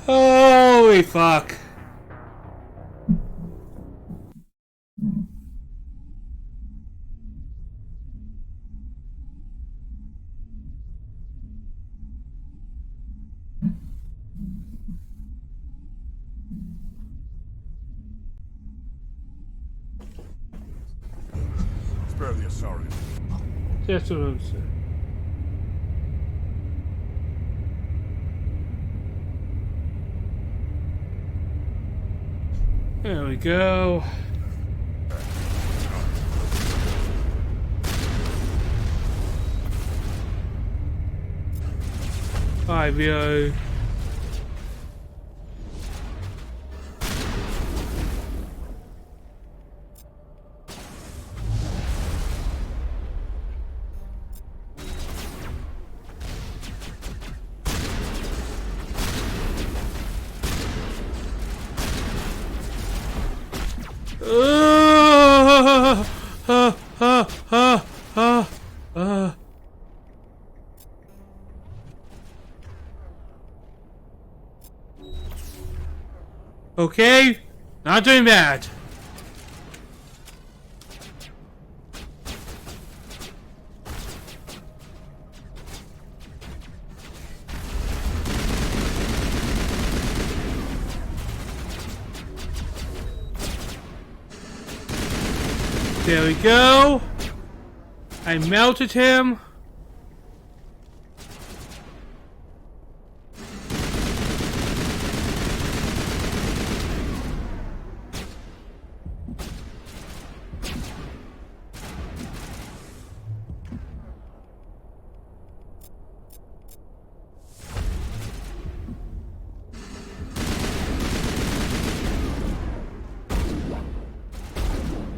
Holy fuck. Spare the Asari. Just what I'm saying. There we go. Alright, we are... Okay, not doing bad. There we go. I melted him.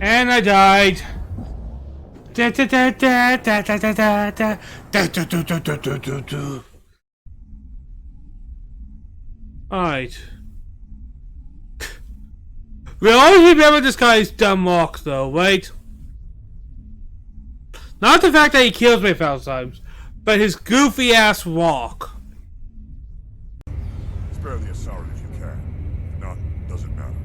And I died. Da, da, da, da, da, da, da, da, da, da, da, da, da, da, da, da, da. Alright. We always remember this guy's dumb walk though, right? Not the fact that he kills me 1,000 times, but his goofy ass walk. Spare the Asari if you can. If not, doesn't matter.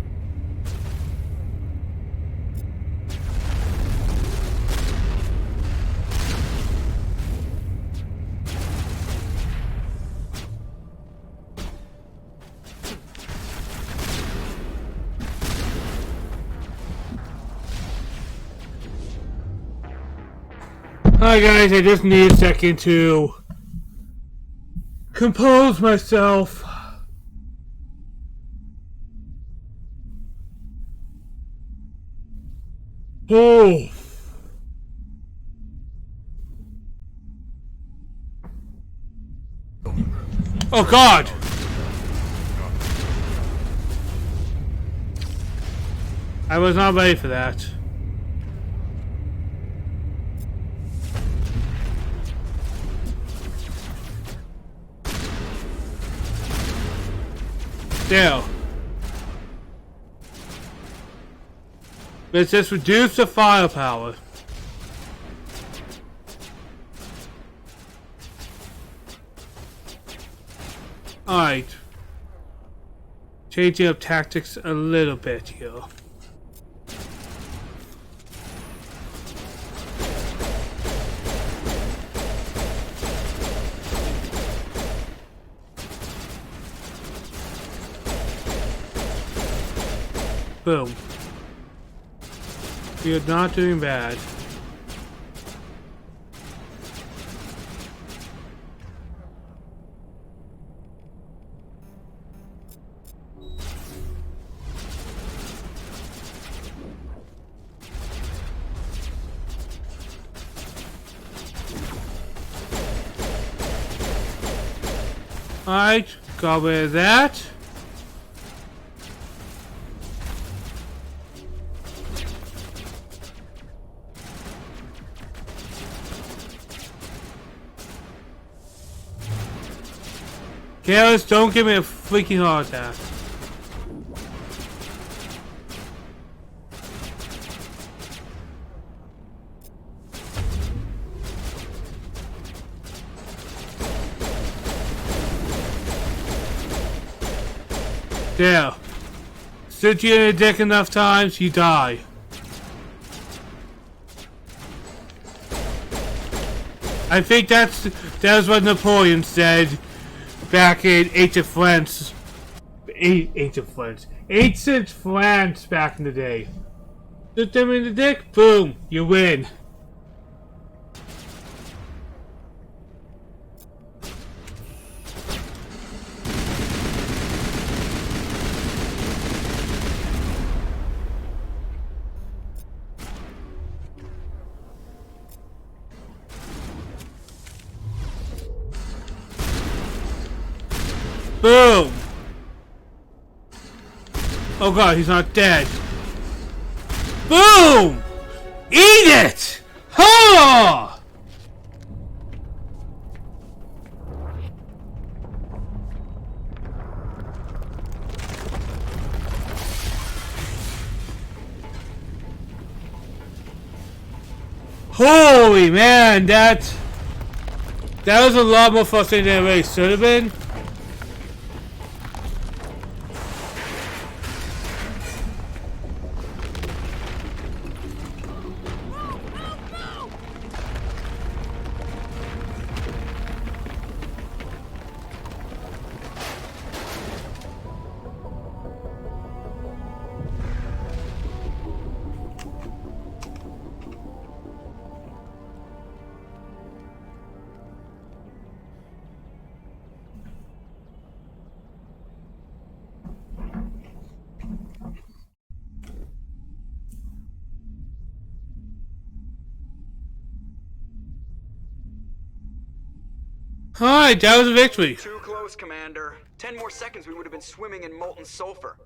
Hi guys, I just need a second to compose myself. Oh. Oh God. I was not ready for that. There. Let's just reduce the firepower. Alright. Changing up tactics a little bit here. Boom. We are not doing bad. Alright, got rid of that. Garrus, don't give me a freaking heart attack. There. Sit you in a dick enough times, you die. I think that was what Napoleon said back in ancient France. Ancient France back in the day. Sit them in the dick, boom, you win. Boom! Oh God, he's not dead. Boom! Eat it! Ha! Holy man, that was a lot more frustrating than it really should have been. Alright, that was a victory. Too close, Commander. 10 more seconds we would have been swimming in molten sulfur.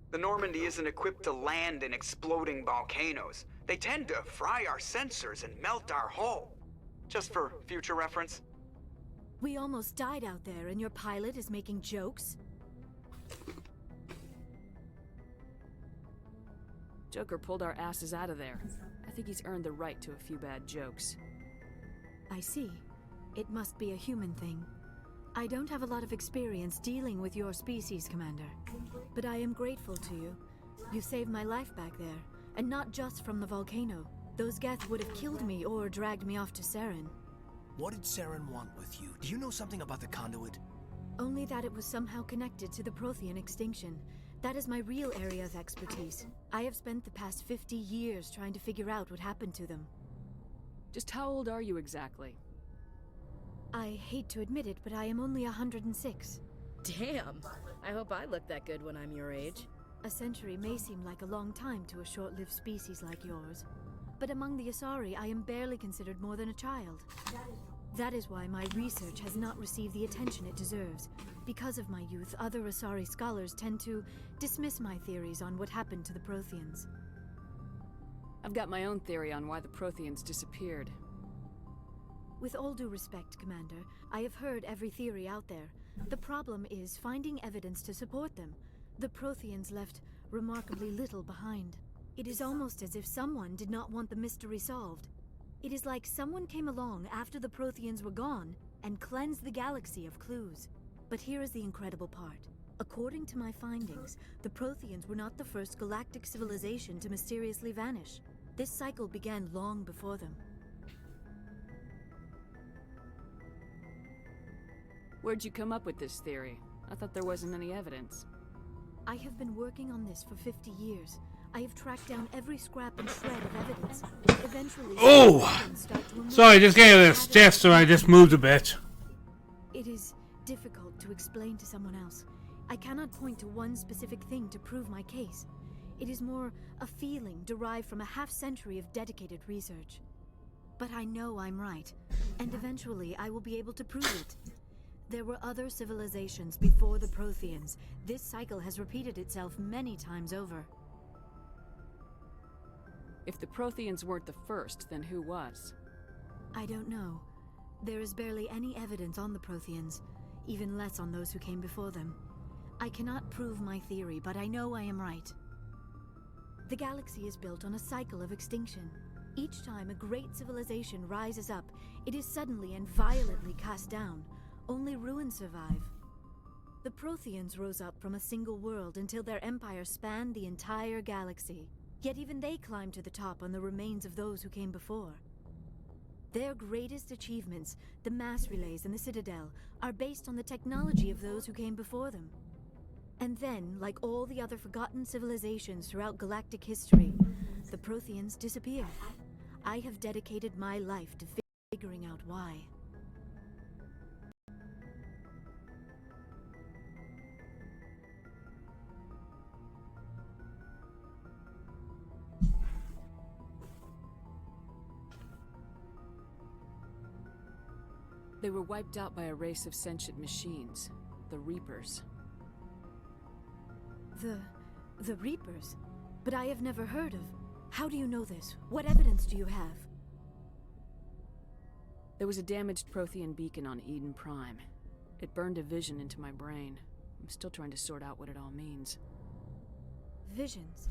The Normandy isn't equipped to land in exploding volcanoes. They tend to fry our sensors and melt our hull. Just for future reference. We almost died out there, and your pilot is making jokes? Joker pulled our asses out of there. I think he's earned the right to a few bad jokes. I see. It must be a human thing. I don't have a lot of experience dealing with your species, Commander. But I am grateful to you. You saved my life back there, and not just from the volcano. Those Geth would have killed me or dragged me off to Saren. What did Saren want with you? Do you know something about the conduit? Only that it was somehow connected to the Prothean extinction. That is my real area of expertise. I have spent the past 50 years trying to figure out what happened to them. Just how old are you exactly? I hate to admit it, but I am only 106. Damn! I hope I look that good when I'm your age. A century may seem like a long time to a short-lived species like yours. But among the Asari, I am barely considered more than a child. That is why my research has not received the attention it deserves. Because of my youth, other Asari scholars tend to dismiss my theories on what happened to the Protheans. I've got my own theory on why the Protheans disappeared. With all due respect, Commander, I have heard every theory out there. The problem is finding evidence to support them. The Protheans left remarkably little behind. It is almost as if someone did not want the mystery solved. It is like someone came along after the Protheans were gone and cleansed the galaxy of clues. But here is the incredible part. According to my findings, the Protheans were not the first galactic civilization to mysteriously vanish. This cycle began long before them. Where'd you come up with this theory? I thought there wasn't any evidence. I have been working on this for 50 years. I have tracked down every scrap and shred of evidence. Eventually, Sorry, just getting a little stiff, so I just moved a bit. It is difficult to explain to someone else. I cannot point to one specific thing to prove my case. It is more a feeling derived from a half-century of dedicated research. But I know I'm right, and eventually I will be able to prove it. There were other civilizations before the Protheans. This cycle has repeated itself many times over. If the Protheans weren't the first, then who was? I don't know. There is barely any evidence on the Protheans, even less on those who came before them. I cannot prove my theory, but I know I am right. The galaxy is built on a cycle of extinction. Each time a great civilization rises up, it is suddenly and violently cast down. Only ruins survive. The Protheans rose up from a single world until their empire spanned the entire galaxy. Yet even they climbed to the top on the remains of those who came before. Their greatest achievements, the mass relays and the Citadel, are based on the technology of those who came before them. And then, like all the other forgotten civilizations throughout galactic history, the Protheans disappeared. I have dedicated my life to figuring out why. They were wiped out by a race of sentient machines, the Reapers. The Reapers? But I have never heard of. How do you know this? What evidence do you have? There was a damaged Prothean beacon on Eden Prime. It burned a vision into my brain. I'm still trying to sort out what it all means. Visions?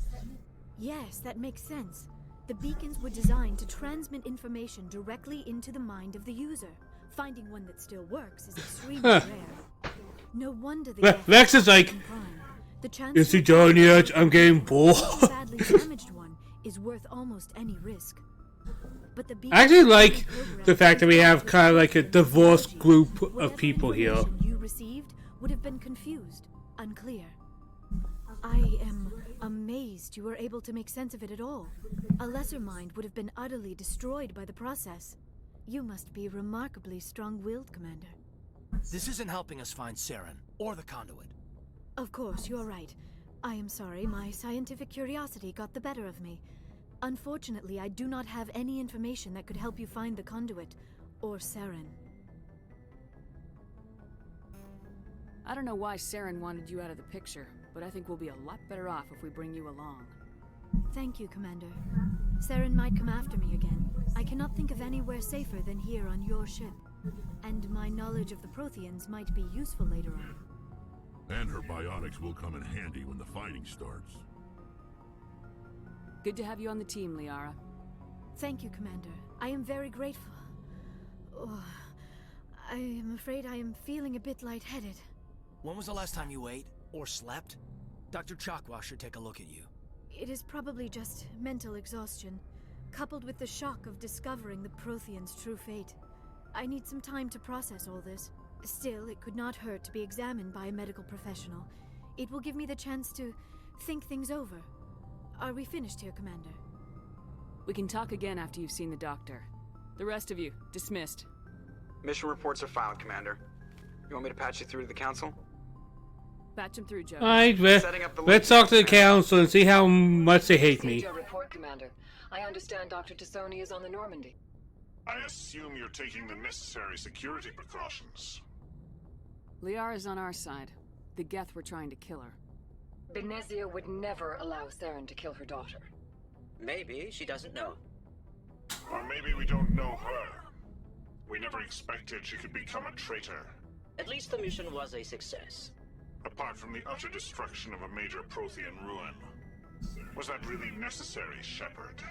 Yes, that makes sense. The beacons were designed to transmit information directly into the mind of the user. Finding one that still works is extremely rare. No wonder the Vex is like, is he done yet? I'm getting bored. The badly damaged one is worth almost any risk. But the I actually like the fact that we have kind of like a diverse group of people here. You received would have been confused, unclear. I am amazed you were able to make sense of it at all. A lesser mind would have been utterly destroyed by the process. You must be remarkably strong-willed, Commander. This isn't helping us find Saren, or the conduit. Of course, you're right. I am sorry, my scientific curiosity got the better of me. Unfortunately, I do not have any information that could help you find the conduit, or Saren. I don't know why Saren wanted you out of the picture, but I think we'll be a lot better off if we bring you along. Thank you, Commander. Saren might come after me again. I cannot think of anywhere safer than here on your ship. And my knowledge of the Protheans might be useful later on. And her biotics will come in handy when the fighting starts. Good to have you on the team, Liara. Thank you, Commander. I am very grateful. Oh, I am afraid I am feeling a bit lightheaded. When was the last time you ate or slept? Dr. Chakwa should take a look at you. It is probably just mental exhaustion, coupled with the shock of discovering the Protheans' true fate. I need some time to process all this. Still, it could not hurt to be examined by a medical professional. It will give me the chance to think things over. Are we finished here, Commander? We can talk again after you've seen the doctor. The rest of you, dismissed. Mission reports are filed, Commander. You want me to patch you through to the Council? Patch him through, Joe. Alright, let's talk to the council and see how much they hate me. Your report, Commander. I understand Dr. Tassoni is on the Normandy. I assume you're taking the necessary security precautions. Liara's on our side. The Geth were trying to kill her. Benezia would never allow Saren to kill her daughter. Maybe she doesn't know. Or maybe we don't know her. We never expected she could become a traitor. At least the mission was a success. Apart from the utter destruction of a major Prothean ruin. Was that really necessary, Shepard?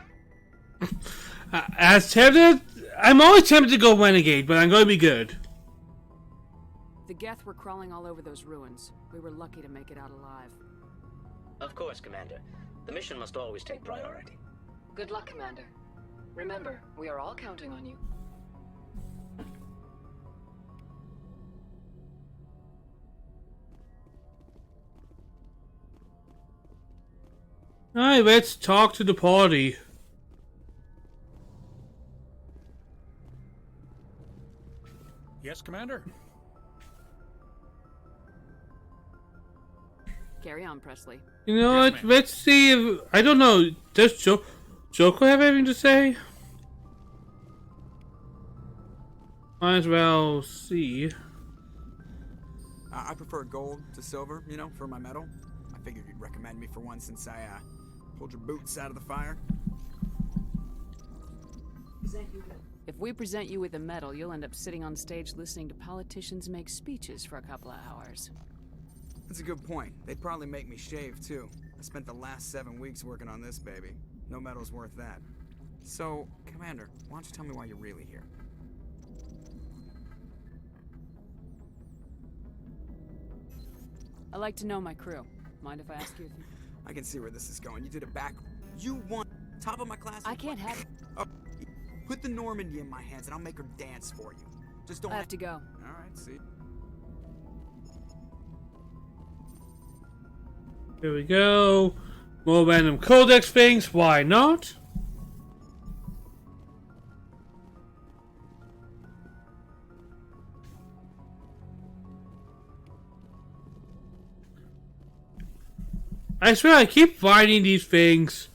As tempted, I'm always tempted to go renegade, but I'm going to be good. The Geth were crawling all over those ruins. We were lucky to make it out alive. Of course, Commander. The mission must always take priority. Good luck, Commander. Remember, we are all counting on you. Alright, let's talk to the party. Yes, Commander? Carry on, Presley. You know what? Let's see if... I don't know. Does Joker have anything to say? Might as well see. I prefer gold to silver, you know, for my medal. I figured you'd recommend me for one since I pulled your boots out of the fire. If we present you with a medal, you'll end up sitting on stage listening to politicians make speeches for a couple of hours. That's a good point. They'd probably make me shave, too. I spent the last 7 weeks working on this baby. No medal's worth that. So, Commander, why don't you tell me why you're really here? I like to know my crew. Mind if I ask you? I can see where this is going. You did it back. You won top of my class. I can't have it. Oh, put the Normandy in my hands and I'll make her dance for you. Just don't I have to go. Alright, see. Here we go. More random codex things. Why not? I swear I keep finding these things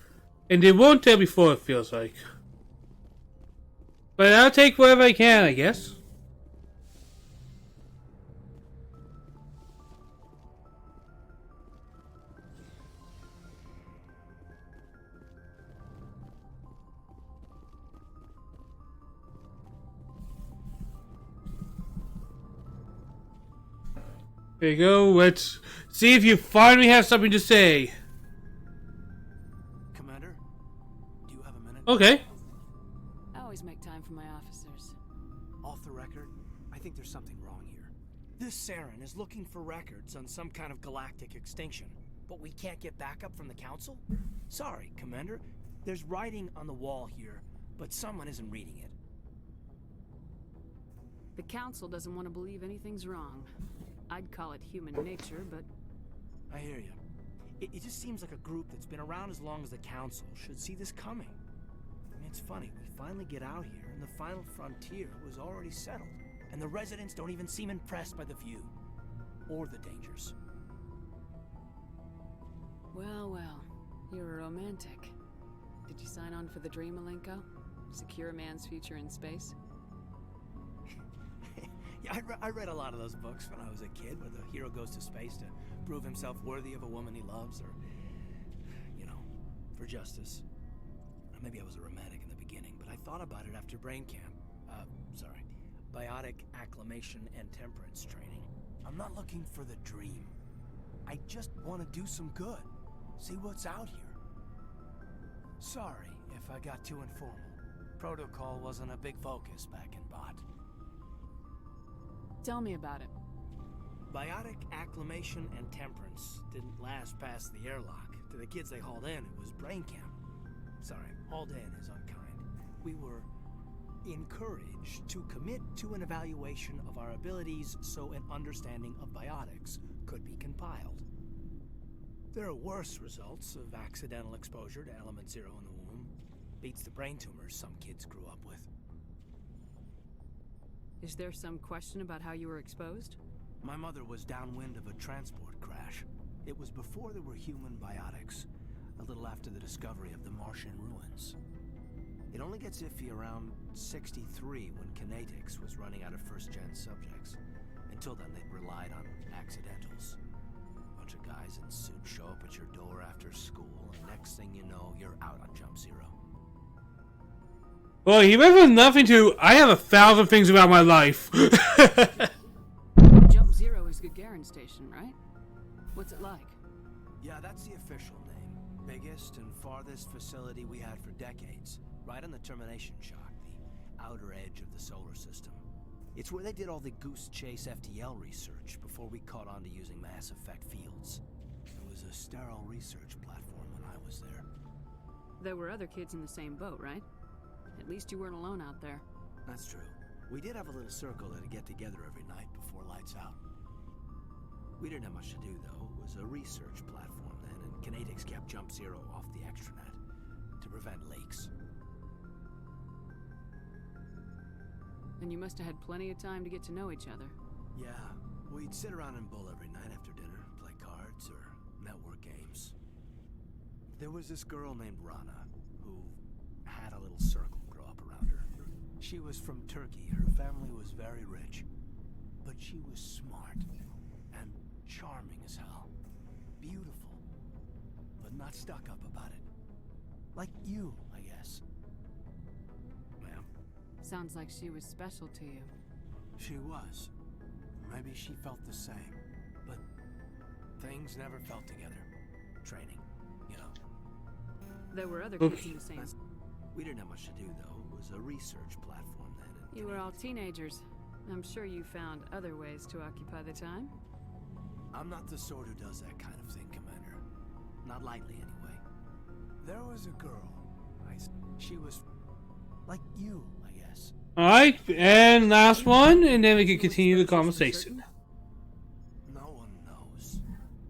and they won't tell before, it feels like. But I'll take whatever I can, I guess. There you go. Let's see if you finally have something to say. Commander, do you have a minute? Okay. I always make time for my officers. Off the record, I think there's something wrong here. This Saren is looking for records on some kind of galactic extinction, but we can't get backup from the Council? Sorry, Commander. There's writing on the wall here, but someone isn't reading it. The Council doesn't want to believe anything's wrong. I'd call it human nature, but... I hear you. It just seems like a group that's been around as long as the Council should see this coming. I mean, it's funny, we finally get out here, and the final frontier was already settled. And the residents don't even seem impressed by the view. Or the dangers. Well, well. You're a romantic. Did you sign on for the dream, Malenko? Secure a man's future in space? Yeah, I read a lot of those books when I was a kid, where the hero goes to space to prove himself worthy of a woman he loves, or, you know, for justice. Maybe I was a romantic in the beginning, but I thought about it after brain camp. Biotic acclimation and temperance training. I'm not looking for the dream. I just want to do some good. See what's out here. Sorry if I got too informal. Protocol wasn't a big focus back in Bot. Tell me about it. Biotic acclimation and temperance didn't last past the airlock. To the kids they hauled in, it was brain camp. Sorry, hauled in is unkind. We were encouraged to commit to an evaluation of our abilities so an understanding of biotics could be compiled. There are worse results of accidental exposure to Element Zero in the womb. Beats the brain tumors some kids grew up with. Is there some question about how you were exposed? My mother was downwind of a transport crash. It was before there were human biotics, a little after the discovery of the Martian ruins. It only gets iffy around 63 when Kinetics was running out of first-gen subjects. Until then, they'd relied on accidentals. A bunch of guys in suits show up at your door after school, and next thing you know, you're out on Jump Zero. Well, you went from nothing to, I have 1,000 things about my life. Jump Zero is Gagarin Station, right? What's it like? Yeah, that's the official name. Biggest and farthest facility we had for decades. Right on the termination shock, the outer edge of the solar system. It's where they did all the Goose Chase FTL research before we caught on to using mass effect fields. It was a sterile research platform when I was there. There were other kids in the same boat, right? At least you weren't alone out there. That's true. We did have a little circle that'd get together every night before lights out. We didn't have much to do, though. It was a research platform then, and Kinetics kept Jump Zero off the extranet to prevent leaks. And you must have had plenty of time to get to know each other. Yeah, we'd sit around and bull every night after dinner, play cards or network games. There was this girl named Rana, who had a little circle grow up around her. She was from Turkey. Her family was very rich. But she was smart and charming as hell. Beautiful, but not stuck up about it. Like you, I guess. Ma'am. Sounds like she was special to you. She was. Maybe she felt the same. But things never felt together. Training, you know. There were other kids in the same... We didn't have much to do, though. It was a research platform then. You were all teenagers. I'm sure you found other ways to occupy the time. I'm not the sort who does that kind of thing, Commander. Not lightly, anyway. There was a girl. She was like you, I guess. Alright, and last one, and then we can continue the conversation. No one knows.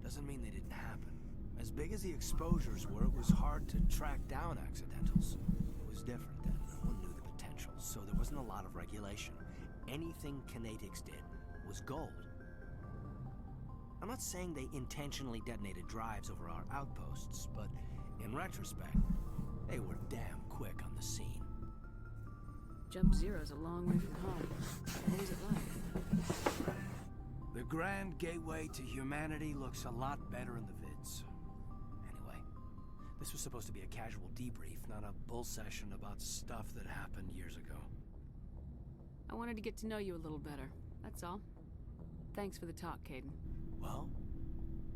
Doesn't mean they didn't happen. As big as the exposures were, it was hard to track down accidentals. It was different then. No one knew the potential, so there wasn't a lot of regulation. Anything Kinetics did was gold. I'm not saying they intentionally detonated drives over our outposts, but in retrospect, they were damn quick on the scene. Jump Zero's a long way from home. What was it like? The grand gateway to humanity looks a lot better in the vids. Anyway, this was supposed to be a casual debrief, not a bull session about stuff that happened years ago. I wanted to get to know you a little better, that's all. Thanks for the talk, Kaidan. Well,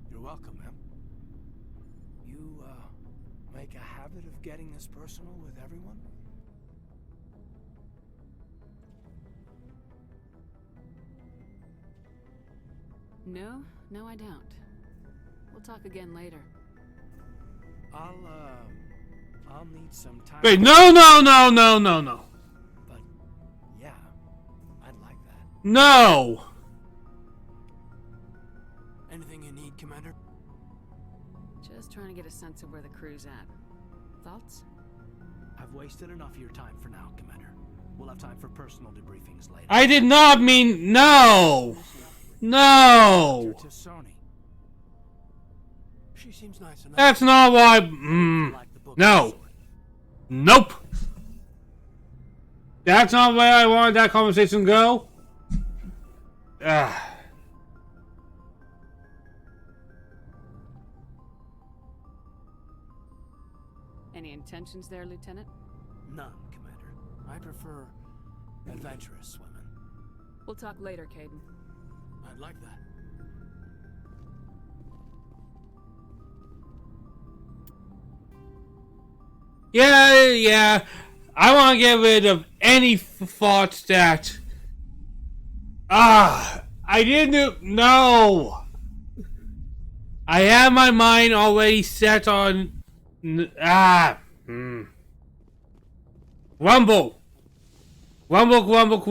you're welcome, ma'am. You, make a habit of getting this personal with everyone? No, I don't. We'll talk again later. I'll need some time. Wait, no. But, yeah, I'd like that. No! Anything you need, Commander? Just trying to get a sense of where the crew's at. Thoughts? I've wasted enough of your time for now, Commander. We'll have time for personal debriefings later. I did not mean no! No! She seems nice enough. That's not why. No. Nope. That's not where I wanted that conversation to go. Any intentions there, Lieutenant? None, Commander. I prefer adventurous swimming. We'll talk later, Caden. I'd like that. Yeah. I want to get rid of any thoughts that... I didn't know. I have my mind already set on... Rumble. Rumble.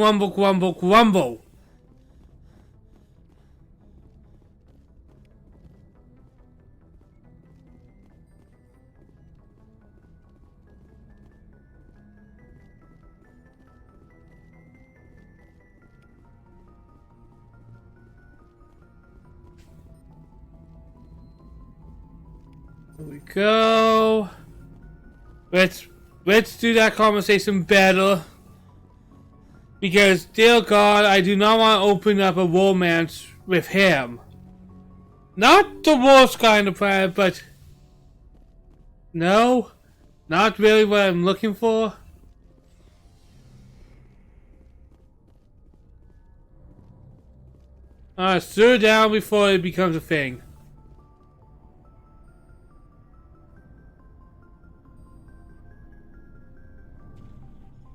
Here we go. Let's do that conversation better. Because, dear God, I do not want to open up a romance with him. Not the worst kind of planet, but... No. Not really what I'm looking for. Stir down before it becomes a thing.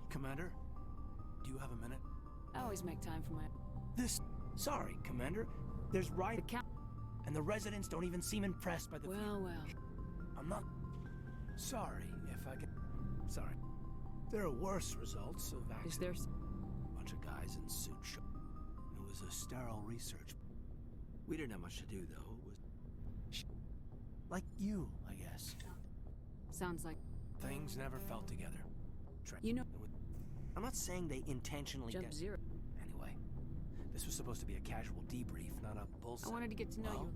Commander, do you have a minute? I always make time for my... Sorry, Commander. There's and the residents don't even seem impressed by the... Well. I'm not... Sorry, if I can... Sorry. There are worse results of accidents. Is there... A bunch of guys in suits. It was a sterile research. We didn't have much to do, though. It was... Like you, I guess. Sounds like... Things never fell together. You know... I'm not saying they intentionally Jump zero. Anyway, this was supposed to be a casual debrief, not a bullshit. I wanted to get to know you a little.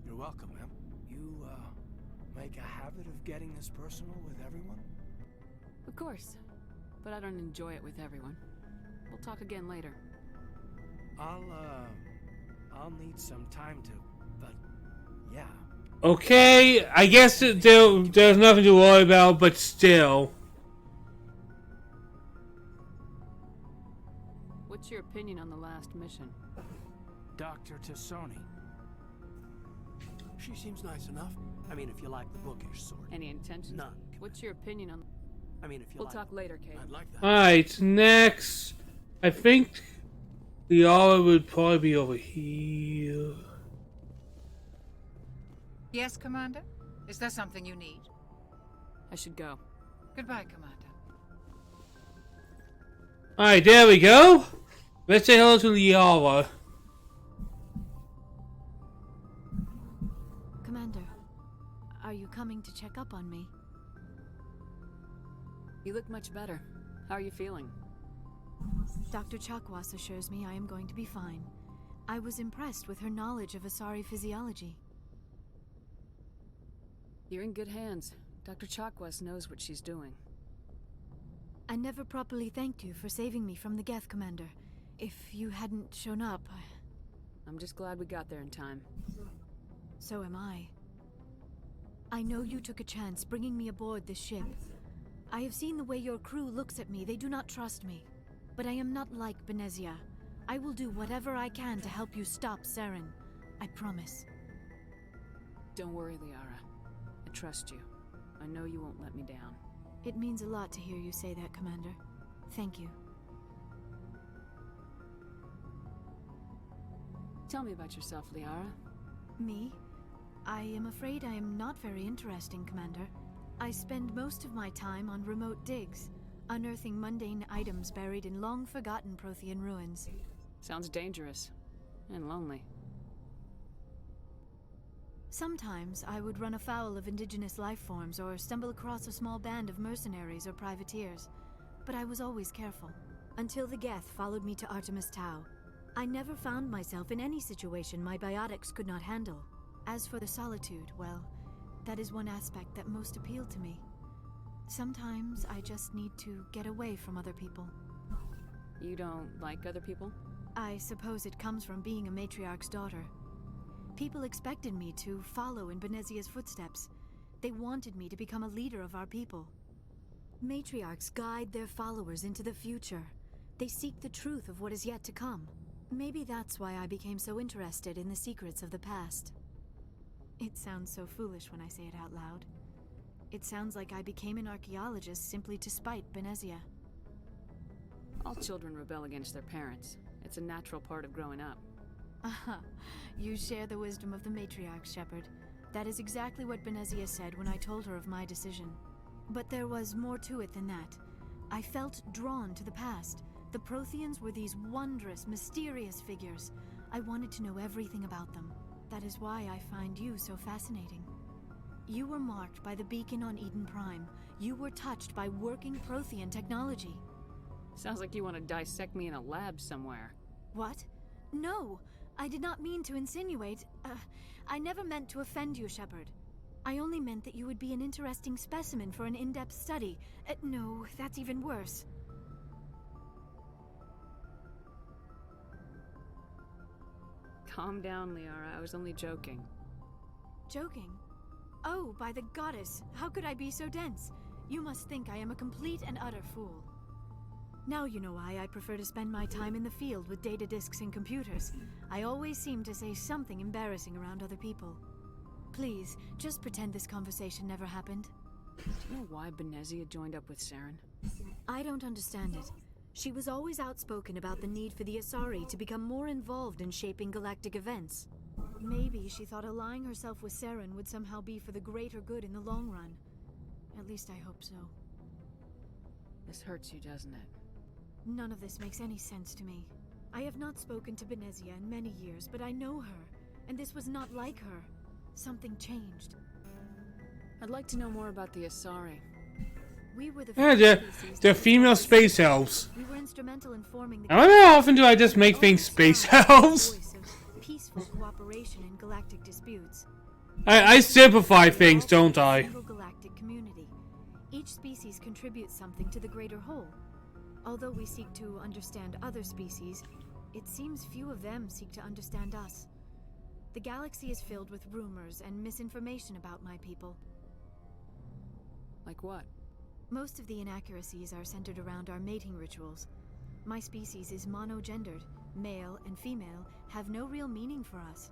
You're welcome, ma'am. You, make a habit of getting this personal with everyone? Of course. But I don't enjoy it with everyone. We'll talk again later. I'll need some time to... But, yeah. Okay, I guess there's nothing to worry about, but still... What's your opinion on the last mission? Dr. Tassoni. She seems nice enough. I mean, if you like the bookish sort. Any intentions? None. What's your opinion on... I mean, if you We'll talk later, Kate. I'd like that. Alright, next. I think the other would probably be over here. Yes, Commander? Is there something you need? I should go. Goodbye, Commander. Alright, there we go. Let's say hello to Liara. Commander, are you coming to check up on me? You look much better. How are you feeling? Dr. Chakwas assures me I am going to be fine. I was impressed with her knowledge of Asari physiology. You're in good hands. Dr. Chakwas knows what she's doing. I never properly thanked you for saving me from the Geth, Commander. If you hadn't shown up... I'm just glad we got there in time. So am I. I know you took a chance bringing me aboard this ship. I have seen the way your crew looks at me. They do not trust me. But I am not like Benezia. I will do whatever I can to help you stop Saren. I promise. Don't worry, Liara. I trust you. I know you won't let me down. It means a lot to hear you say that, Commander. Thank you. Tell me about yourself, Liara. Me? I am afraid I am not very interesting, Commander. I spend most of my time on remote digs, unearthing mundane items buried in long-forgotten Prothean ruins. Sounds dangerous. And lonely. Sometimes I would run afoul of indigenous life forms or stumble across a small band of mercenaries or privateers. But I was always careful. Until the Geth followed me to Artemis Tau. I never found myself in any situation my biotics could not handle. As for the solitude, well, that is one aspect that most appealed to me. Sometimes I just need to get away from other people. You don't like other people? I suppose it comes from being a matriarch's daughter. People expected me to follow in Benezia's footsteps. They wanted me to become a leader of our people. Matriarchs guide their followers into the future. They seek the truth of what is yet to come. Maybe that's why I became so interested in the secrets of the past. It sounds so foolish when I say it out loud. It sounds like I became an archaeologist simply to spite Benezia. All children rebel against their parents. It's a natural part of growing up. Aha, you share the wisdom of the matriarch, Shepard. That is exactly what Benezia said when I told her of my decision. But there was more to it than that. I felt drawn to the past. The Protheans were these wondrous, mysterious figures. I wanted to know everything about them. That is why I find you so fascinating. You were marked by the beacon on Eden Prime. You were touched by working Prothean technology. Sounds like you want to dissect me in a lab somewhere. What? No! I did not mean to insinuate. I never meant to offend you, Shepard. I only meant that you would be an interesting specimen for an in-depth study. No, that's even worse. Calm down, Liara. I was only joking. Joking? Oh, by the goddess, how could I be so dense? You must think I am a complete and utter fool. Now you know why I prefer to spend my time in the field with data disks and computers. I always seem to say something embarrassing around other people. Please, just pretend this conversation never happened. Do you know why Benezia joined up with Saren? I don't understand it. She was always outspoken about the need for the Asari to become more involved in shaping galactic events. Maybe she thought allying herself with Saren would somehow be for the greater good in the long run. At least I hope so. This hurts you, doesn't it? None of this makes any sense to me. I have not spoken to Benezia in many years, but I know her, and this was not like her. Something changed. I'd like to know more about the Asari. We were the the female space elves. We were instrumental in forming the How often do I just make things space elves? voice of peaceful cooperation in galactic disputes. I simplify things, don't I? Single galactic community. Each species contributes something to the greater whole. Although we seek to understand other species, it seems few of them seek to understand us. The galaxy is filled with rumors and misinformation about my people. Like what? Most of the inaccuracies are centered around our mating rituals. My species is monogendered. Male and female have no real meaning for us.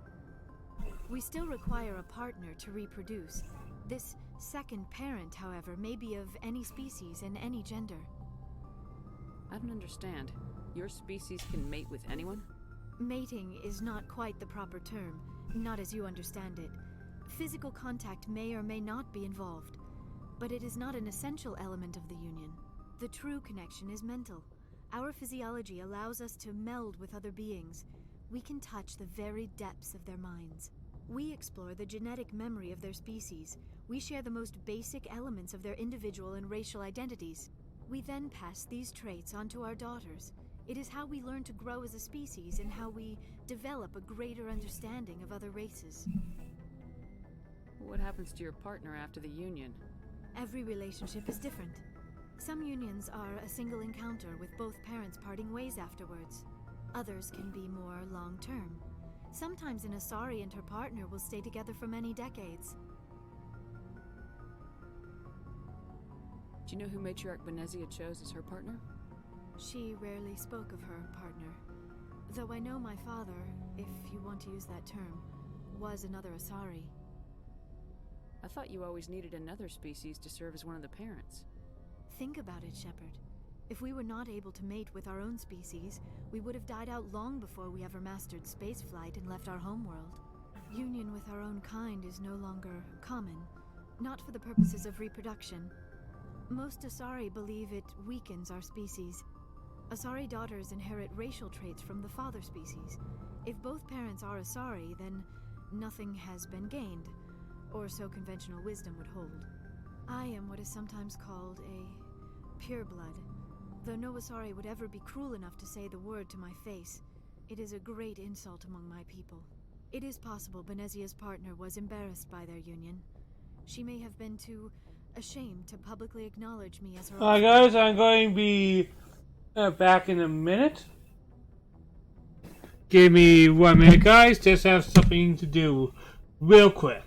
We still require a partner to reproduce. This second parent, however, may be of any species and any gender. I don't understand. Your species can mate with anyone? Mating is not quite the proper term, not as you understand it. Physical contact may or may not be involved, but it is not an essential element of the union. The true connection is mental. Our physiology allows us to meld with other beings. We can touch the very depths of their minds. We explore the genetic memory of their species. We share the most basic elements of their individual and racial identities. We then pass these traits onto our daughters. It is how we learn to grow as a species and how we develop a greater understanding of other races. What happens to your partner after the union? Every relationship is different. Some unions are a single encounter with both parents parting ways afterwards. Others can be more long-term. Sometimes an Asari and her partner will stay together for many decades. Do you know who Matriarch Benezia chose as her partner? She rarely spoke of her partner. Though I know my father, if you want to use that term, was another Asari. I thought you always needed another species to serve as one of the parents. Think about it, Shepard. If we were not able to mate with our own species, we would have died out long before we ever mastered spaceflight and left our homeworld. Union with our own kind is no longer common, not for the purposes of reproduction. Most Asari believe it weakens our species. Asari daughters inherit racial traits from the father species. If both parents are Asari, then nothing has been gained, or so conventional wisdom would hold. I am what is sometimes called a pureblood. Though no Asari would ever be cruel enough to say the word to my face, it is a great insult among my people. It is possible Benezia's partner was embarrassed by their union. She may have been too ashamed to publicly acknowledge me as her Guys, I'm going to be back in a minute. Give me 1 minute, guys. Just have something to do real quick.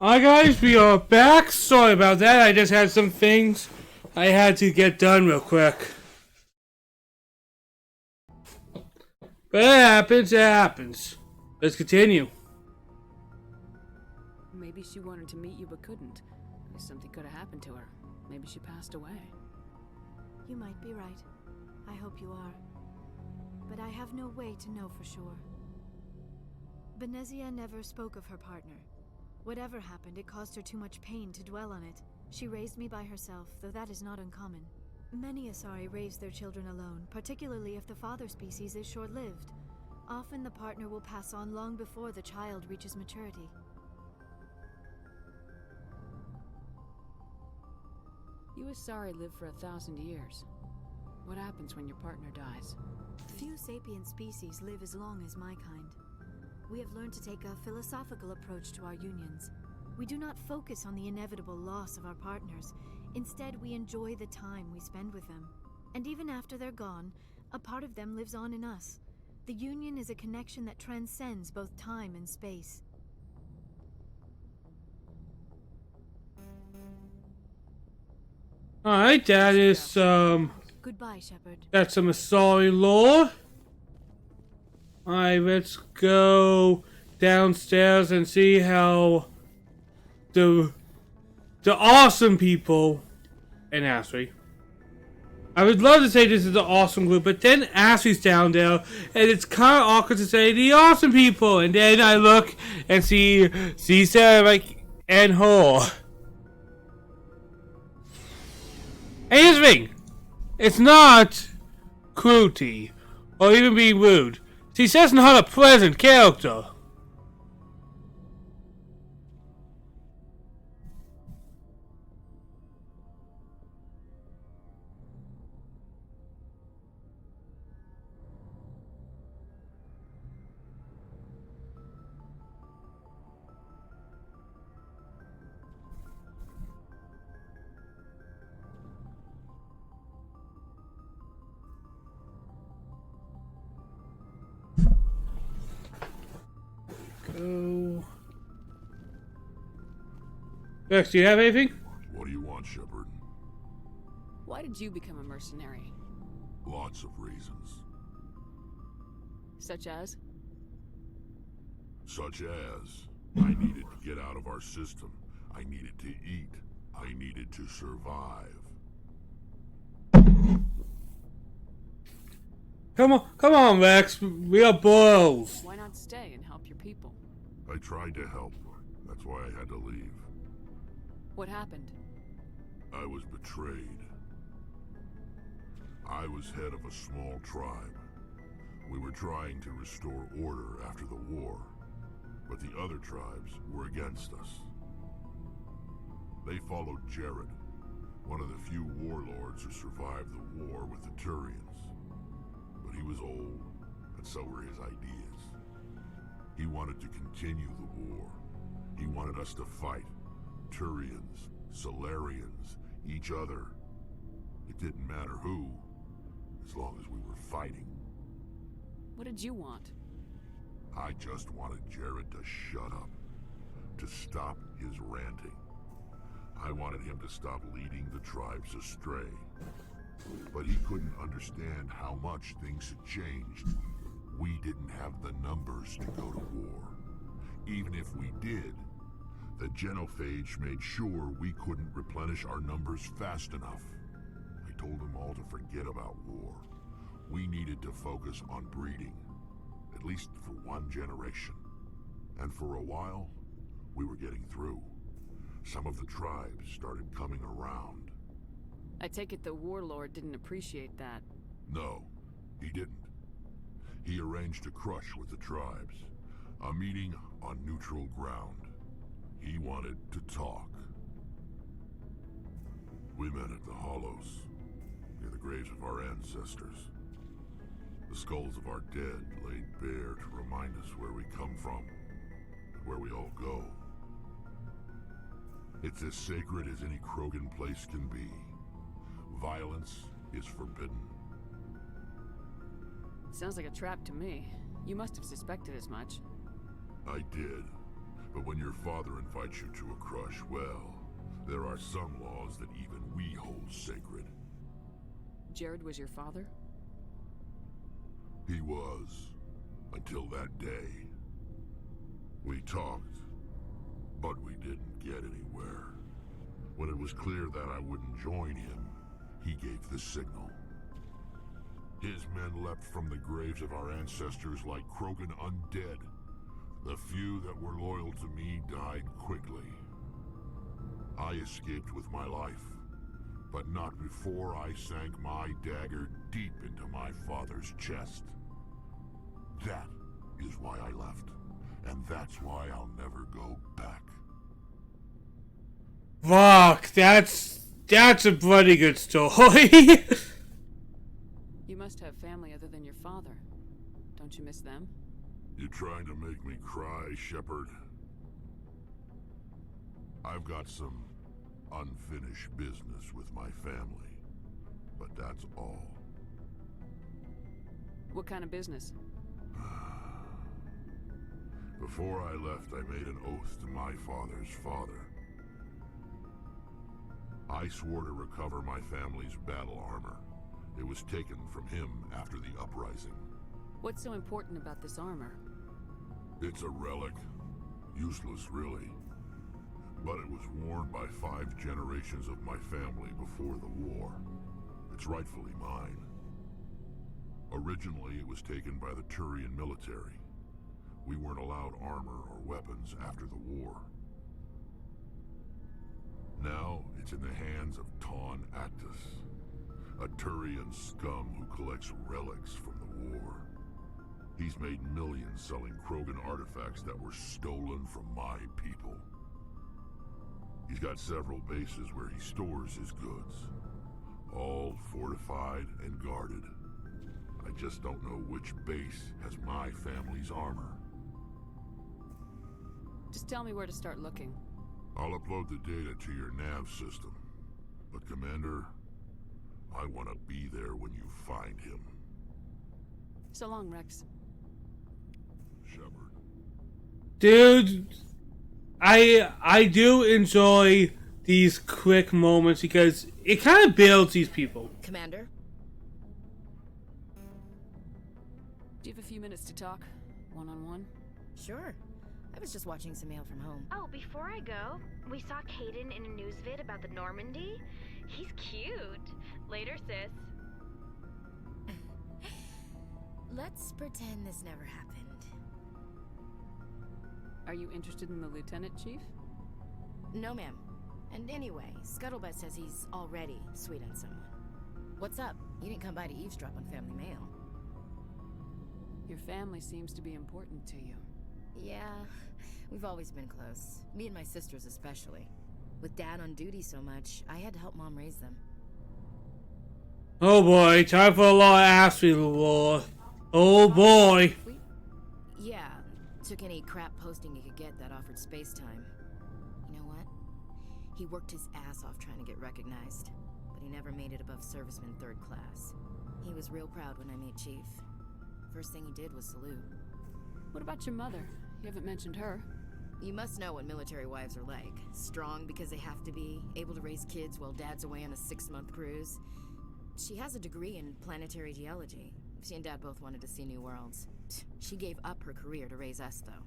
Alright guys, we are back. Sorry about that, I just had some things I had to get done real quick. But it happens, it happens. Let's continue. Maybe she wanted to meet you but couldn't. Something could have happened to her. Maybe she passed away. You might be right. I hope you are. But I have no way to know for sure. Benezia never spoke of her partner. Whatever happened, it caused her too much pain to dwell on it. She raised me by herself, though that is not uncommon. Many Asari raise their children alone, particularly if the father species is short-lived. Often the partner will pass on long before the child reaches maturity. You Asari live for 1,000 years. What happens when your partner dies? Few sapient species live as long as my kind. We have learned to take a philosophical approach to our unions. We do not focus on the inevitable loss of our partners. Instead, we enjoy the time we spend with them. And even after they're gone, a part of them lives on in us. The union is a connection that transcends both time and space. Alright, that is Goodbye, Shepard. that's some Asari lore. Alright, let's go downstairs and see how the awesome people in Asri. I would love to say this is the awesome group, but then Asri's down there, and it's kind of awkward to say the awesome people, and then I look and see Sarah like and her. And here's the thing, it's not cruelty or even being rude. She says not a pleasant character. Rex, do you have anything? What do you want, Shepard? Why did you become a mercenary? Lots of reasons. Such as? Such as, I needed to get out of our system. I needed to eat. I needed to survive. Come on, Rex. We are bros. Why not stay and help your people? I tried to help. That's why I had to leave. What happened? I was betrayed. I was head of a small tribe. We were trying to restore order after the war, but the other tribes were against us. They followed Jared, one of the few warlords who survived the war with the Turians. But he was old, and so were his ideas. He wanted to continue the war. He wanted us to fight. Turians, Solarians, each other. It didn't matter who, as long as we were fighting. What did you want? I just wanted Jared to shut up, to stop his ranting. I wanted him to stop leading the tribes astray. But he couldn't understand how much things had changed. We didn't have the numbers to go to war. Even if we did, the genophage made sure we couldn't replenish our numbers fast enough. I told them all to forget about war. We needed to focus on breeding, at least for one generation. And for a while, we were getting through. Some of the tribes started coming around. I take it the warlord didn't appreciate that. No, he didn't. He arranged a crush with the tribes, a meeting on neutral ground. He wanted to talk. We met at the Hollows, near the graves of our ancestors. The skulls of our dead laid bare to remind us where we come from, and where we all go. It's as sacred as any Krogan place can be. Violence is forbidden. Sounds like a trap to me. You must have suspected as much. I did. But when your father invites you to a crush, well, there are some laws that even we hold sacred. Jared was your father? He was, until that day. We talked, but we didn't get anywhere. When it was clear that I wouldn't join him, he gave the signal. His men leapt from the graves of our ancestors like Krogan undead. The few that were loyal to me died quickly. I escaped with my life, but not before I sank my dagger deep into my father's chest. That is why I left, and that's why I'll never go back. Fuck, that's a bloody good story. You must have family other than your father. Don't you miss them? You trying to make me cry, Shepard? I've got some unfinished business with my family, but that's all. What kind of business? Before I left, I made an oath to my father's father. I swore to recover my family's battle armor. It was taken from him after the uprising. What's so important about this armor? It's a relic. Useless, really. But it was worn by 5 generations of my family before the war. It's rightfully mine. Originally, it was taken by the Turian military. We weren't allowed armor or weapons after the war. Now, it's in the hands of Ton Actus, a Turian scum who collects relics from the war. He's made millions selling Krogan artifacts that were stolen from my people. He's got several bases where he stores his goods, all fortified and guarded. I just don't know which base has my family's armor. Just tell me where to start looking. I'll upload the data to your nav system. But Commander, I want to be there when you find him. So long, Rex. Shepard. Dude, I do enjoy these quick moments because it kind of builds these people. Commander? Do you have a few minutes to talk? One-on-one? Sure. I was just watching some mail from home. Oh, before I go, we saw Caden in a news vid about the Normandy. He's cute. Later, sis. Let's pretend this never happened. Are you interested in the Lieutenant, Chief? No, ma'am. And anyway, Scuttlebutt says he's already sweet on someone. What's up? You didn't come by to eavesdrop on family mail. Your family seems to be important to you. Yeah, we've always been close. Me and my sisters especially. With Dad on duty so much, I had to help Mom raise them. Oh boy, time for a lot of ass war. Oh boy. Yeah, took any crap posting he could get that offered space time. You know what? He worked his ass off trying to get recognized, but he never made it above serviceman 3rd class. He was real proud when I made Chief. First thing he did was salute. What about your mother? You haven't mentioned her. You must know what military wives are like. Strong because they have to be, able to raise kids while Dad's away on a 6-month cruise. She has a degree in planetary geology. She and Dad both wanted to see new worlds. She gave up her career to raise us, though.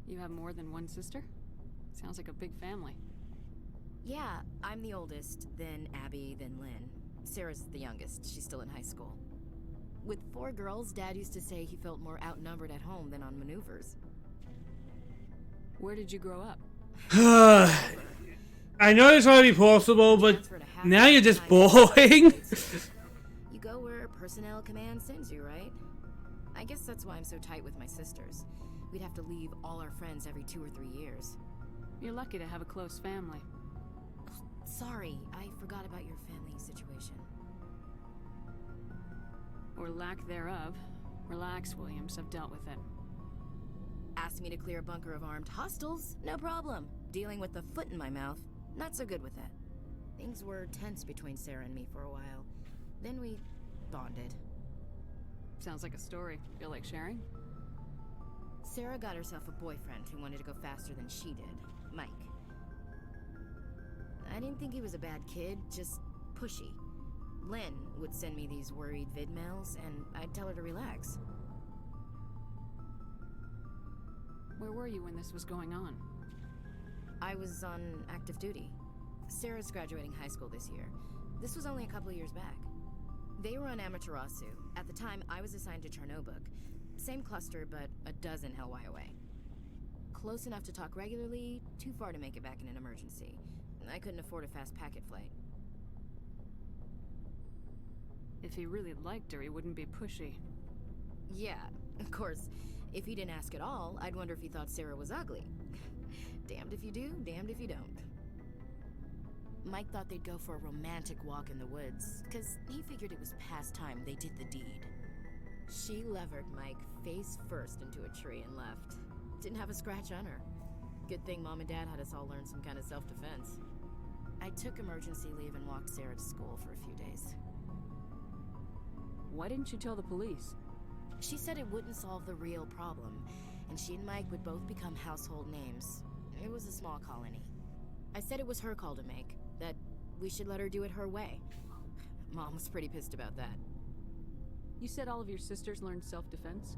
You have more than one sister? Sounds like a big family. Yeah, I'm the oldest, then Abby, then Lynn. Sarah's the youngest. She's still in high school. With 4 girls, Dad used to say he felt more outnumbered at I home than on maneuvers. Where did you grow up? I know this might be possible, but now you're just boring. You go where personnel command sends you, right? I guess that's why I'm so tight with my sisters. We'd have to leave all our friends every 2 or 3 years. You're lucky to have a close family. Sorry, I forgot about your family situation. Or lack thereof. Relax, Williams. I've dealt with it. Asked me to clear a bunker of armed hostiles? No problem. Dealing with the foot in my mouth? Not so good with that. Things were tense between Sarah and me for a while. Then we bonded. Sounds like a story. Feel like sharing? Sarah got herself a boyfriend who wanted to go faster than she did, Mike. I didn't think he was a bad kid, just pushy. Lynn would send me these worried vid mails, and I'd tell her to relax. Where were you when this was going on? I was on active duty. Sarah's graduating high school this year. This was only a couple years back. They were on Amaterasu. At the time, I was assigned to Chernobog. Same cluster, but a dozen Hellwire away. Close enough to talk regularly, too far to make it back in an emergency. I couldn't afford a fast packet flight. If he really liked her, he wouldn't be pushy. Yeah, of course. If he didn't ask at all, I'd wonder if he thought Sarah was ugly. Damned if you do, damned if you don't. Mike thought they'd go for a romantic walk in the woods, because he figured it was past time they did the deed. She levered Mike face first into a tree and left. Didn't have a scratch on her. Good thing Mom and Dad had us all learn some kind of self-defense. I took emergency leave and walked Sarah to school for a few days. Why didn't you tell the police? She said it wouldn't solve the real problem, and she and Mike would both become household names. It was a small colony. I said it was her call to make, that we should let her do it her way. Mom was pretty pissed about that. You said all of your sisters learned self-defense?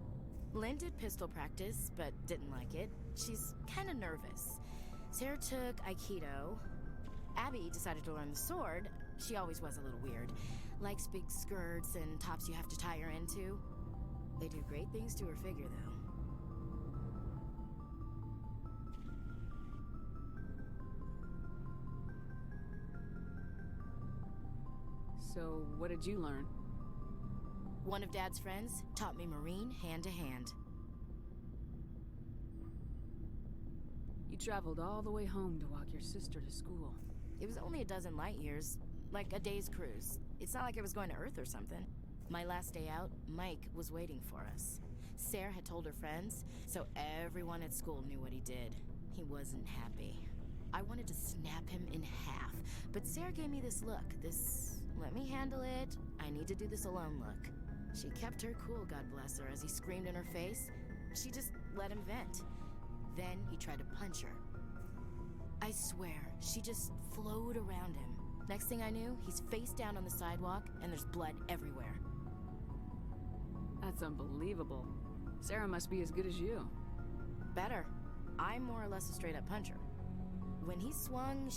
Lynn did pistol practice, but didn't like it. She's kind of nervous. Sarah took Aikido. Abby decided to learn the sword. She always was a little weird. Likes big skirts and tops you have to tie her into. They do great things to her figure, though. So, what did you learn? One of Dad's friends taught me Marine hand-to-hand. You traveled all the way home to walk your sister to school. It was only a dozen light years, like a day's cruise. It's not like I was going to Earth or something. My last day out, Mike was waiting for us. Sarah had told her friends, so everyone at school knew what he did. He wasn't happy. I wanted to snap him in half, but Sarah gave me this look, this let me handle it, I need to do this alone look. She kept her cool, God bless her, as he screamed in her face. She just let him vent. Then he tried to punch her. I swear, she just flowed around him. Next thing I knew, he's face down on the sidewalk, and there's blood everywhere. That's unbelievable. Sarah must be as good as you. Better. I'm more or less a straight-up puncher. When he swung,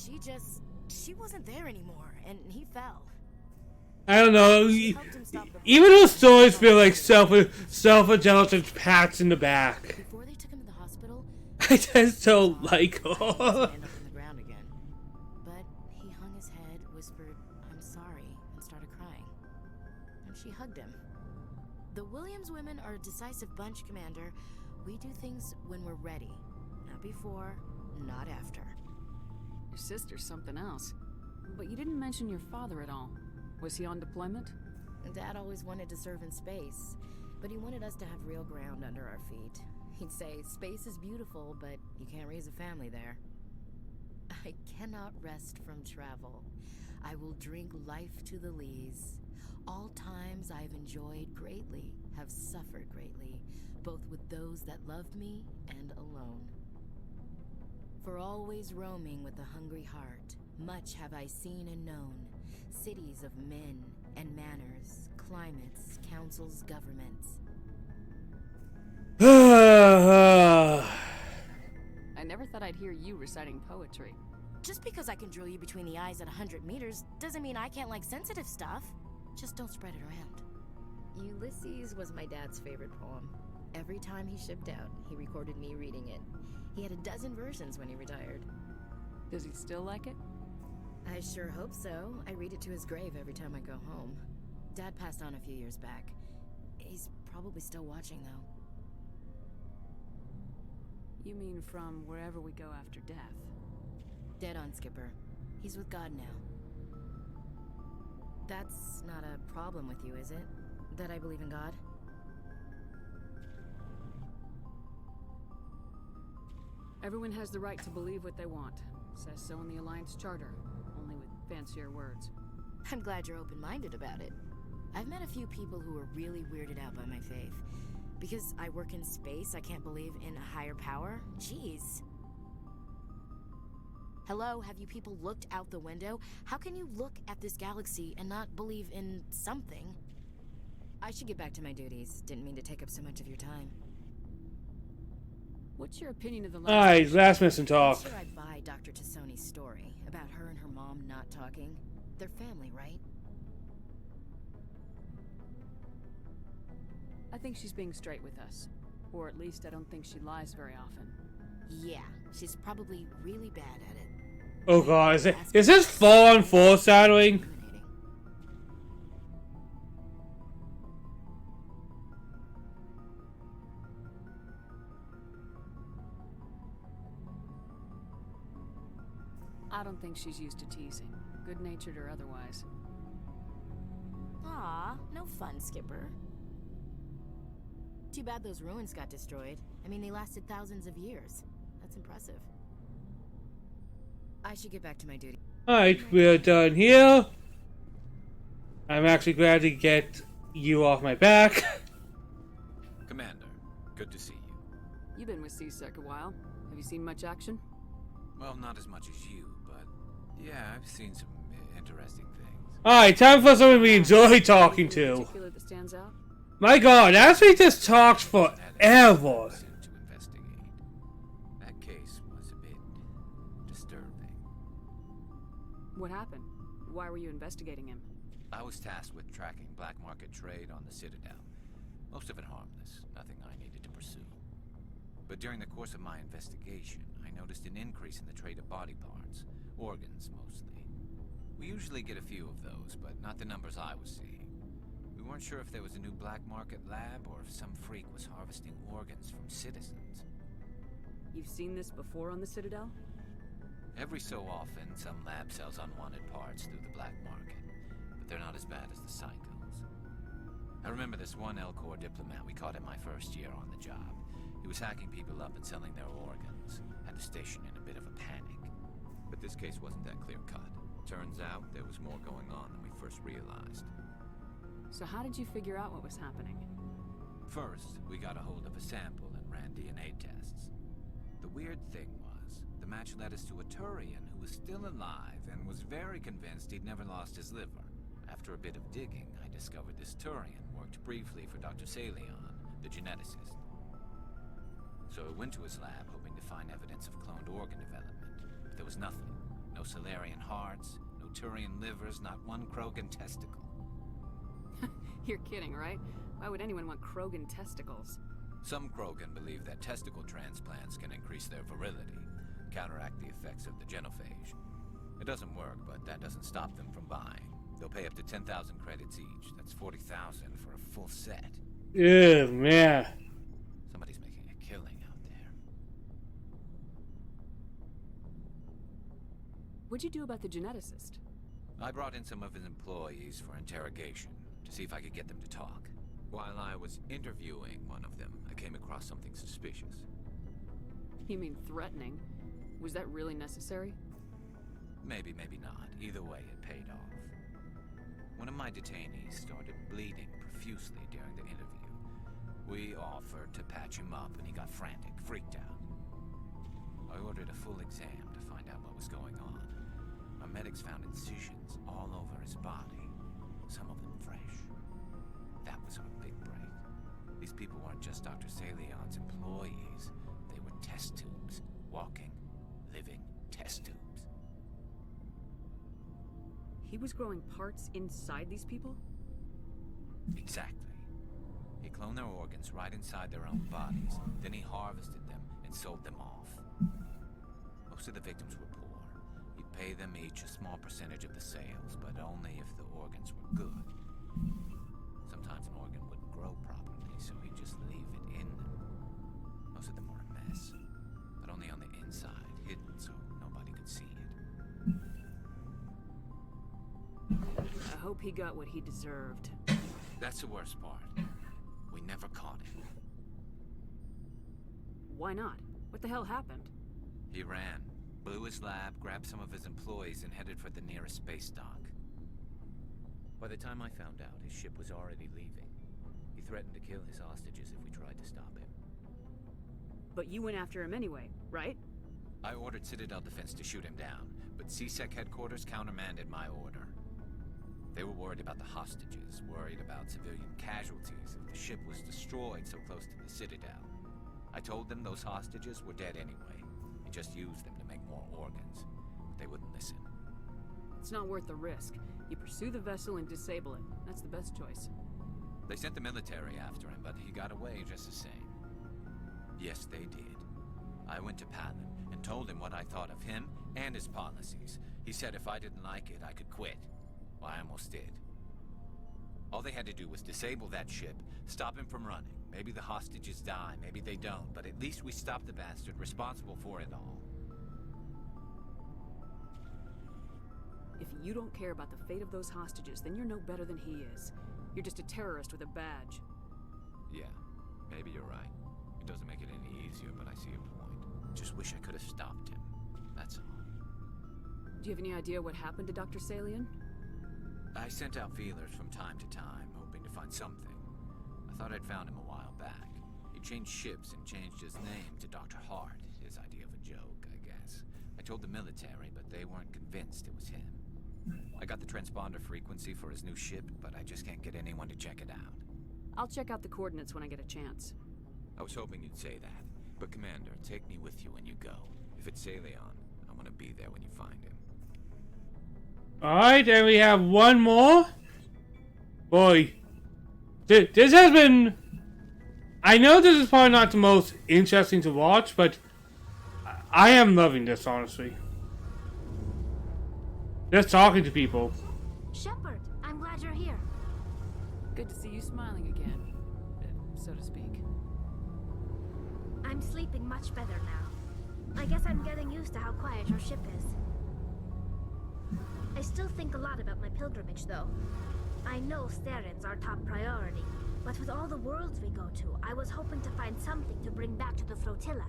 she wasn't there anymore, and he fell. I don't know. Even those stories feel like self-indulgent pats in the back. Before they took him to the hospital, I just don't like her. End up on the ground again. But he hung his head, whispered, "I'm sorry," and started crying. And she hugged him. The Williams women are a decisive bunch, Commander. We do things when we're ready. Not before, not after. Your sister's something else. But you didn't mention your father at all. Was he on deployment? Dad always wanted to serve in space, but he wanted us to have real ground under our feet. He'd say, space is beautiful, but you can't raise a family there. I cannot rest from travel. I will drink life to the lees. All times I've enjoyed greatly, have suffered greatly, both with those that loved me and alone. For always roaming with a hungry heart, much have I seen and known, cities of men and manners, climates, councils, governments. I never thought I'd hear you reciting poetry. Just because I can drill you between the eyes at 100 meters doesn't mean I can't like sensitive stuff. Just don't spread it around. Ulysses was my dad's favorite poem. Every time he shipped out, he recorded me reading it. He had a dozen versions when he retired. Does he still like it? I sure hope so. I read it to his grave every time I go home. Dad passed on a few years back. He's probably still watching, though. You mean from wherever we go after death? Dead on, Skipper. He's with God now. That's not a problem with you, is it? That I believe in God? Everyone has the right to believe what they want. Says so in the Alliance Charter, only with fancier words. I'm glad you're open-minded about it. I've met a few people who were really weirded out by my faith. Because I work in space, I can't believe in a higher power? Jeez. Hello, have you people looked out the window? How can you look at this galaxy and not believe in something? I should get back to my duties. Didn't mean to take up so much of your time. What's your opinion of the Alright, last mission talk. I'm sure I'd buy Dr. Tassoni's story about her and her mom not talking. They're family, right? I think she's being straight with us. Or at least I don't think she lies very often. Yeah, she's probably really bad at it. Oh god, is this full-on foreshadowing? I don't think she's used to teasing, good-natured or otherwise. Aw, no fun, Skipper. Too bad those ruins got destroyed. I mean, they lasted thousands of years. That's impressive. I should get back to my duty. Alright, we're done here. I'm actually glad to get you off my back. Commander, good to see you. You've been with CSEC a while. Have you seen much action? Well, not as much as you, but yeah, I've seen some interesting things. Alright, time for someone we enjoy talking to. Particular that stands out? My god, as we just talked forever. That case was a bit disturbing. What happened? Why were you investigating him? I was tasked with tracking black market trade on the Citadel. Most of it harmless, nothing I needed to pursue. But during the course of my investigation, I noticed an increase in the trade of body parts, organs mostly. We usually get a few of those, but not the numbers I was seeing. We weren't sure if there was a new black market lab or if some freak was harvesting organs from citizens. You've seen this before on the Citadel? Every so often, some lab sells unwanted parts through the black market, but they're not as bad as the Psychos. I remember this one Elcor diplomat we caught in my first year on the job. He was hacking people up and selling their organs. Had the station in a bit of a panic. But this case wasn't that clear-cut. Turns out there was more going on than we first realized. So how did you figure out what was happening? First, we got a hold of a sample and ran DNA tests. The weird thing was, the match led us to a Turian who was still alive and was very convinced he'd never lost his liver. After a bit of digging, I discovered this Turian worked briefly for Dr. Salion, the geneticist. So I went to his lab hoping to find evidence of cloned organ development, but there was nothing. No Salarian hearts, no Turian livers, not one Krogan testicle. You're kidding, right? Why would anyone want Krogan testicles? Some Krogan believe that testicle transplants can increase their virility, counteract the effects of the genophage. It doesn't work, but that doesn't stop them from buying. They'll pay up to 10,000 credits each. That's 40,000 for a full set. Yeah, man. Somebody's making a killing out there. What'd you do about the geneticist? I brought in some of his employees for interrogation, to see if I could get them to talk. While I was interviewing one of them, I came across something suspicious. You mean threatening? Was that really necessary? Maybe, maybe not. Either way, it paid off. One of my detainees started bleeding profusely during the interview. We offered to patch him up, and he got frantic, freaked out. I ordered a full exam to find out what was going on. Our medics found incisions all over his body, some of them fresh. That was our big break. These people weren't just Dr. Salion's employees. They were test tubes. Walking, living test tubes. He was growing parts inside these people? Exactly. He cloned their organs right inside their own bodies. Then he harvested them and sold them off. Most of the victims were poor. He'd pay them each a small percentage of the sales, but only if the organs were good. Sometimes an organ wouldn't grow properly, so he'd just leave it in them. Most of them were a mess, but only on the inside, hidden so nobody could see it. I hope he got what he deserved. That's the worst part. We never caught him. Why not? What the hell happened? He ran, blew his lab, grabbed some of his employees, and headed for the nearest space dock. By the time I found out, his ship was already leaving. He threatened to kill his hostages if we tried to stop him. But you went after him anyway, right? I ordered Citadel Defense to shoot him down, but CSEC headquarters countermanded my order. They were worried about the hostages, worried about civilian casualties if the ship was destroyed so close to the Citadel. I told them those hostages were dead anyway. We just used them to make more organs. But they wouldn't listen. It's not worth the risk. You pursue the vessel and disable it. That's the best choice. They sent the military after him, but he got away just the same. Yes, they did. I went to Palin and told him what I thought of him and his policies. He said if I didn't like it, I could quit. Well, I almost did. All they had to do was disable that ship, stop him from running. Maybe the hostages die, maybe they don't, but at least we stopped the bastard responsible for it all. If you don't care about the fate of those hostages, then you're no better than he is. You're just a terrorist with a badge. Yeah, maybe you're right. It doesn't make it any easier, but I see your point. Just wish I could have stopped him. That's all. Do you have any idea what happened to Dr. Salian? I sent out feelers from time to time, hoping to find something. I thought I'd found him a while back. He changed ships and changed his name to Dr. Hart, his idea of a joke, I guess. I told the military, but they weren't convinced it was him. I got the transponder frequency for his new ship, but I just can't get anyone to check it out. I'll check out the coordinates when I get a chance. I was hoping you'd say that. But Commander, take me with you when you go. If it's Salion, I want to be there when you find him. Alright, and we have one more. Boy, this has been... I know this is probably not the most interesting to watch, but I am loving this, honestly. Just talking to people. Shepard, I'm glad you're here. Good to see you smiling again, so to speak. I'm sleeping much better now. I guess I'm getting used to how quiet your ship is. I still think a lot about my pilgrimage, though. I know Saren's our top priority, but with all the worlds we go to, I was hoping to find something to bring back to the flotilla.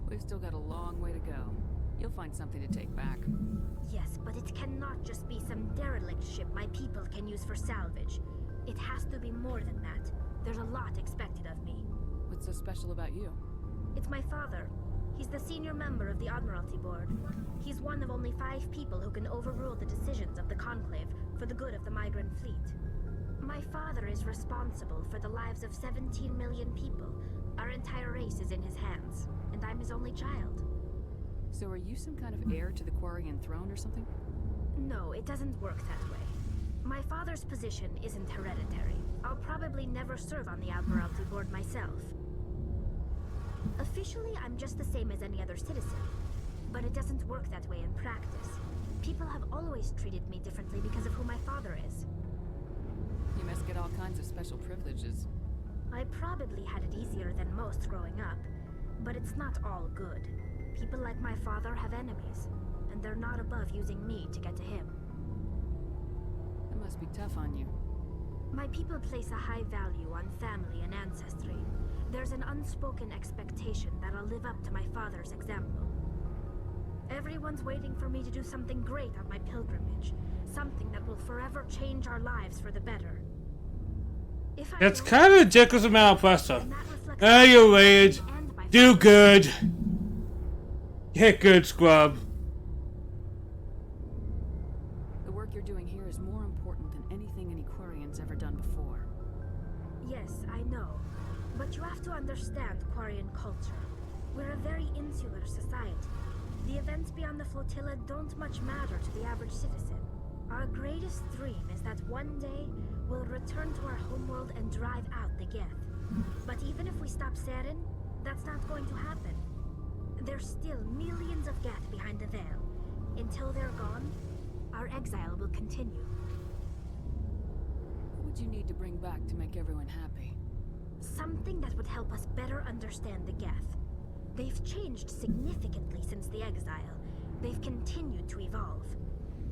We've still got a long way to go. You'll find something to take back. Yes, but it cannot just be some derelict ship my people can use for salvage. It has to be more than that. There's a lot expected of me. What's so special about you? It's my father. He's the senior member of the Admiralty Board. He's one of only 5 people who can overrule the decisions of the Conclave for the good of the migrant fleet. My father is responsible for the lives of 17 million people. Our entire race is in his hands, and I'm his only child. So are you some kind of heir to the Quarian throne or something? No, it doesn't work that way. My father's position isn't hereditary. I'll probably never serve on the Admiralty Board myself. Officially, I'm just the same as any other citizen. But it doesn't work that way in practice. People have always treated me differently because of who my father is. You must get all kinds of special privileges. I probably had it easier than most growing up, but it's not all good. People like my father have enemies, and they're not above using me to get to him. It must be tough on you. My people place a high value on family and ancestry. There's an unspoken expectation that I'll live up to my father's example. Everyone's waiting for me to do something great on my pilgrimage. Something that will forever change our lives for the better. That's kind of a ridiculous amount of pressure. Oh, you're weird. Do good. Get good, scrub. The work you're doing here is more important than anything any Quarian's ever done before. Yes, I know. But you have to understand Quarian culture. We're a very insular society. The events beyond the flotilla don't much matter to the average citizen. Our greatest dream is that one day we'll return to our homeworld and drive out the Geth. But even if we stop Saren, that's not going to happen. There's still millions of Geth behind the veil. Until they're gone, our exile will continue. What would you need to bring back to make everyone happy? Something that would help us better understand the Geth. They've changed significantly since the exile. They've continued to evolve.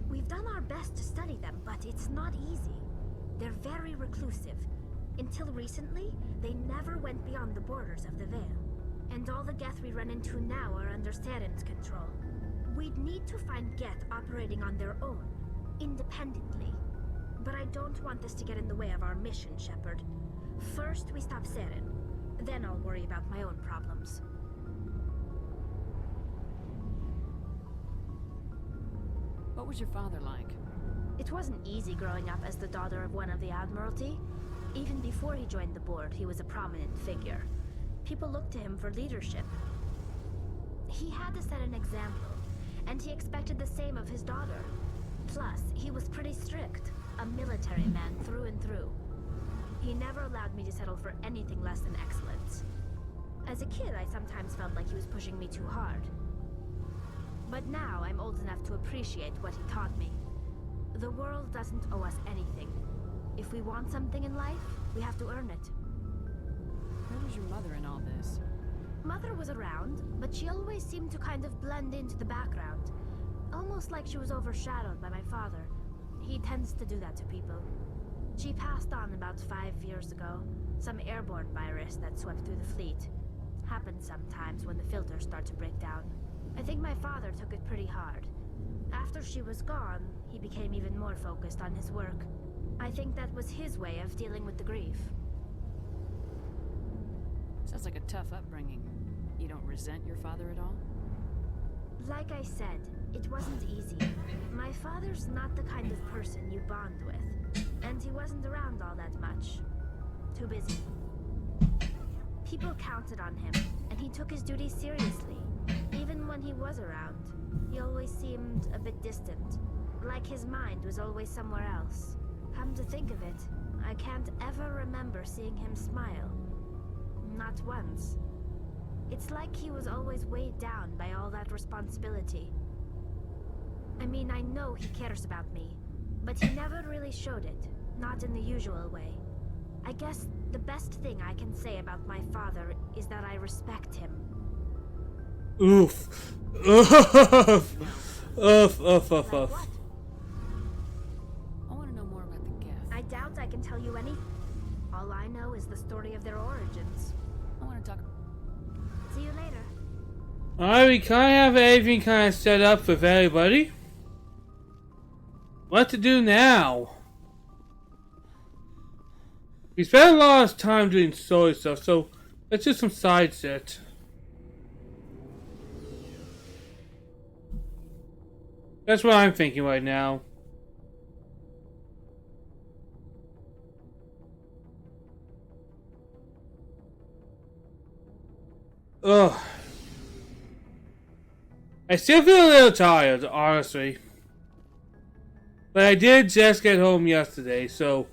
We've done our best to study them, but it's not easy. They're very reclusive. Until recently, they never went beyond the borders of the Veil. And all the Geth we run into now are under Saren's control. We'd need to find Geth operating on their own, independently. But I don't want this to get in the way of our mission, Shepard. First, we stop Saren. Then I'll worry about my own problems. What was your father like? It wasn't easy growing up as the daughter of one of the Admiralty. Even before he joined the board, he was a prominent figure. People looked to him for leadership. He had to set an example, and he expected the same of his daughter. Plus, he was pretty strict, a military man through and through. He never allowed me to settle for anything less than excellence. As a kid, I sometimes felt like he was pushing me too hard. But now I'm old enough to appreciate what he taught me. The world doesn't owe us anything. If we want something in life, we have to earn it. Where was your mother in all this? Mother was around, but she always seemed to kind of blend into the background. Almost like she was overshadowed by my father. He tends to do that to people. She passed on about 5 years ago. Some airborne virus that swept through the fleet. Happens sometimes when the filters start to break down. I think my father took it pretty hard. After she was gone, he became even more focused on his work. I think that was his way of dealing with the grief. Sounds like a tough upbringing. You don't resent your father at all? Like I said, it wasn't easy. My father's not the kind of person you bond with. And he wasn't around all that much. Too busy. People counted on him, and he took his duties seriously. Even when he was around, he always seemed a bit distant. Like his mind was always somewhere else. Come to think of it, I can't ever remember seeing him smile. Not once. It's like he was always weighed down by all that responsibility. I mean, I know he cares about me, but he never really showed it. Not in the usual way. I guess the best thing I can say about my father is that I respect him. Oof. Oof. Oof, oof, oof, oof. What? I want to know more about the Geth. I doubt I can tell you anything. All I know is the story of their origins. I want to talk. See you later. Alright, we kind of have everything kind of set up with everybody. What to do now? We spent a lot of time doing story stuff, so let's do some side set. That's what I'm thinking right now. Ugh. I still feel a little tired, honestly. But I did just get home yesterday, so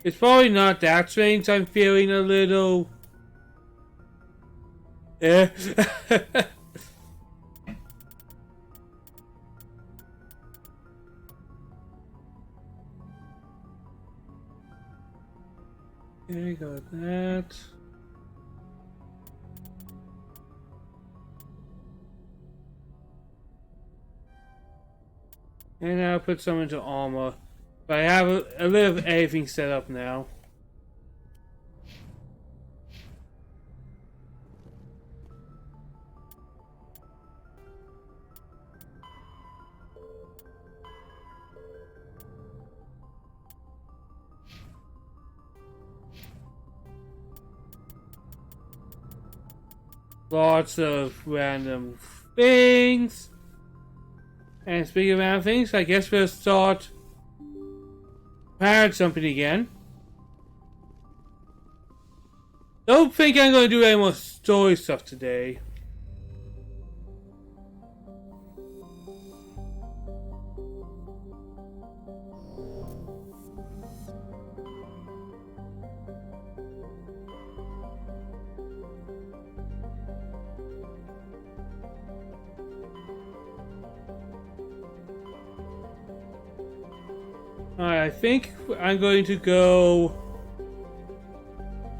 it's probably not that strange. I'm feeling a little... Eh. Okay, got that. And I'll put some into armor. But I have a little of everything set up now. Lots of random things. And speaking of random things, I guess we'll start parrot jumping again. Don't think I'm going to do any more story stuff today. Alright, I think I'm going to go...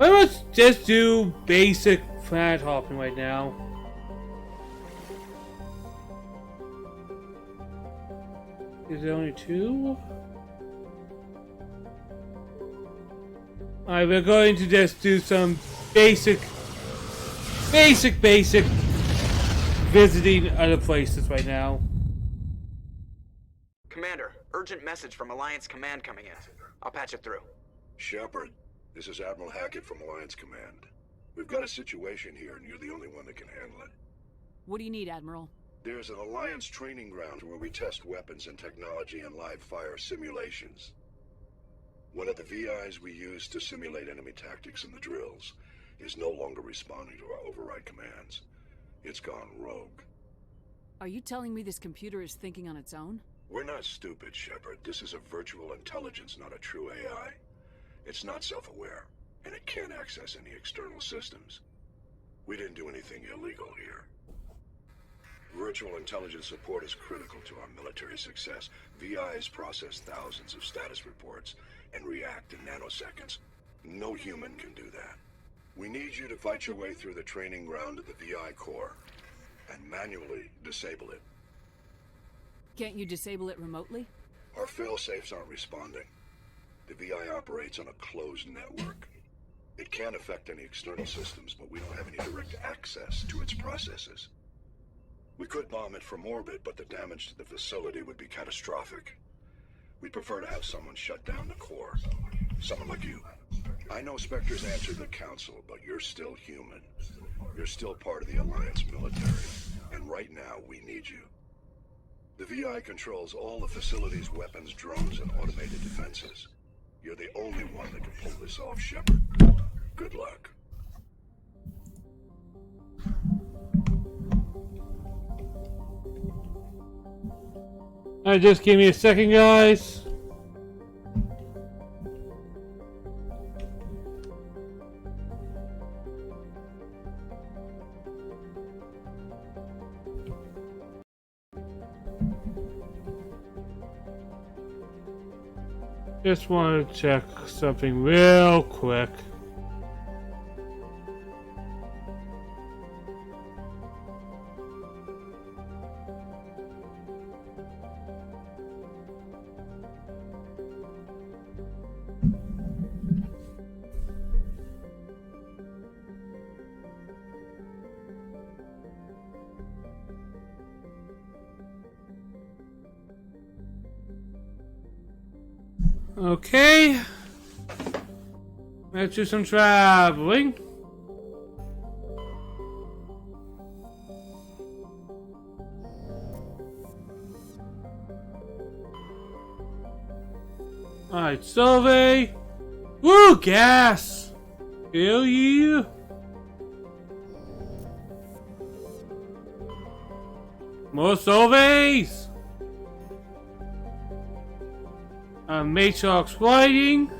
Let's just do basic planet hopping right now. Is there only 2? Alright, we're going to just do some basic visiting other places right now. Commander, urgent message from Alliance Command coming in. I'll patch it through. Shepard, this is Admiral Hackett from Alliance Command. We've got a situation here, and you're the only one that can handle it. What do you need, Admiral? There's an Alliance training ground where we test weapons and technology in live fire simulations. One of the VIs we use to simulate enemy tactics in the drills is no longer responding to our override commands. It's gone rogue. Are you telling me this computer is thinking on its own? We're not stupid, Shepard. This is a virtual intelligence, not a true AI. It's not self-aware, and it can't access any external systems. We didn't do anything illegal here. Virtual intelligence support is critical to our military success. VIs process thousands of status reports and react in nanoseconds. No human can do that. We need you to fight your way through the training ground of the VI core and manually disable it. Can't you disable it remotely? Our fail-safes aren't responding. The VI operates on a closed network. It can't affect any external systems, but we don't have any direct access to its processes. We could bomb it from orbit, but the damage to the facility would be catastrophic. We'd prefer to have someone shut down the core. Someone like you. I know Spectres answered the Council, but you're still human. You're still part of the Alliance military, and right now we need you. The VI controls all the facility's weapons, drones, and automated defenses. You're the only one that can pull this off, Shepard. Good luck. Alright, just give me a second, guys. Just want to check something real quick. Okay, let's do some traveling. Alright, survey. Woo, gas! Hell yeah! More surveys! Matrox writing.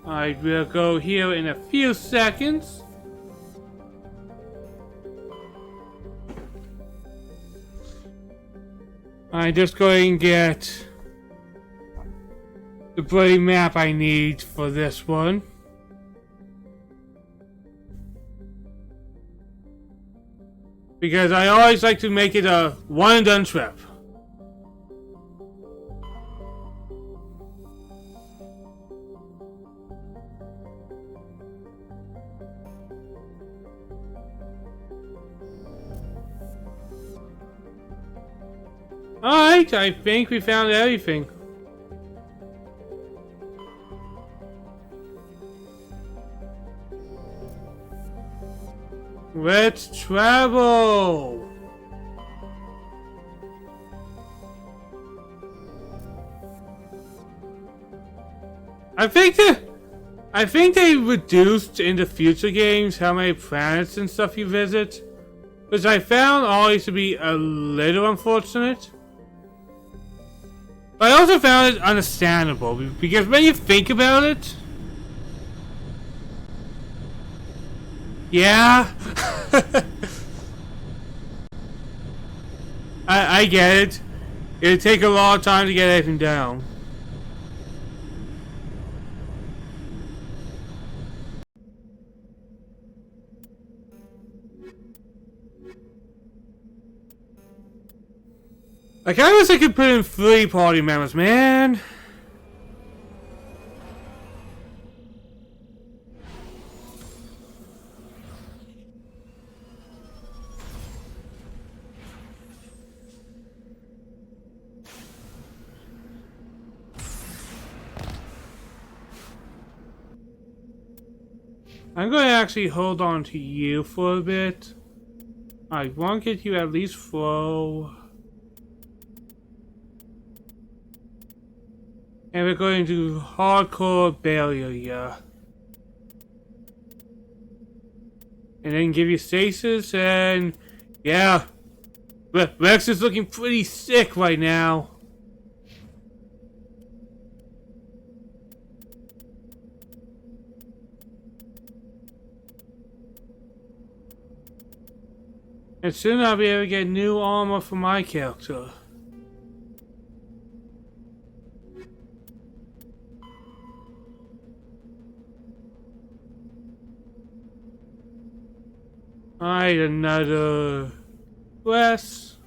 I will go here in a few seconds. I'm just going to get the bloody map I need for this one. Because I always like to make it a one and done trip. Alright, I think we found everything. Let's travel! I think they reduced in the future games how many planets and stuff you visit, which I found always to be a little unfortunate. But I also found it understandable, because when you think about it, yeah, I get it. It'd take a long time to get everything down. I kinda wish I could put in 3 party members, man. I'm going to actually hold on to you for a bit. I want to get you at least full. And we're going to hardcore barrier here. And then give you stasis and yeah. Rex is looking pretty sick right now. And soon I'll be able to get new armor for my character. Alright, another quest.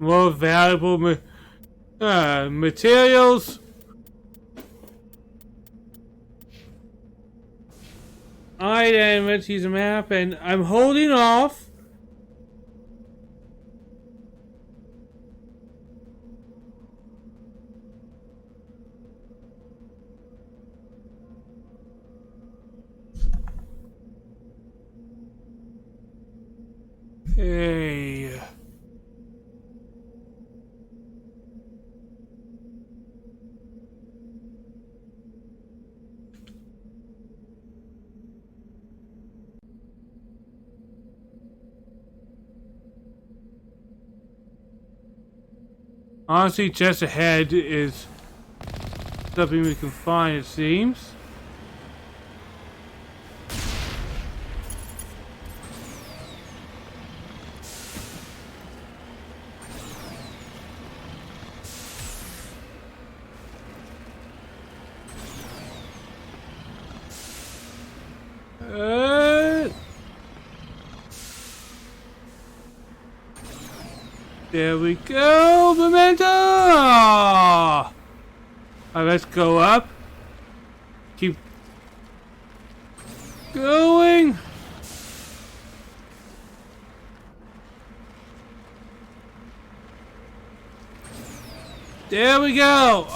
More valuable materials. Alright, then let's use a map, and I'm holding off. Hey. Honestly, just ahead is something we can find, it seems. There we go, Memento! Alright, let's go up. Keep going. There we go.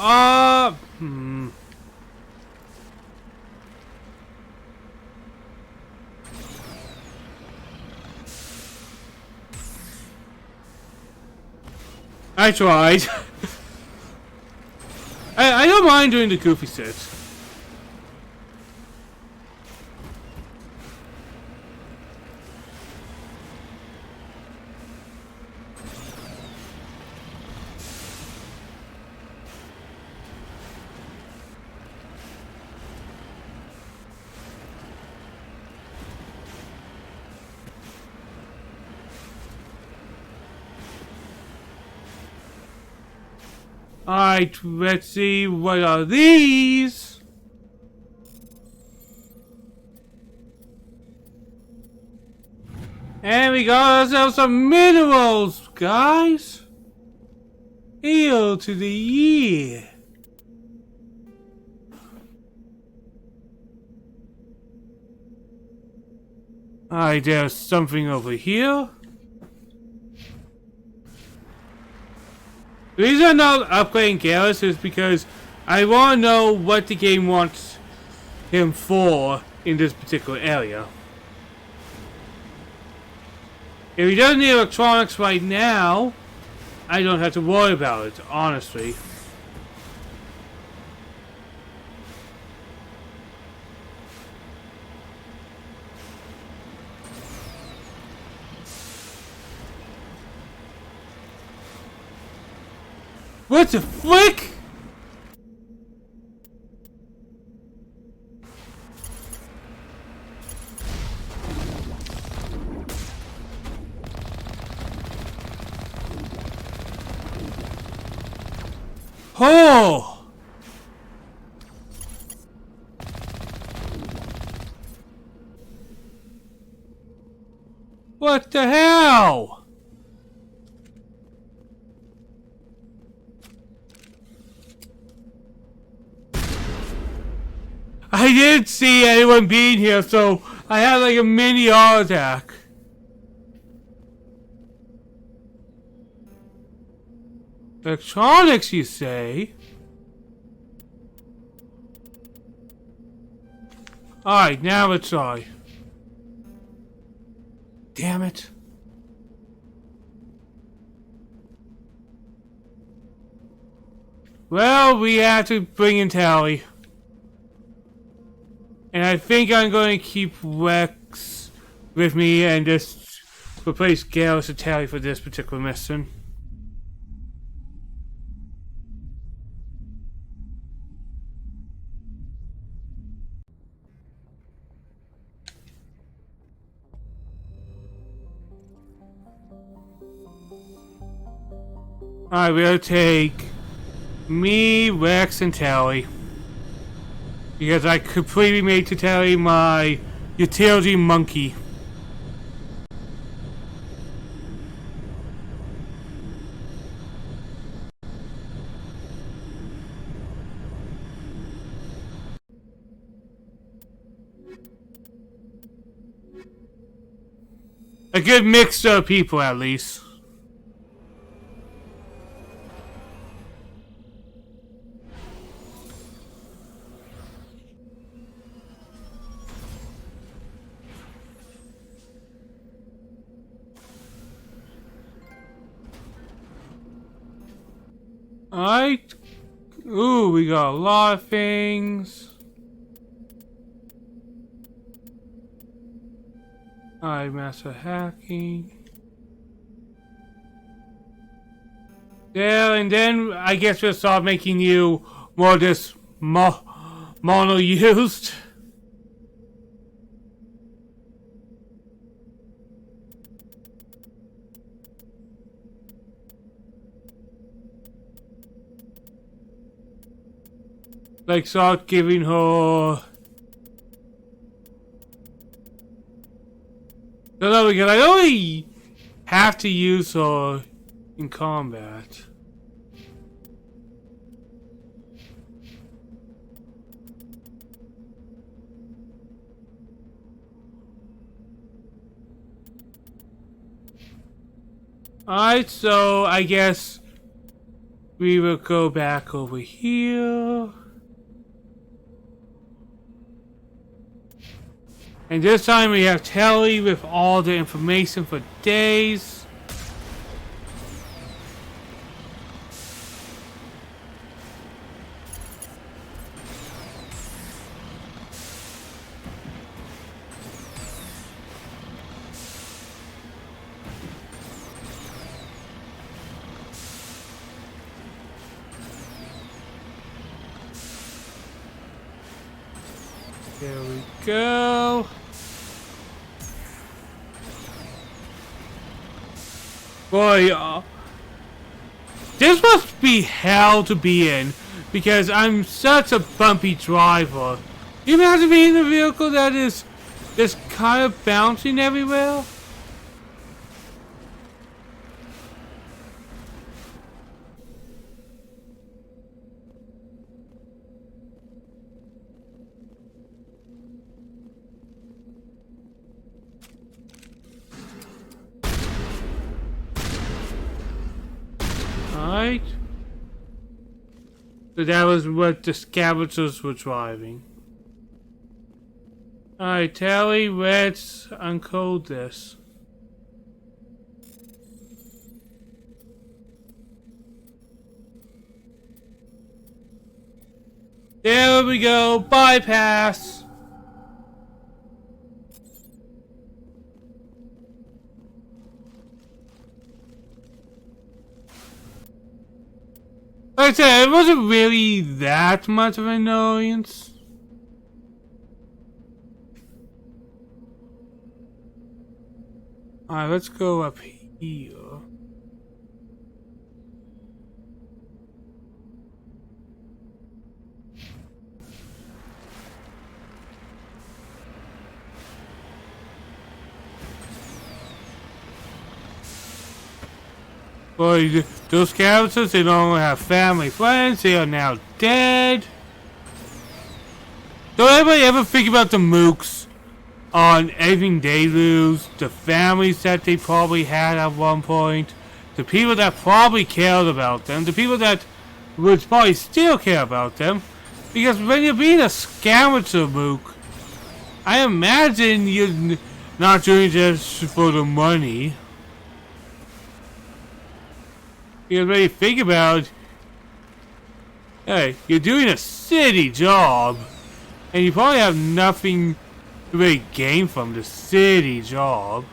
I tried. I don't mind doing the goofy sits. Alright, let's see, what are these? And we got ourselves some minerals, guys. Hail to the year. Alright, there's something over here. The reason I'm not upgrading Garrus is because I want to know what the game wants him for in this particular area. If he doesn't need electronics right now, I don't have to worry about it, honestly. What the flick? Oh! What the hell? I didn't see anyone being here, so I had like a mini heart attack. Electronics, you say? Alright, now it's on. Damn it. Well, we have to bring in Tali. And I think I'm going to keep Rex with me and just replace Garrus and Tali for this particular mission. Alright, we'll take me, Rex, and Tali. Because I completely made to Tali my utility monkey. A good mix of people, at least. Alright. Ooh, we got a lot of things. Alright, master hacking. Yeah, and then I guess we'll start making you more just mono used. Like, start giving her... No, because I only have to use her in combat. Alright, so I guess we will go back over here. And this time we have Tali with all the information for days. There we go. Boy, this must be hell to be in, because I'm such a bumpy driver. You imagine being in a vehicle that is just kind of bouncing everywhere? Alright. So that was what the scavengers were driving. Alright, Tali, let's uncode this. There we go, bypass! Like I said, it wasn't really that much of an annoyance. Alright, let's go up here. Boy, those characters, they don't have family, friends, they are now dead. Don't anybody ever think about the mooks on everything they lose, the families that they probably had at one point, the people that probably cared about them, the people that would probably still care about them, because when you're being a scavenger mook, I imagine you're not doing this for the money. You really think about, hey, you're doing a city job, and you probably have nothing to really gain from the city job.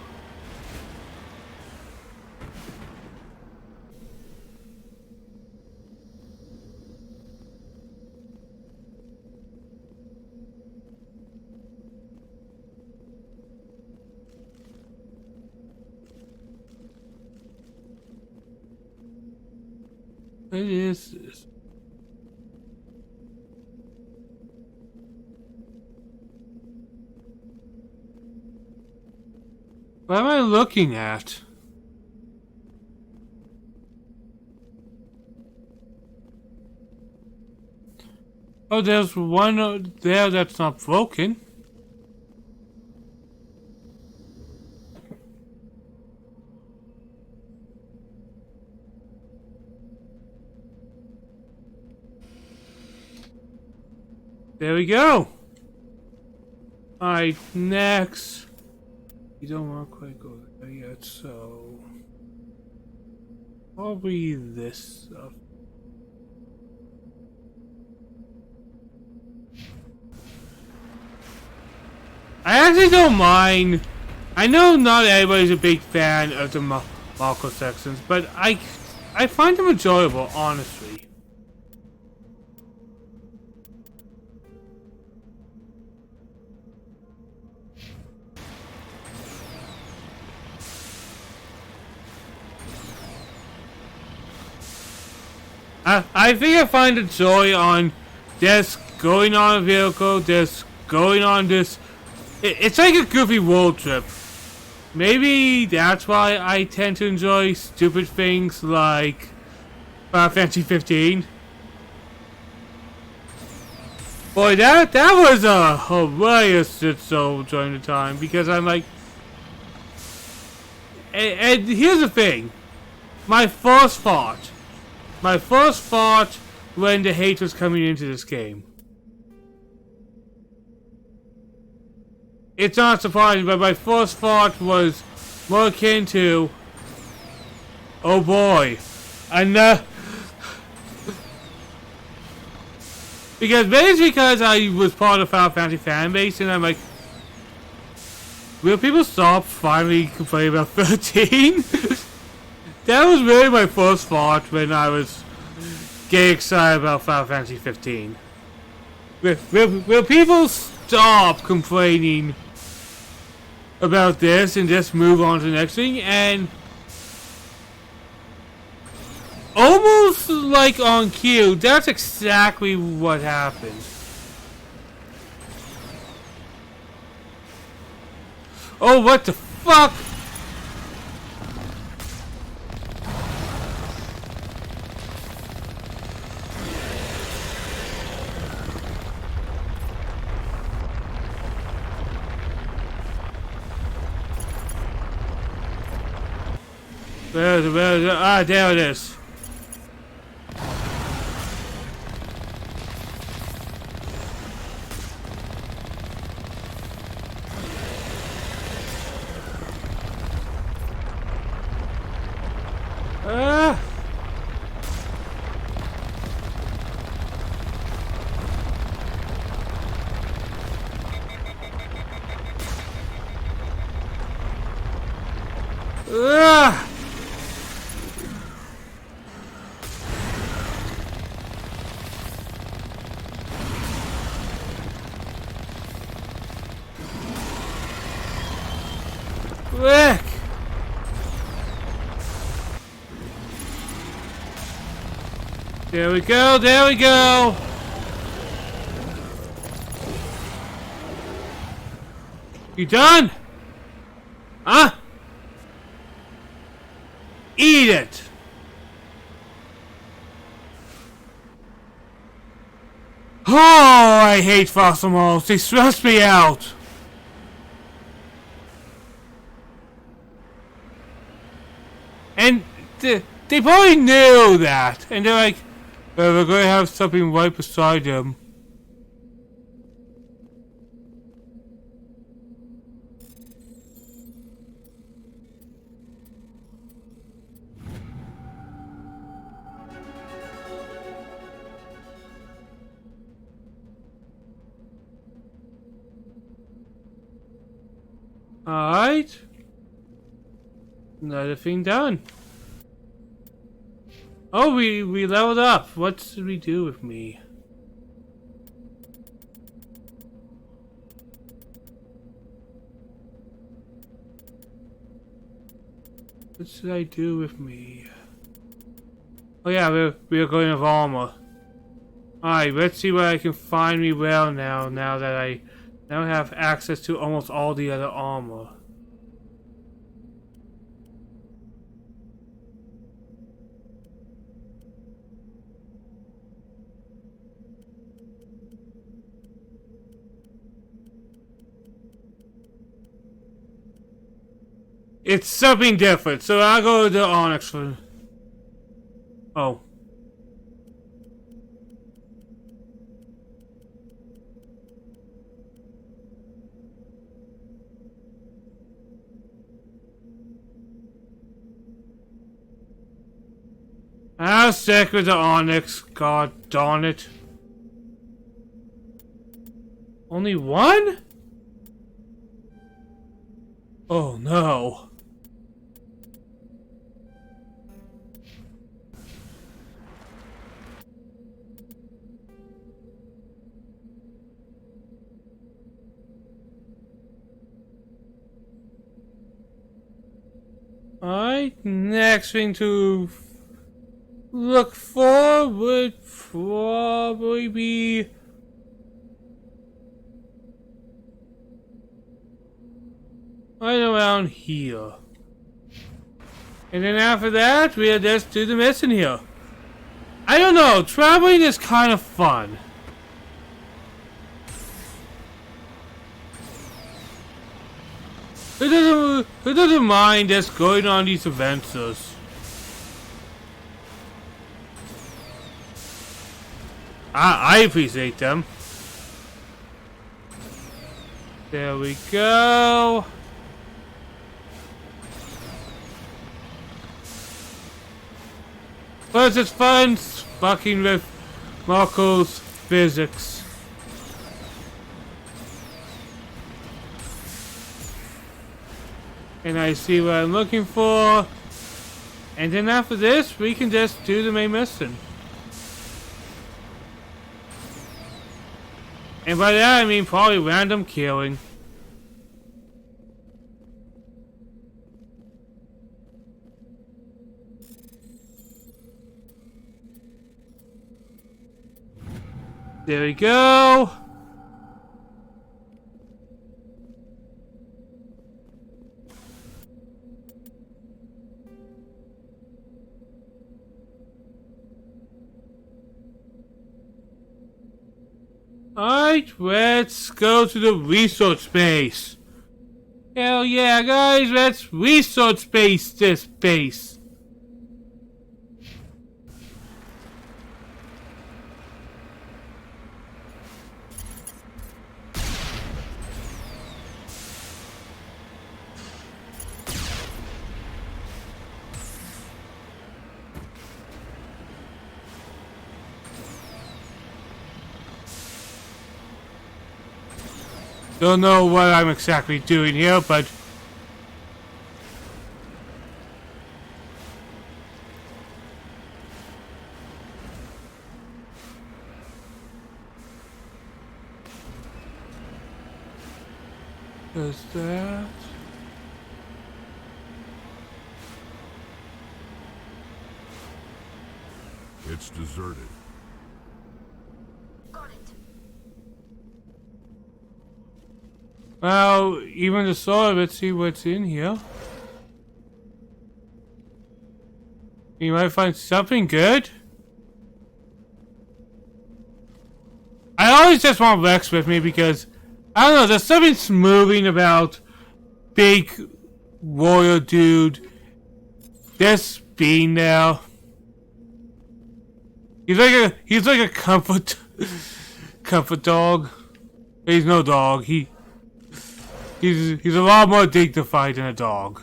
What is this? What am I looking at? Oh, there's one there that's not broken. There we go. Alright, next. You don't want to quite go there yet, so probably this stuff. I actually don't mind. I know not everybody's a big fan of the microseconds, but I find them enjoyable, honestly. I think I find the joy on just going on a vehicle, just going on this. It's like a goofy road trip. Maybe that's why I tend to enjoy stupid things like Final Fantasy 15. Boy, that was a hilarious shit show during the time, because I'm like, and here's the thing, my first thought when the hate was coming into this game. It's not surprising, but my first thought was more akin to, oh boy, because maybe because I was part of Final Fantasy fan base, and I'm like, will people stop finally complaining about 13? That was really my first thought when I was getting excited about Final Fantasy 15. Will people stop complaining about this and just move on to the next thing? And almost like on cue, that's exactly what happened. Oh, what the fuck? Where is it? Ah, there it is. Ah! Ah! Quick! There we go, there we go! You done? Huh? Eat it! Oh, I hate fossil molds. They stress me out. And they probably knew that. And they're like, well, we're going to have something right beside them. Alright. Another thing done. Oh, we leveled up. What should we do with me? What should I do with me? Oh yeah, we're going with armor. Alright, let's see what I can find me well now that I now have access to almost all the other armor. It's something different, so I'll go with the Onyx one. Oh. I'll stick with the Onyx, god darn it. Only one? Oh no. Alright, next thing to look for would probably be right around here. And then after that, we'll just do the mission here. I don't know, traveling is kind of fun. Who doesn't mind just going on these adventures? I appreciate them. There we go. Plus it's fun fucking with Marco's physics. And I see what I'm looking for. And then after this, we can just do the main mission. And by that I mean probably random killing. There we go. Alright, let's go to the research space. Hell yeah, guys, let's research space this base. Don't know what I'm exactly doing here, but is that it's deserted. well, even the sword, let's see what's in here. You might find something good. I always just want Rex with me because, I don't know, there's something smoothing about big warrior dude just being there. He's like a comfort dog. He's no dog. He's a lot more dignified than a dog.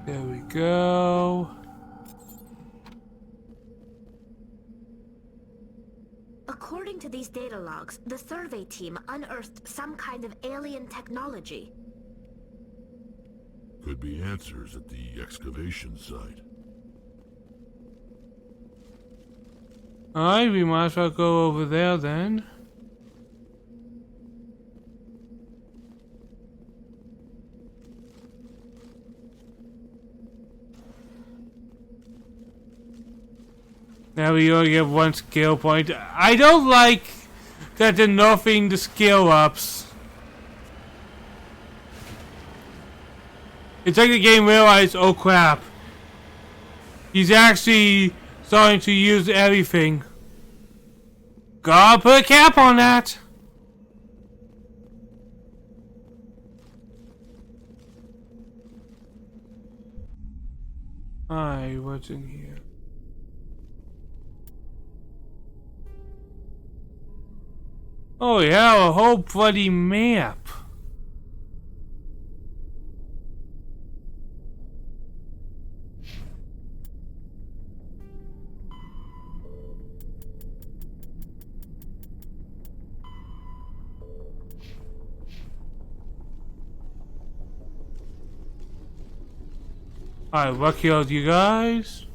There we go. According to these data logs, the survey team unearthed some kind of alien technology. Could be answers at the excavation site. Alright, we might as well go over there then. Now we only have one skill point. I don't like that they're nerfing the skill ups. It's like the game realized, oh crap, he's actually starting to use everything. Gotta put a cap on that. Alright, what's in here? Oh yeah, a whole bloody map. Alright, what killed you guys?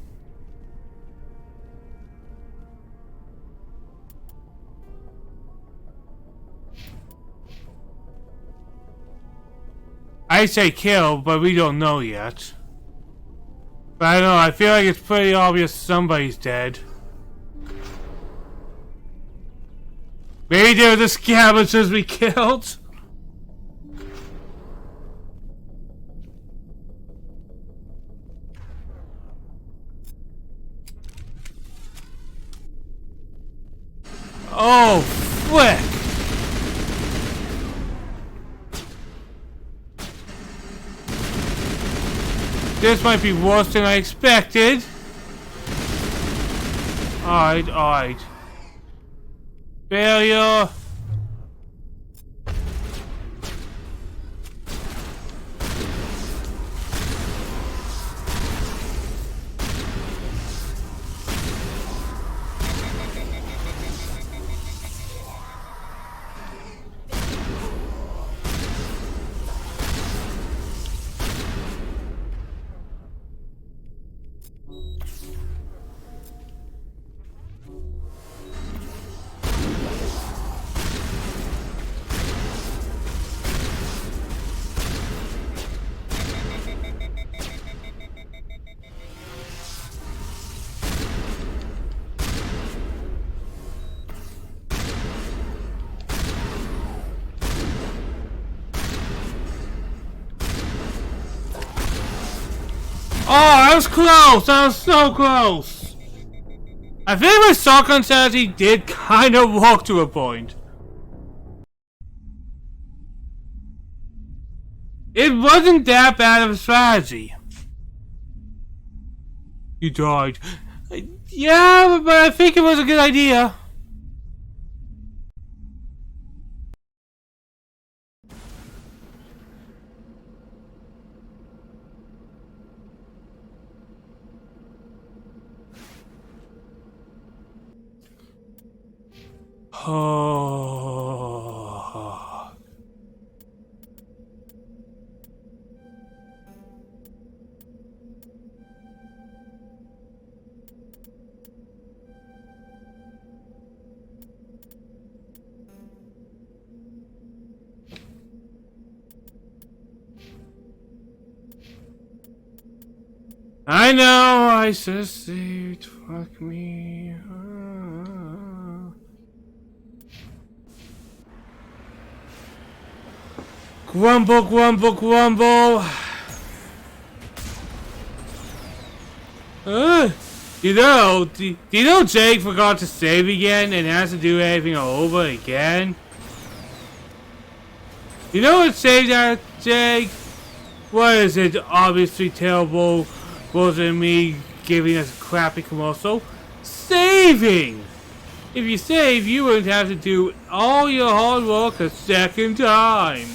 I say kill, but we don't know yet. But I don't know, I feel like it's pretty obvious somebody's dead. Maybe they're the scavengers we killed? Oh, flick! This might be worse than I expected. Alright, alright. Failure. Oh, that was close! That was so close! I think my shotgun strategy did kind of work to a point. It wasn't that bad of a strategy. You died. Yeah, but I think it was a good idea. Oh. I know, I succeed. Fuck me. Grumble, grumble, grumble. You know, do you know Jake forgot to save again and has to do everything all over again? You know what saved that, Jake? What is it? Obviously terrible. Wasn't me giving us a crappy commercial. Saving! If you save, you wouldn't have to do all your hard work a second time.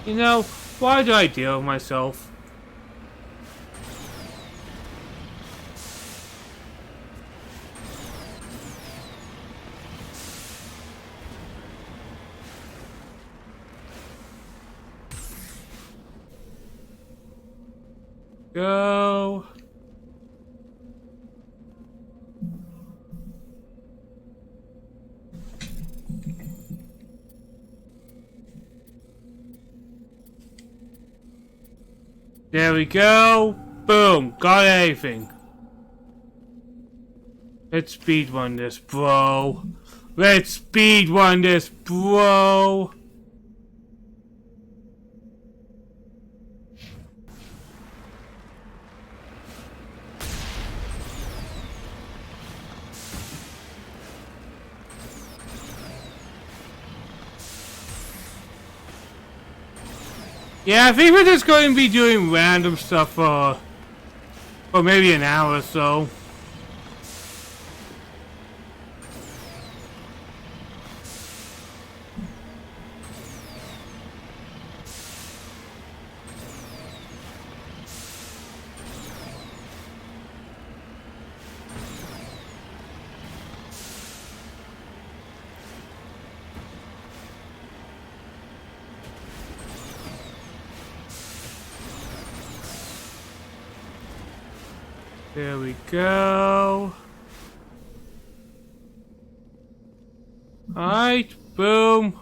You know, why do I deal with myself? go. There we go. Boom. Got everything. Let's speedrun this, bro. Let's speedrun this, bro. Yeah, I think we're just going to be doing random stuff for maybe an hour or so. There we go. Alright, boom.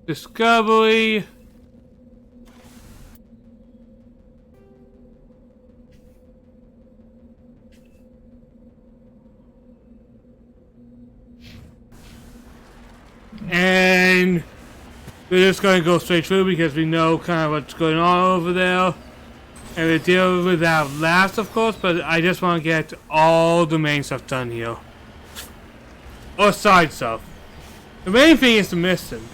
Discovery. And we're just going to go straight through because we know kind of what's going on over there. And we deal with that last, of course, but I just want to get all the main stuff done here. Or side stuff. The main thing is the mission.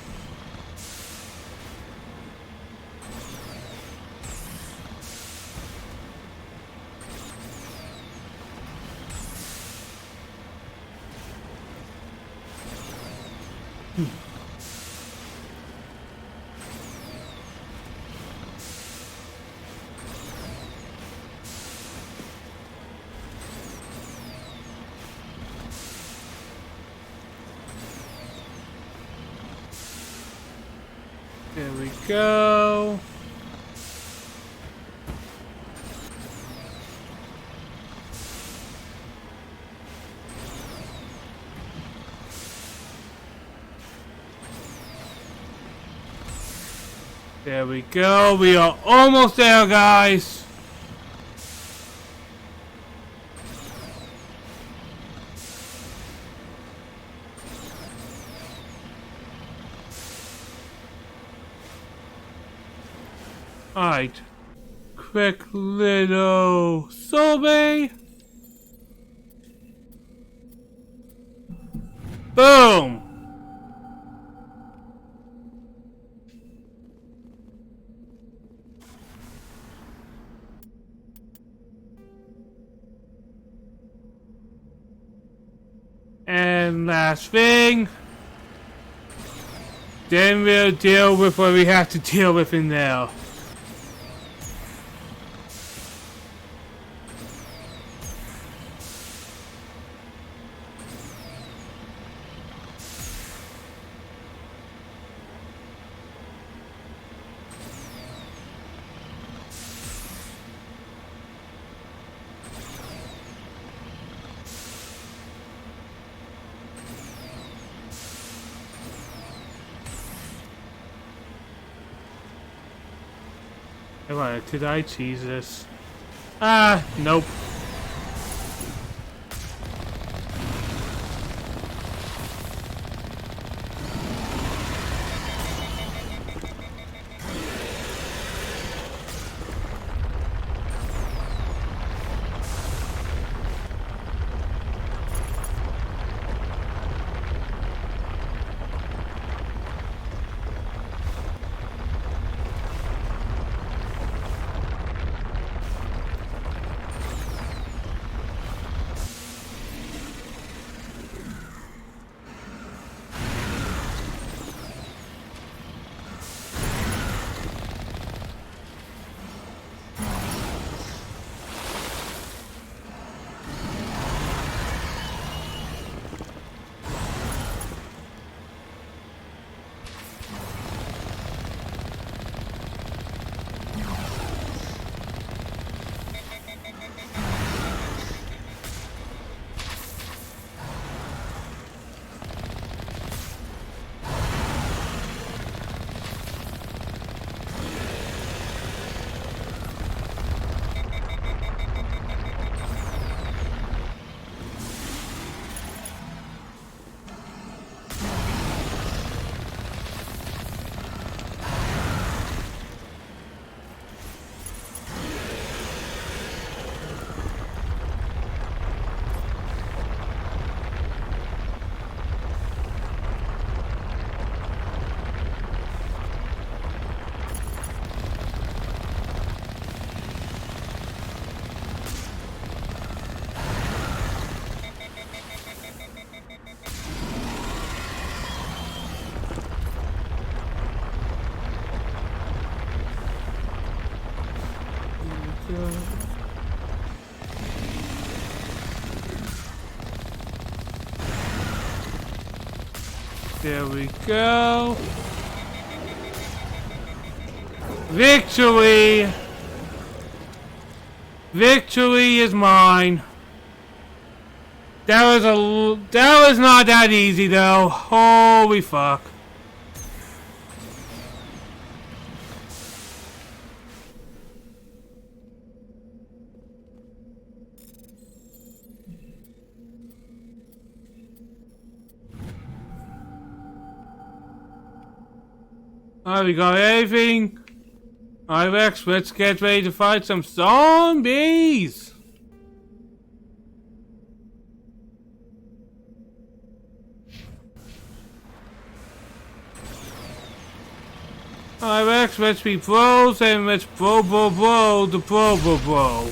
There we go. There we go. We are almost there, guys. Alright. Quick little survey. Boom! And last thing. Then we'll deal with what we have to deal with in there. Did I cheese this? Ah, nope. go. There we go. Victory! Victory is mine. That was not that easy though. Holy fuck. Alright, we got everything. Alright, Rex, let's get ready to fight some zombies. Alright, Rex, let's be pros and let's bro the bro.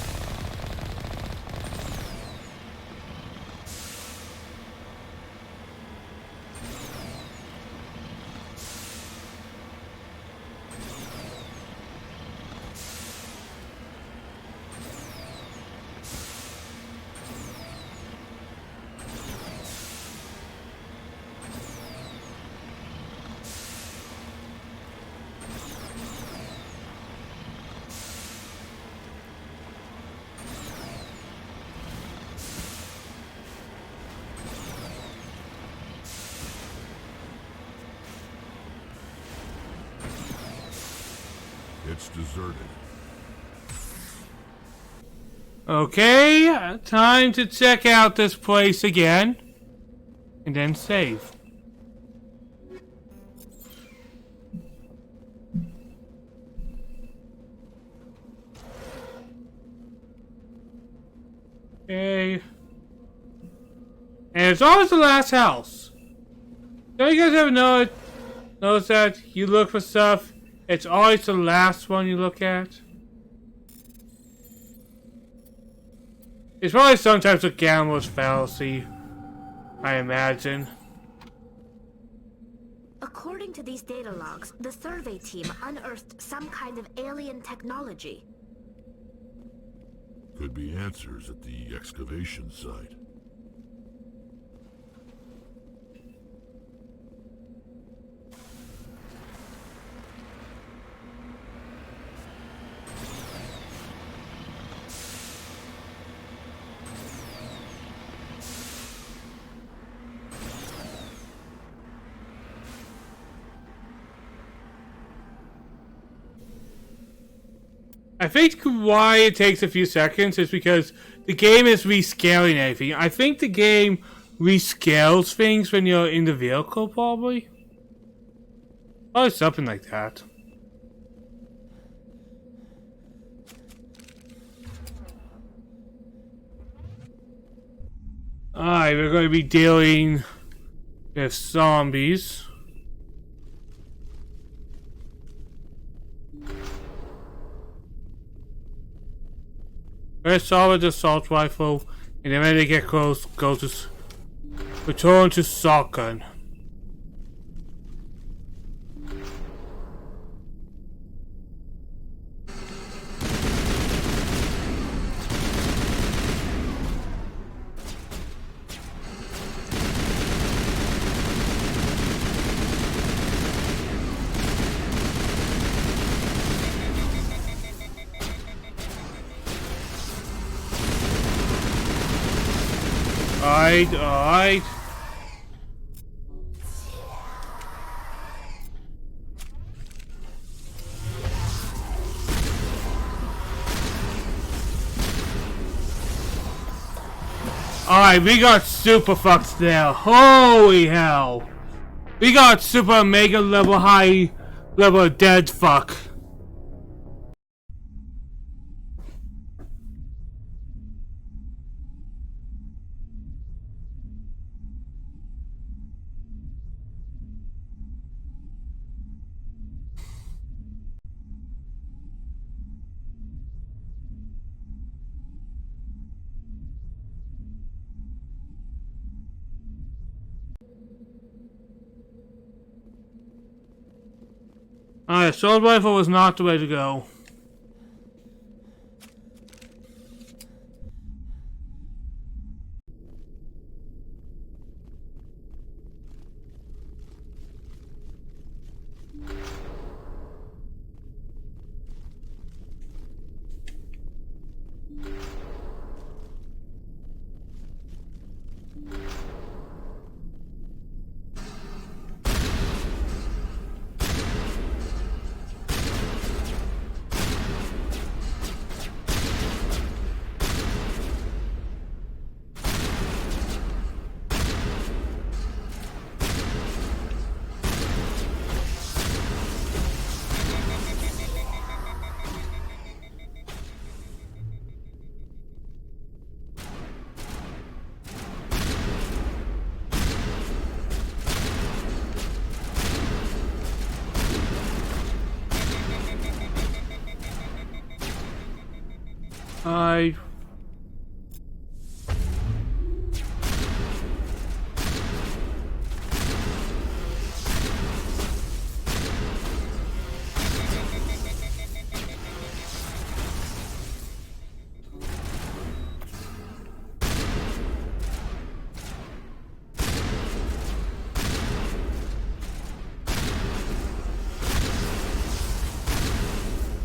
It's deserted. Okay, time to check out this place again. And then save. Okay. And it's always the last house. Don't you guys ever notice that you look for stuff, it's always the last one you look at? It's probably sometimes a gambler's fallacy, I imagine. According to these data logs, the survey team unearthed some kind of alien technology. Could be answers at the excavation site. I think why it takes a few seconds is because the game is rescaling everything. I think the game rescales things when you're in the vehicle, probably. Probably something like that. Alright, we're going to be dealing with zombies. Let's start with the assault rifle, and then when they get close, return to shotgun. Alright. Alright, we got super fucks there. Holy hell. We got super mega level high level dead fuck. Alright, assault rifle was not the way to go.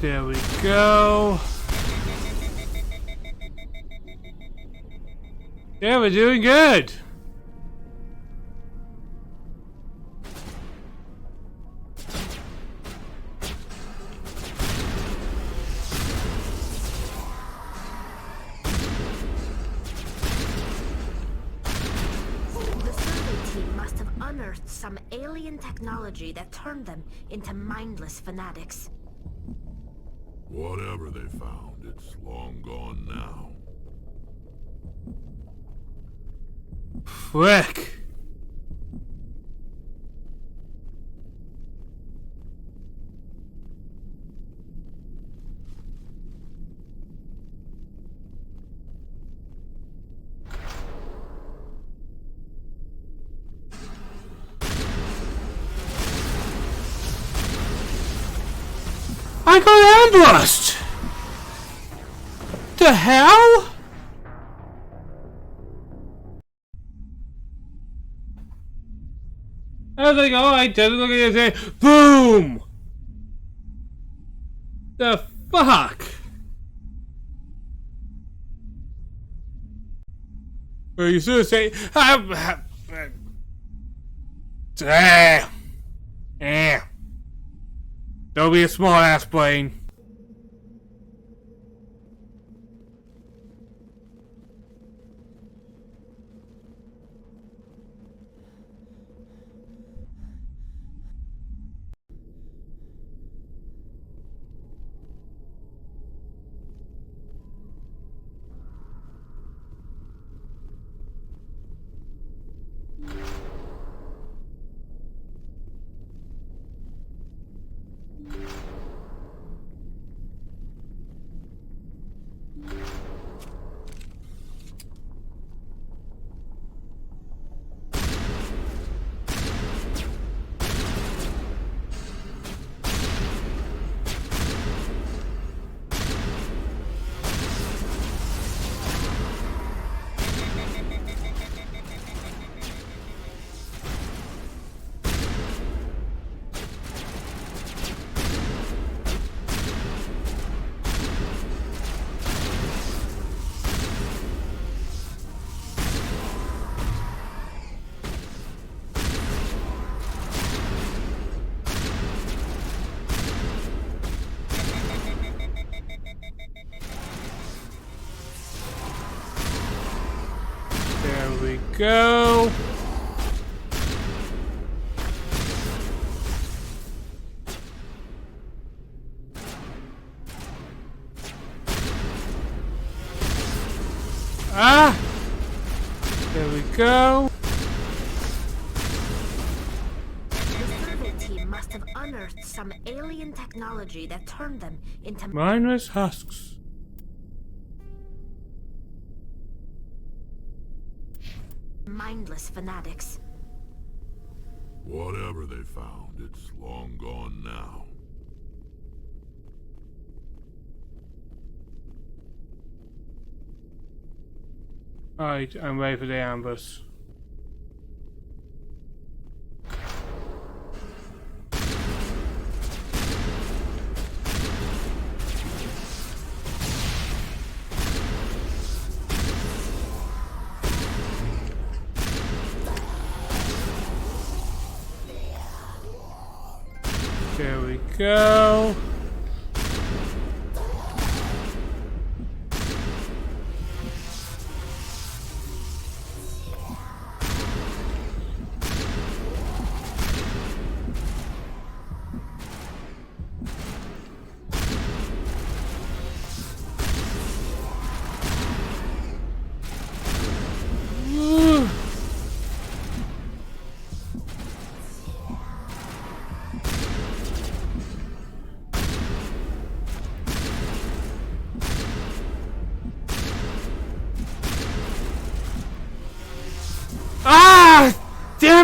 There we go. Yeah, we're doing good. The survey team must have unearthed some alien technology that turned them into mindless fanatics. Whatever they found, it's long gone now. Frick. I got ambushed! The hell? I was like, alright, doesn't look at it, say, boom! The fuck? Well, you should say, don't be a smart ass brain. There we go. Ah! There we go. The survey team must have unearthed some alien technology that turned them into Mindless husks. mindless fanatics. Whatever they found, it's long gone now. Alright, I'm ready for the ambush. There we go.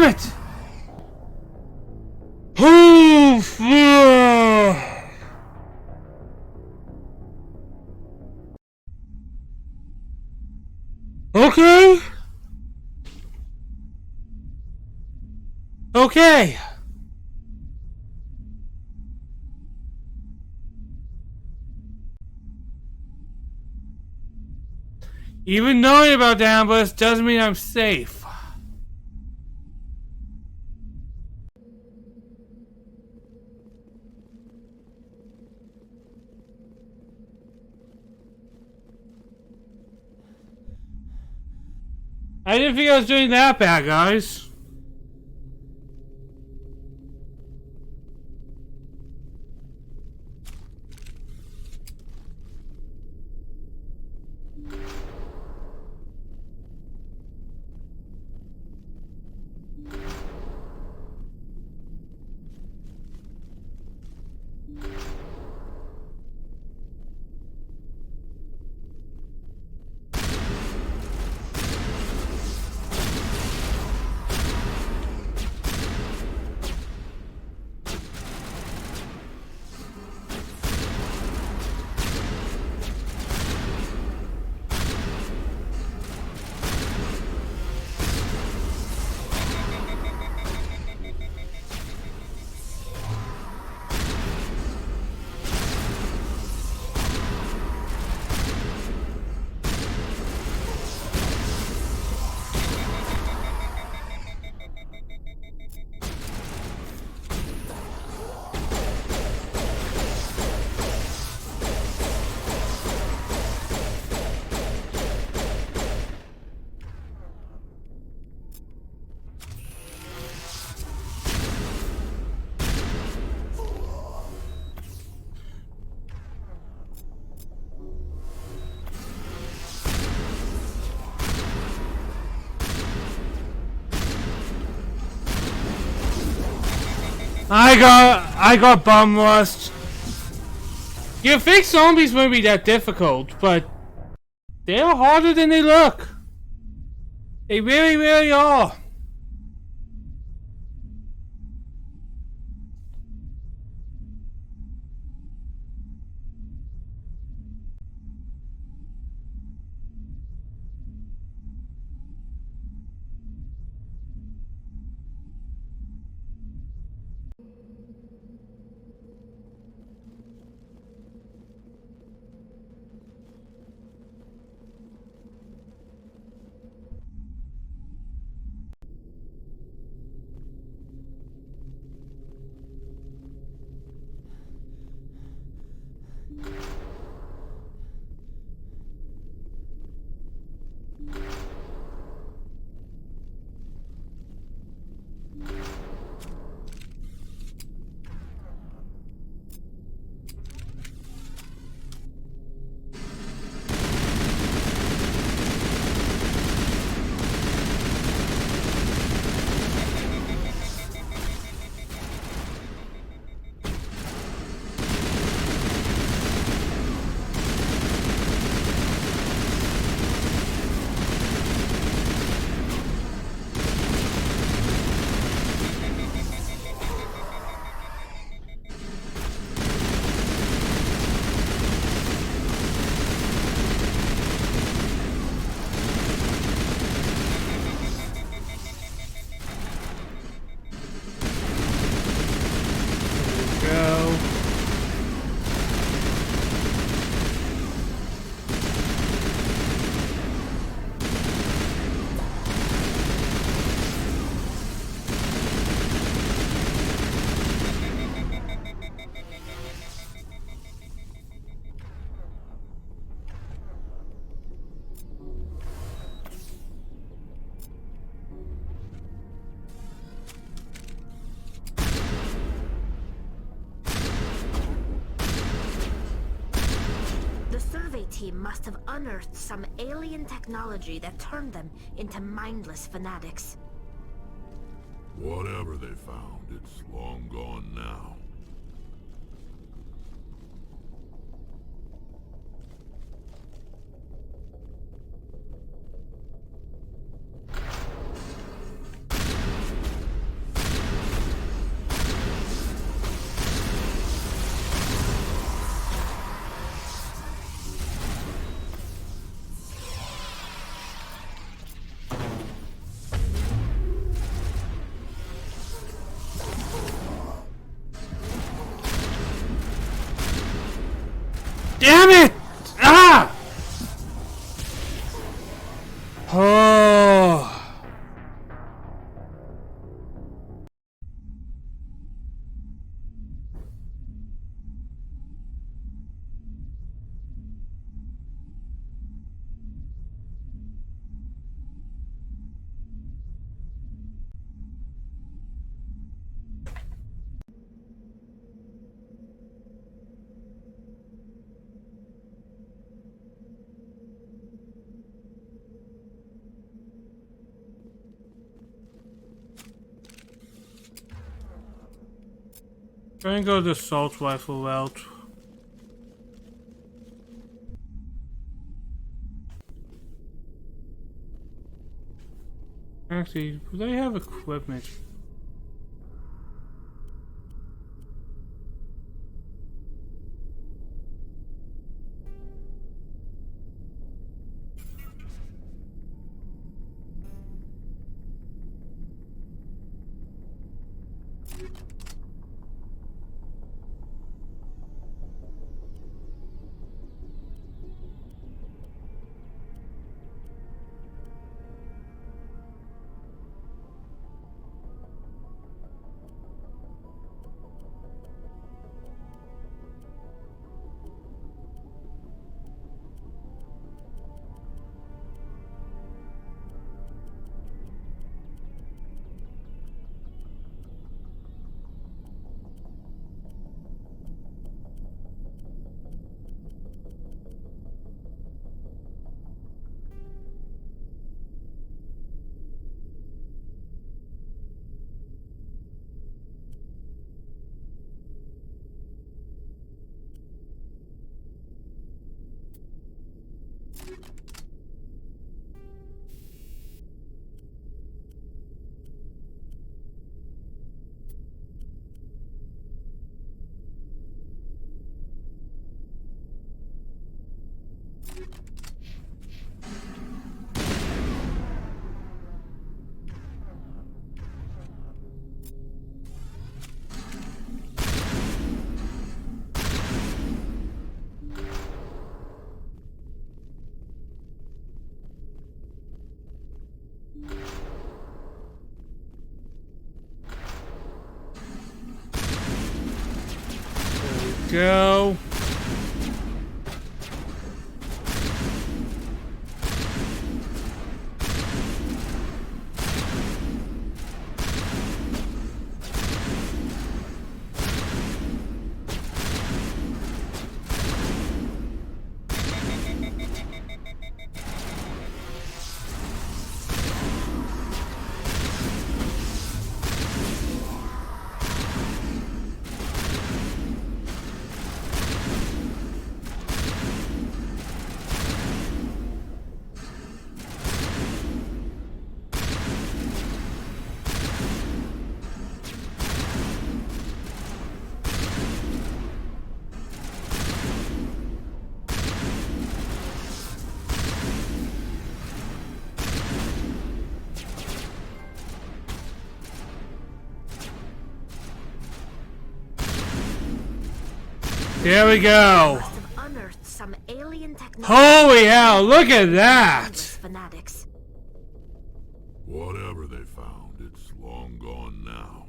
damn it! Oof, yeah. Okay. Okay. Even knowing about the ambush doesn't mean I'm safe. I didn't think I was doing that bad, guys. I got bum rust. You think zombies won't be that difficult, but they're harder than they look. They really, really are. Team must have unearthed some alien technology that turned them into mindless fanatics. Whatever they found, it's long gone now. Damn it! Ah! Oh. Try and go the assault rifle route. Actually, they have equipment. Go. Here we go. Must have unearthed some alien technology. Holy hell, look at that! Fanatics. Whatever they found, it's long gone now.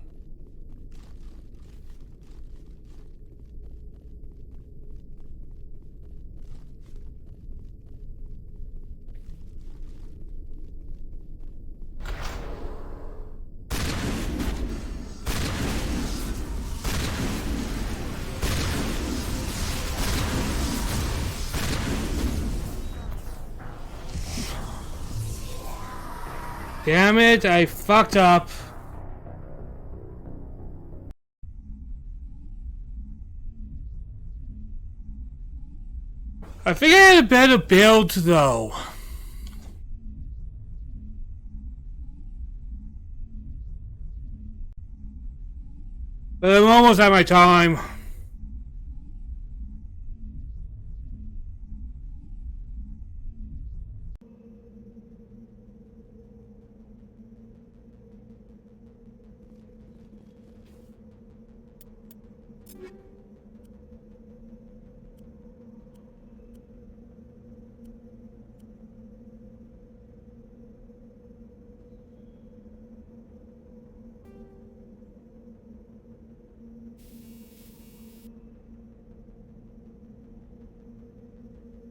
Damn it, I fucked up. I think I had a better build though. But I'm almost at my time.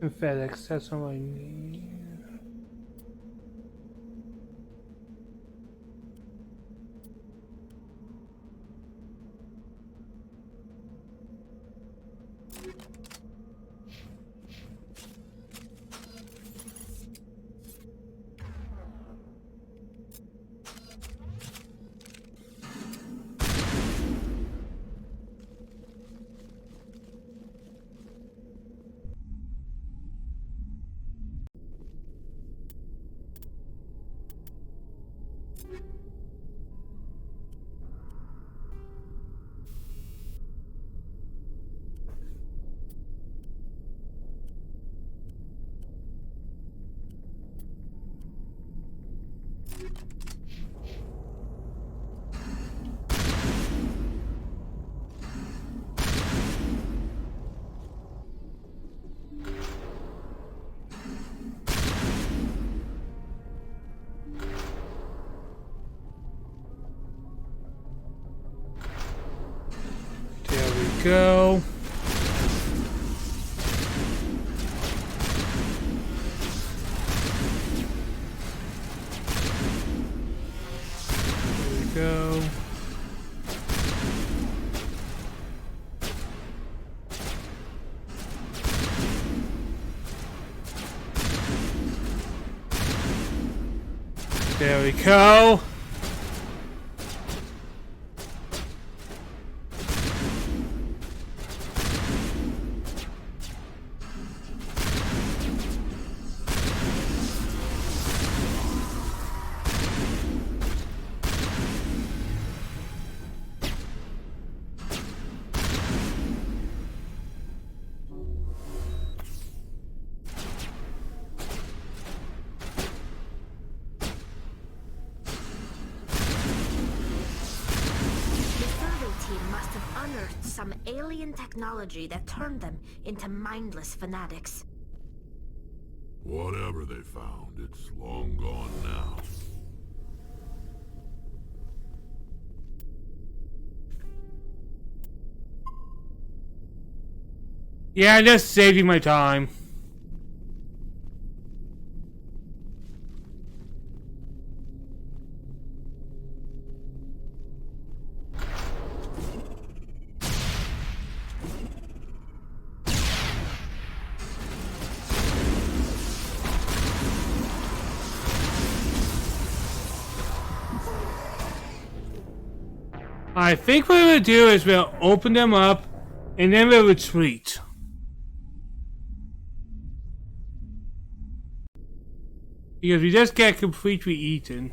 And FedEx, that's all I need. Go. There we go. There we go. Some alien technology that turned them into mindless fanatics. Whatever they found, it's long gone now. Yeah, I'm just saving my time. I think what we'll do is we'll open them up and then we'll retreat. Because we just get completely eaten.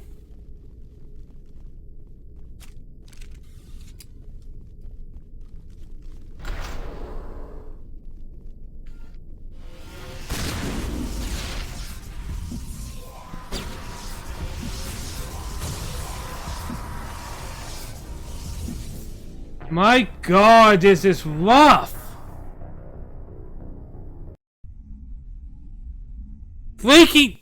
My God, this is rough. Freaky.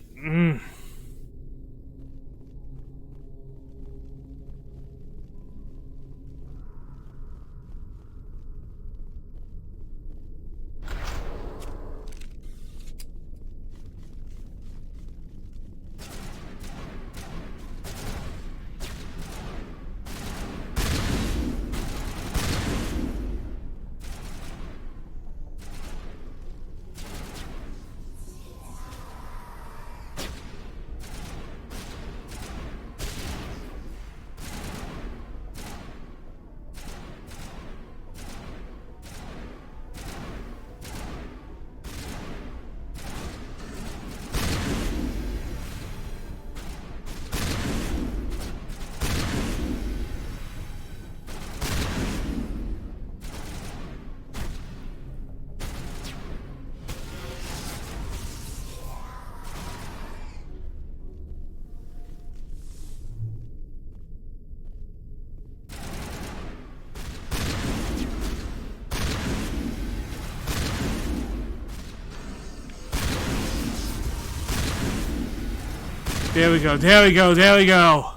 There we go, there we go, there we go.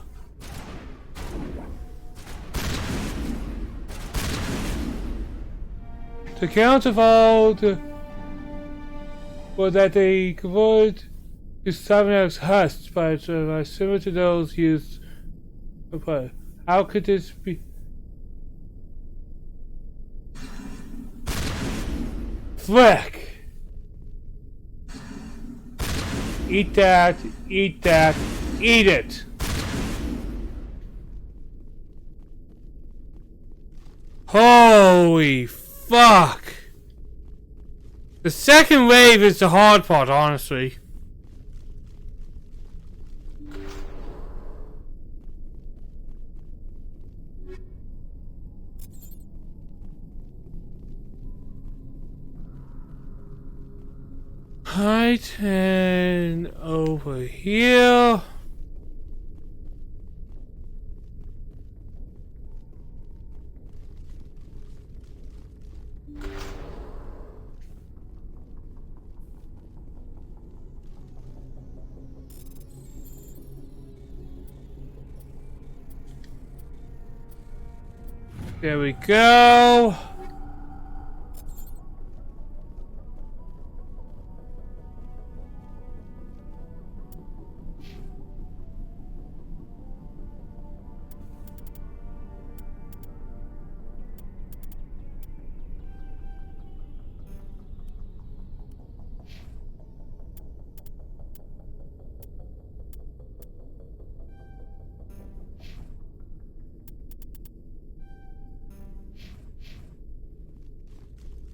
To counterfold. or that they converted to Cybernetic's husks by similar to those used for. How could this be? Flick! Eat that, eat that, eat it! Holy fuck! The second wave is the hard part, honestly. Right, and over here. There we go.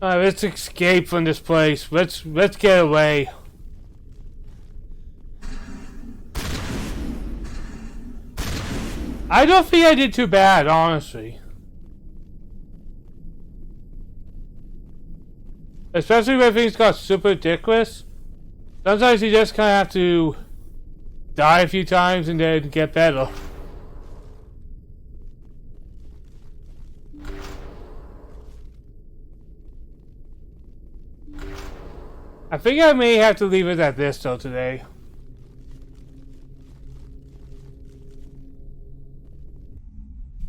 Alright, let's escape from this place. Let's get away. I don't think I did too bad, honestly. Especially when things got super ridiculous. Sometimes you just kind of have to die a few times and then get better. I think I may have to leave it at this though today.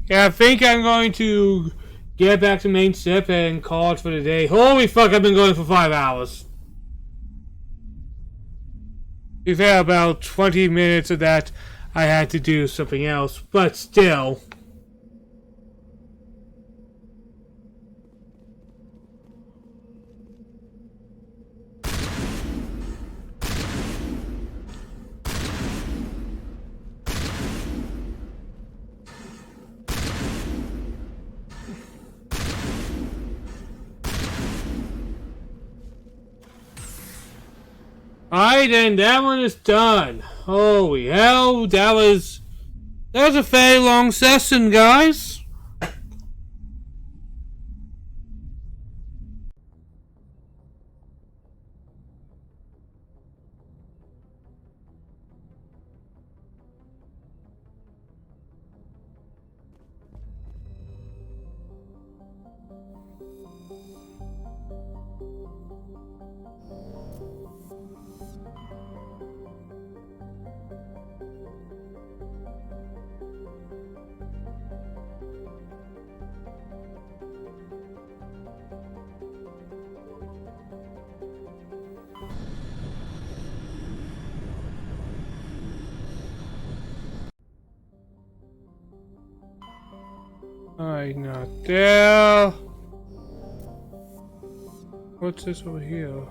Yeah, I think I'm going to get back to main ship and call it for the day. Holy fuck, I've been going for 5 hours. We've had about 20 minutes of that. I had to do something else, but still. Alright, and that one is done. Holy hell, that was a fairly long session, guys. Alright, not there. What's this over here?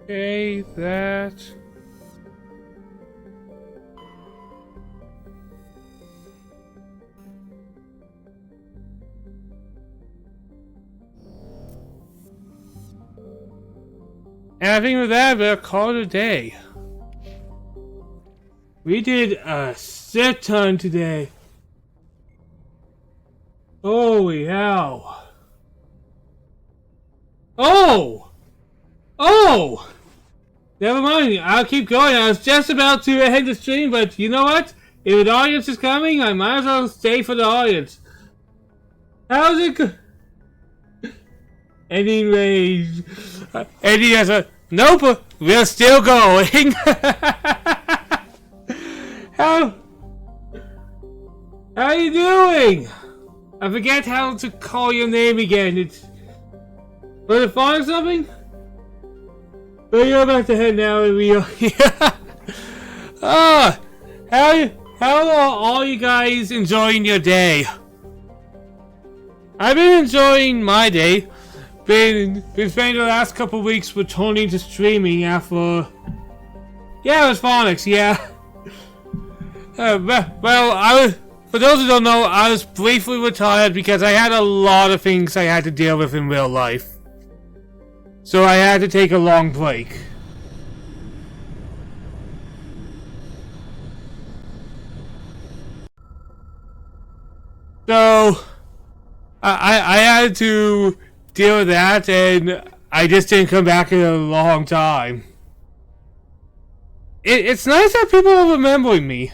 Okay, that. And I think with that, we'll call it a day. We did a shit ton today. Holy hell. Oh! Oh! Never mind, I'll keep going. I was just about to end the stream, but you know what? If an audience is coming, I might as well stay for the audience. How's it go? Anyways, Eddie has a... Nope, we're still going. How you doing? I forget how to call your name again. It's... Was it fun or something? But you're about to head now and we are here. How are all you guys enjoying your day? I've been enjoying my day. Been spending the last couple weeks returning to streaming after... Yeah, it was phonics, yeah. Well, for those who don't know, I was briefly retired because I had a lot of things I had to deal with in real life. So I had to take a long break. So I had to deal with that, and I just didn't come back in a long time. It's nice that people are remembering me.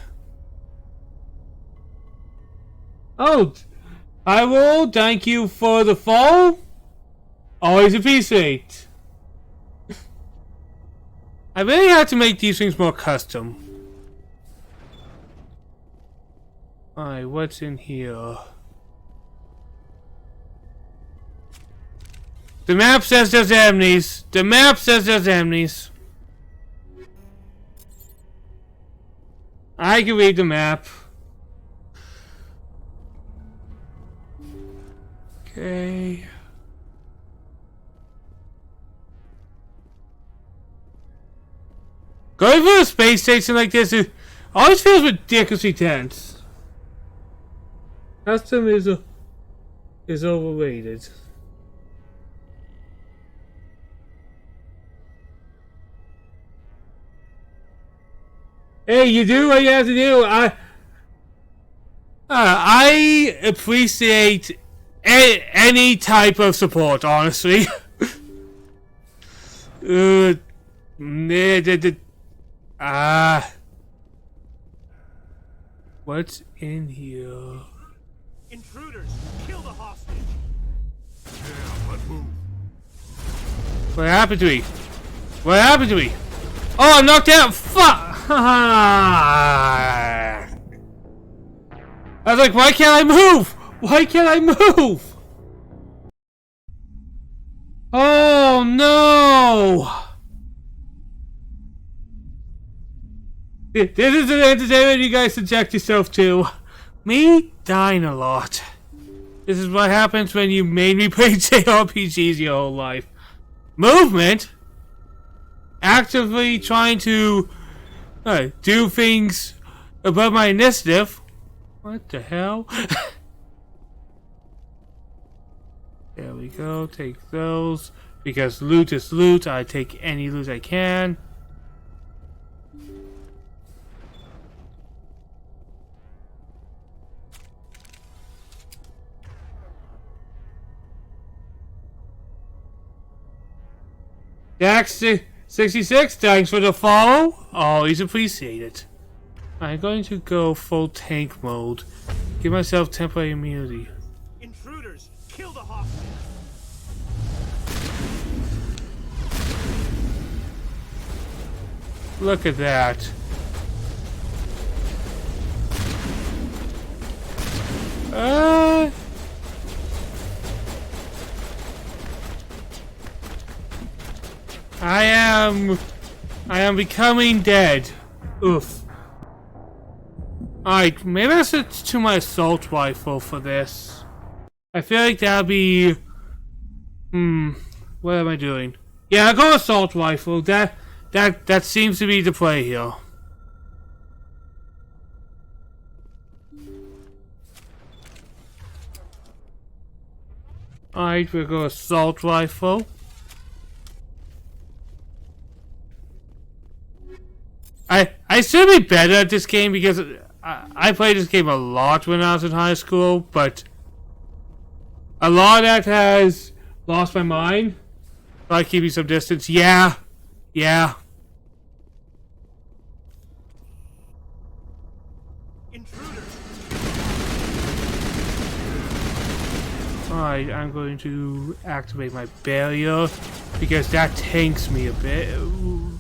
Oh, I will thank you for the follow. Always appreciate. I really had to make these things more custom. Alright, what's in here? The map says there's enemies. The map says there's enemies. I can read the map. Okay. Going for a space station like this always feels ridiculously tense. Custom is overrated. Hey, you do what you have to do. I appreciate any type of support, honestly. What's in here? Intruders, kill the hostage. Yeah, but move. What happened to me? What happened to me? Oh, I'm knocked out. Fuck! I was like, why can't I move? Why can't I move? Oh no! This is an entertainment you guys subject yourself to. Me dying a lot. This is what happens when you made me play JRPGs your whole life. Movement? Actively trying to do things above my initiative. What the hell? There we go, take those. Because loot is loot, I take any loot I can. Dax66, thanks for the follow. Always appreciate it. I'm going to go full tank mode. Give myself temporary immunity. Intruders, kill the hostage. Look at that. I am becoming dead. Oof. Alright, maybe I should to my assault rifle for this. I feel like that'll be... what am I doing? Yeah, I'll go assault rifle. That seems to be the play here. Alright, we'll go assault rifle. I should be better at this game because I played this game a lot when I was in high school, but a lot of that has lost my mind. Try keeping some distance. Yeah. Yeah. Alright, I'm going to activate my barrier because that tanks me a bit. Ooh.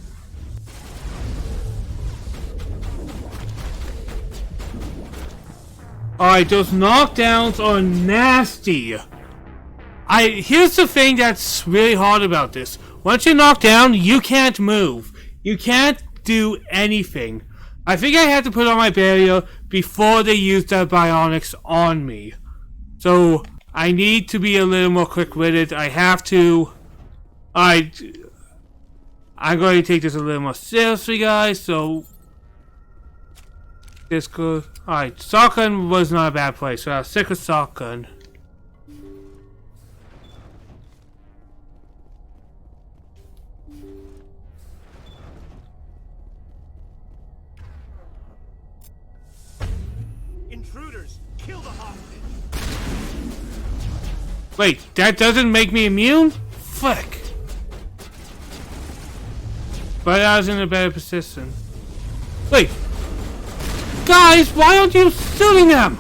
Alright, those knockdowns are nasty. Here's the thing that's really hard about this. Once you're knocked down, you can't move. You can't do anything. I think I had to put on my barrier before they used their bionics on me. So, I need to be a little more quick-witted. I have to. I'm going to take this a little more seriously, guys, so... This goes... Alright, shotgun was not a bad place, so I'll stick with shotgun. Intruders, kill the hostage. Wait, that doesn't make me immune? Fuck. But I was in a better position. Wait. Guys, why aren't you shooting them?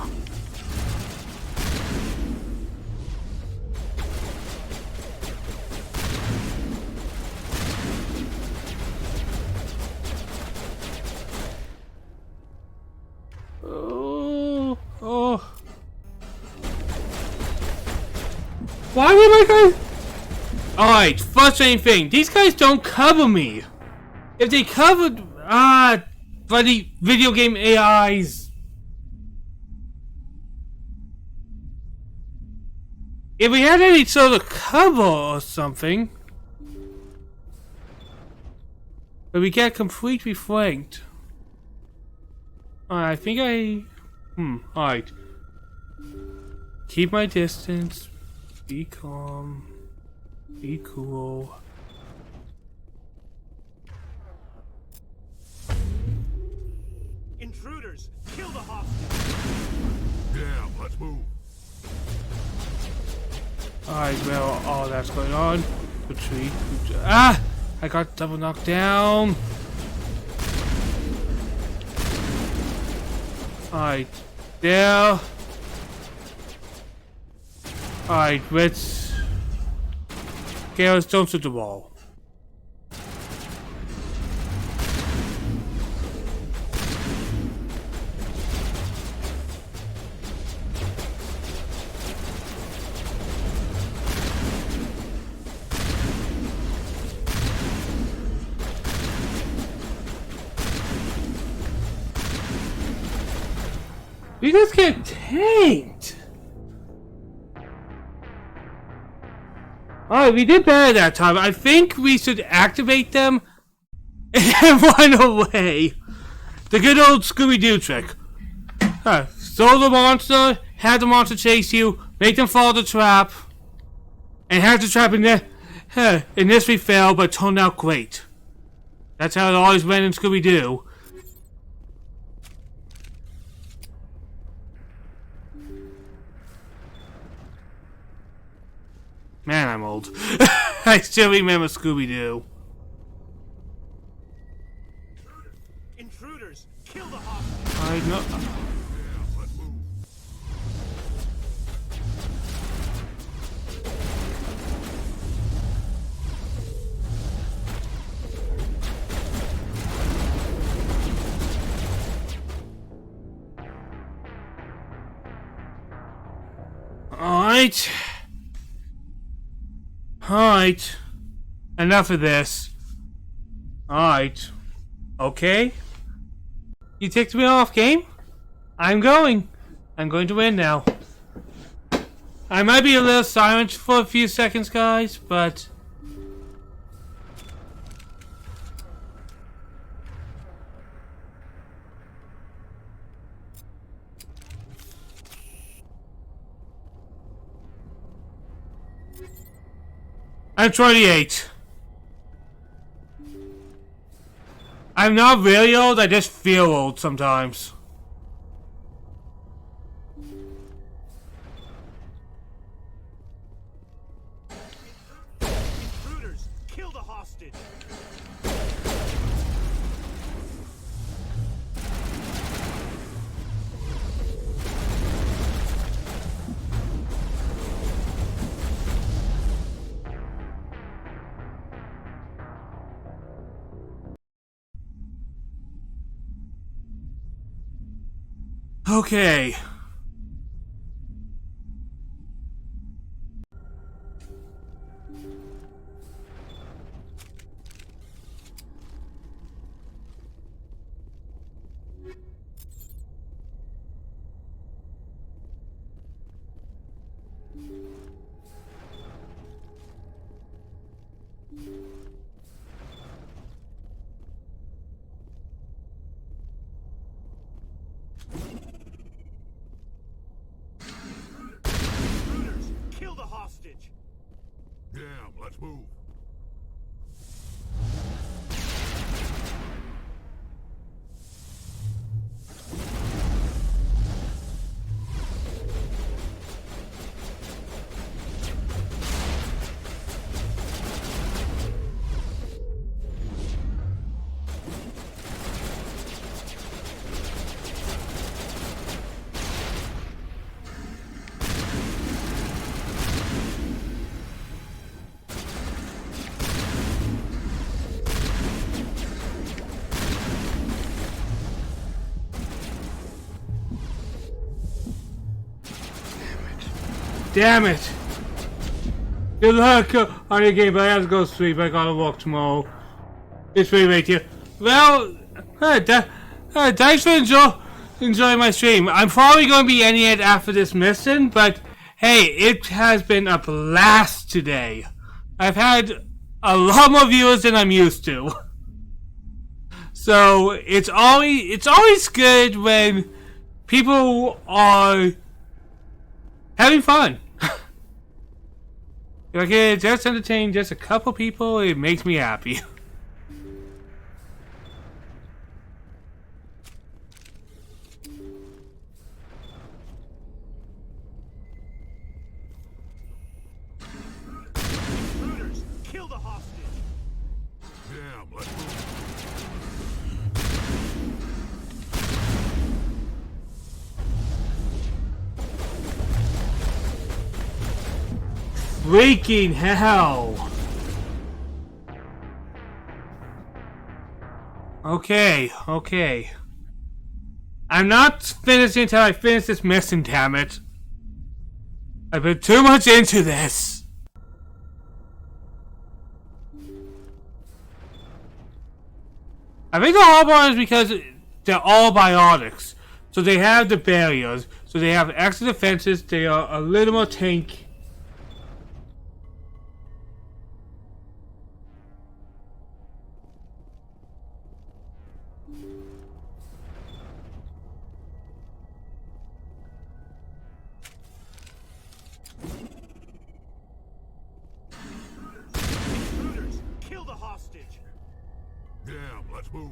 Oh. Why would my guys... Alright, frustrating thing. These guys don't cover me. If they covered... bloody video game AIs. If we had any sort of cover or something... But we get completely flanked. I think I... alright. Keep my distance. Be calm. Be cool. Intruders, kill the hostage. Yeah, let's move. Alright, well, all that's going on. Retreat. Ah! I got double knocked down. Alright, there. Alright, let's... Garrus, don't shoot the wall. We just get tanked! Alright, we did better that time. I think we should activate them and run away. The good old Scooby-Doo trick. Throw the monster, have the monster chase you, make them follow the trap, and have the trap in there. In this we failed, but it turned out great. That's how it always went in Scooby-Doo. Man, I'm old. I still remember Scooby-Doo. Intruders, kill the hostage. I know. Alright. Alright. Enough of this. Alright. Okay. You ticked me off, game? I'm going. I'm going to win now. I might be a little silent for a few seconds, guys, but... I'm 28. I'm not really old, I just feel old sometimes. Intruders, hostage. Okay. Kill the hostage. Damn, let's move. Damn it! Good luck on your game, but I have to go to sleep. I gotta work tomorrow. It's really late here. Well, thanks for enjoying my stream. I'm probably going to be ending it after this mission, but hey, it has been a blast today. I've had a lot more viewers than I'm used to. So it's always good when people are having fun. If I can just entertain just a couple people, it makes me happy. Intruders, kill the hostage. Damn, let's move. Freaking hell! Okay. I'm not finishing until I finish this mission, damn it. I've put too much into this. I think the hard part is because they're all biotics. So they have the barriers. So they have extra defenses. They are a little more tanky. Intruders, kill the hostage. Damn, let's move.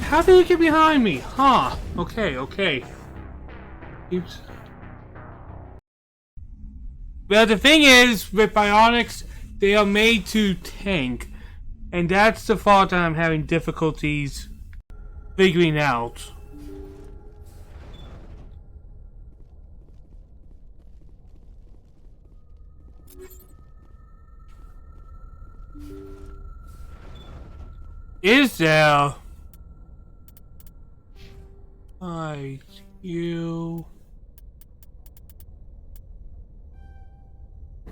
How did he get behind me? Huh. Okay. Oops. Well, the thing is, with bionics, they are made to tank. And that's the fault that I'm having difficulties figuring out. Is there... you...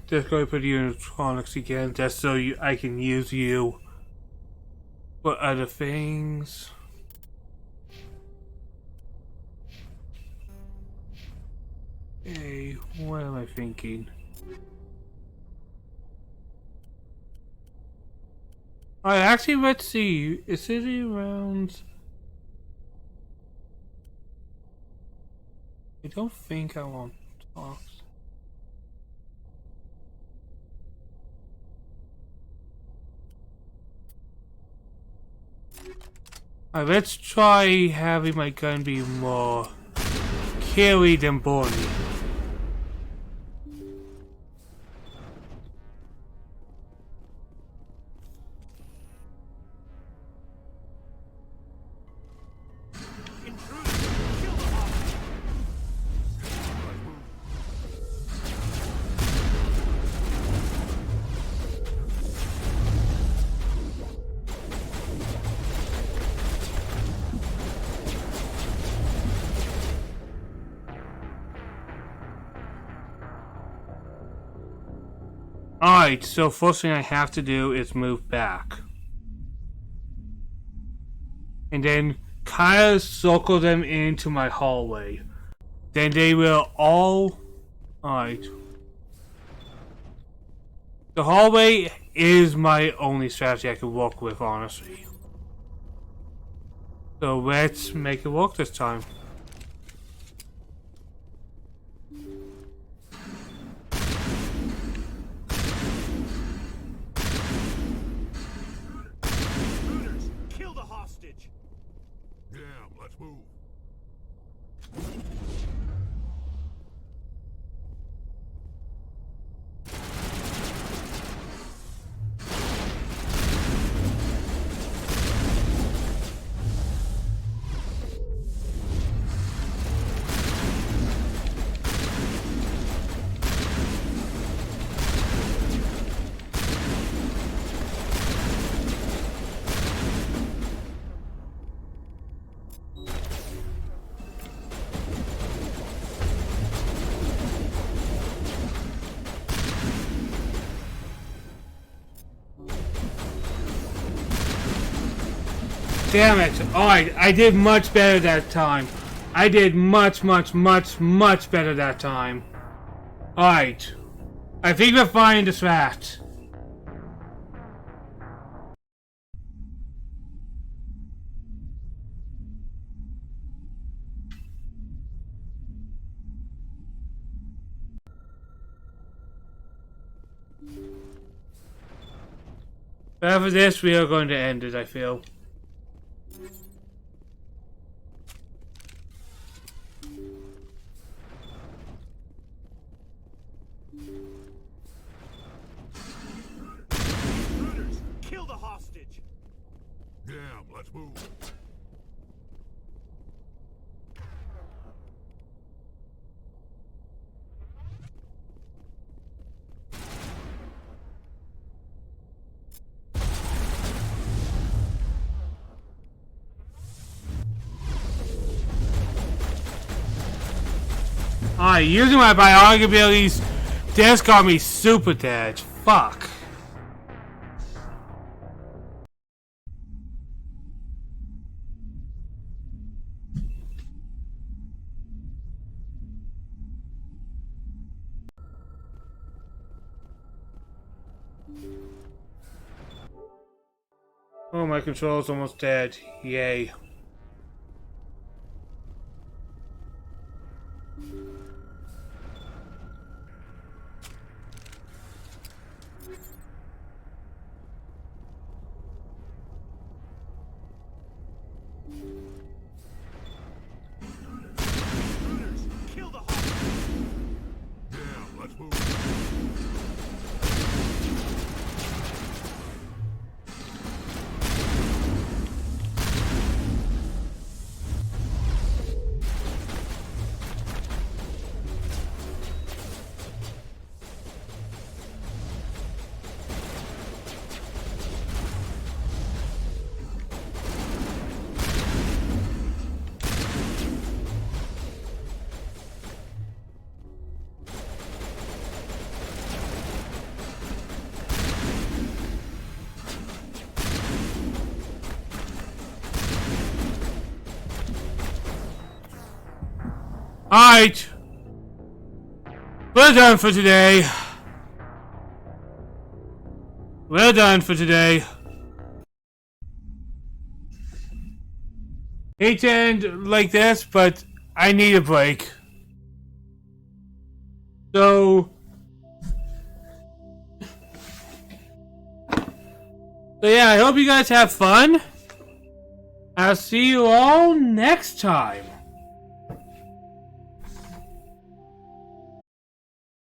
Just go put you in electronics again, just so I can use you for other things. Hey, what am I thinking? Alright, actually, let's see. Is it around... I don't think I want talks. Alright, let's try having my gun be more carry than body. Alright, so first thing I have to do is move back. And then kind of circle them into my hallway. Then they will all... Alright. The hallway is my only strategy I can work with, honestly. So let's make it work this time. Let's move. Damn it. Alright, I did much better that time. I did much better that time. Alright. I think we're finding this rat. But after this, we are going to end it, I feel. Kill the hostage! Damn, let's move. Alright, using my biology abilities, this got me super dead. Fuck. Oh, my controller's almost dead. Yay. Alright. We're done for today. We're done for today. Hate to end like this, but I need a break. So yeah, I hope you guys have fun. I'll see you all next time.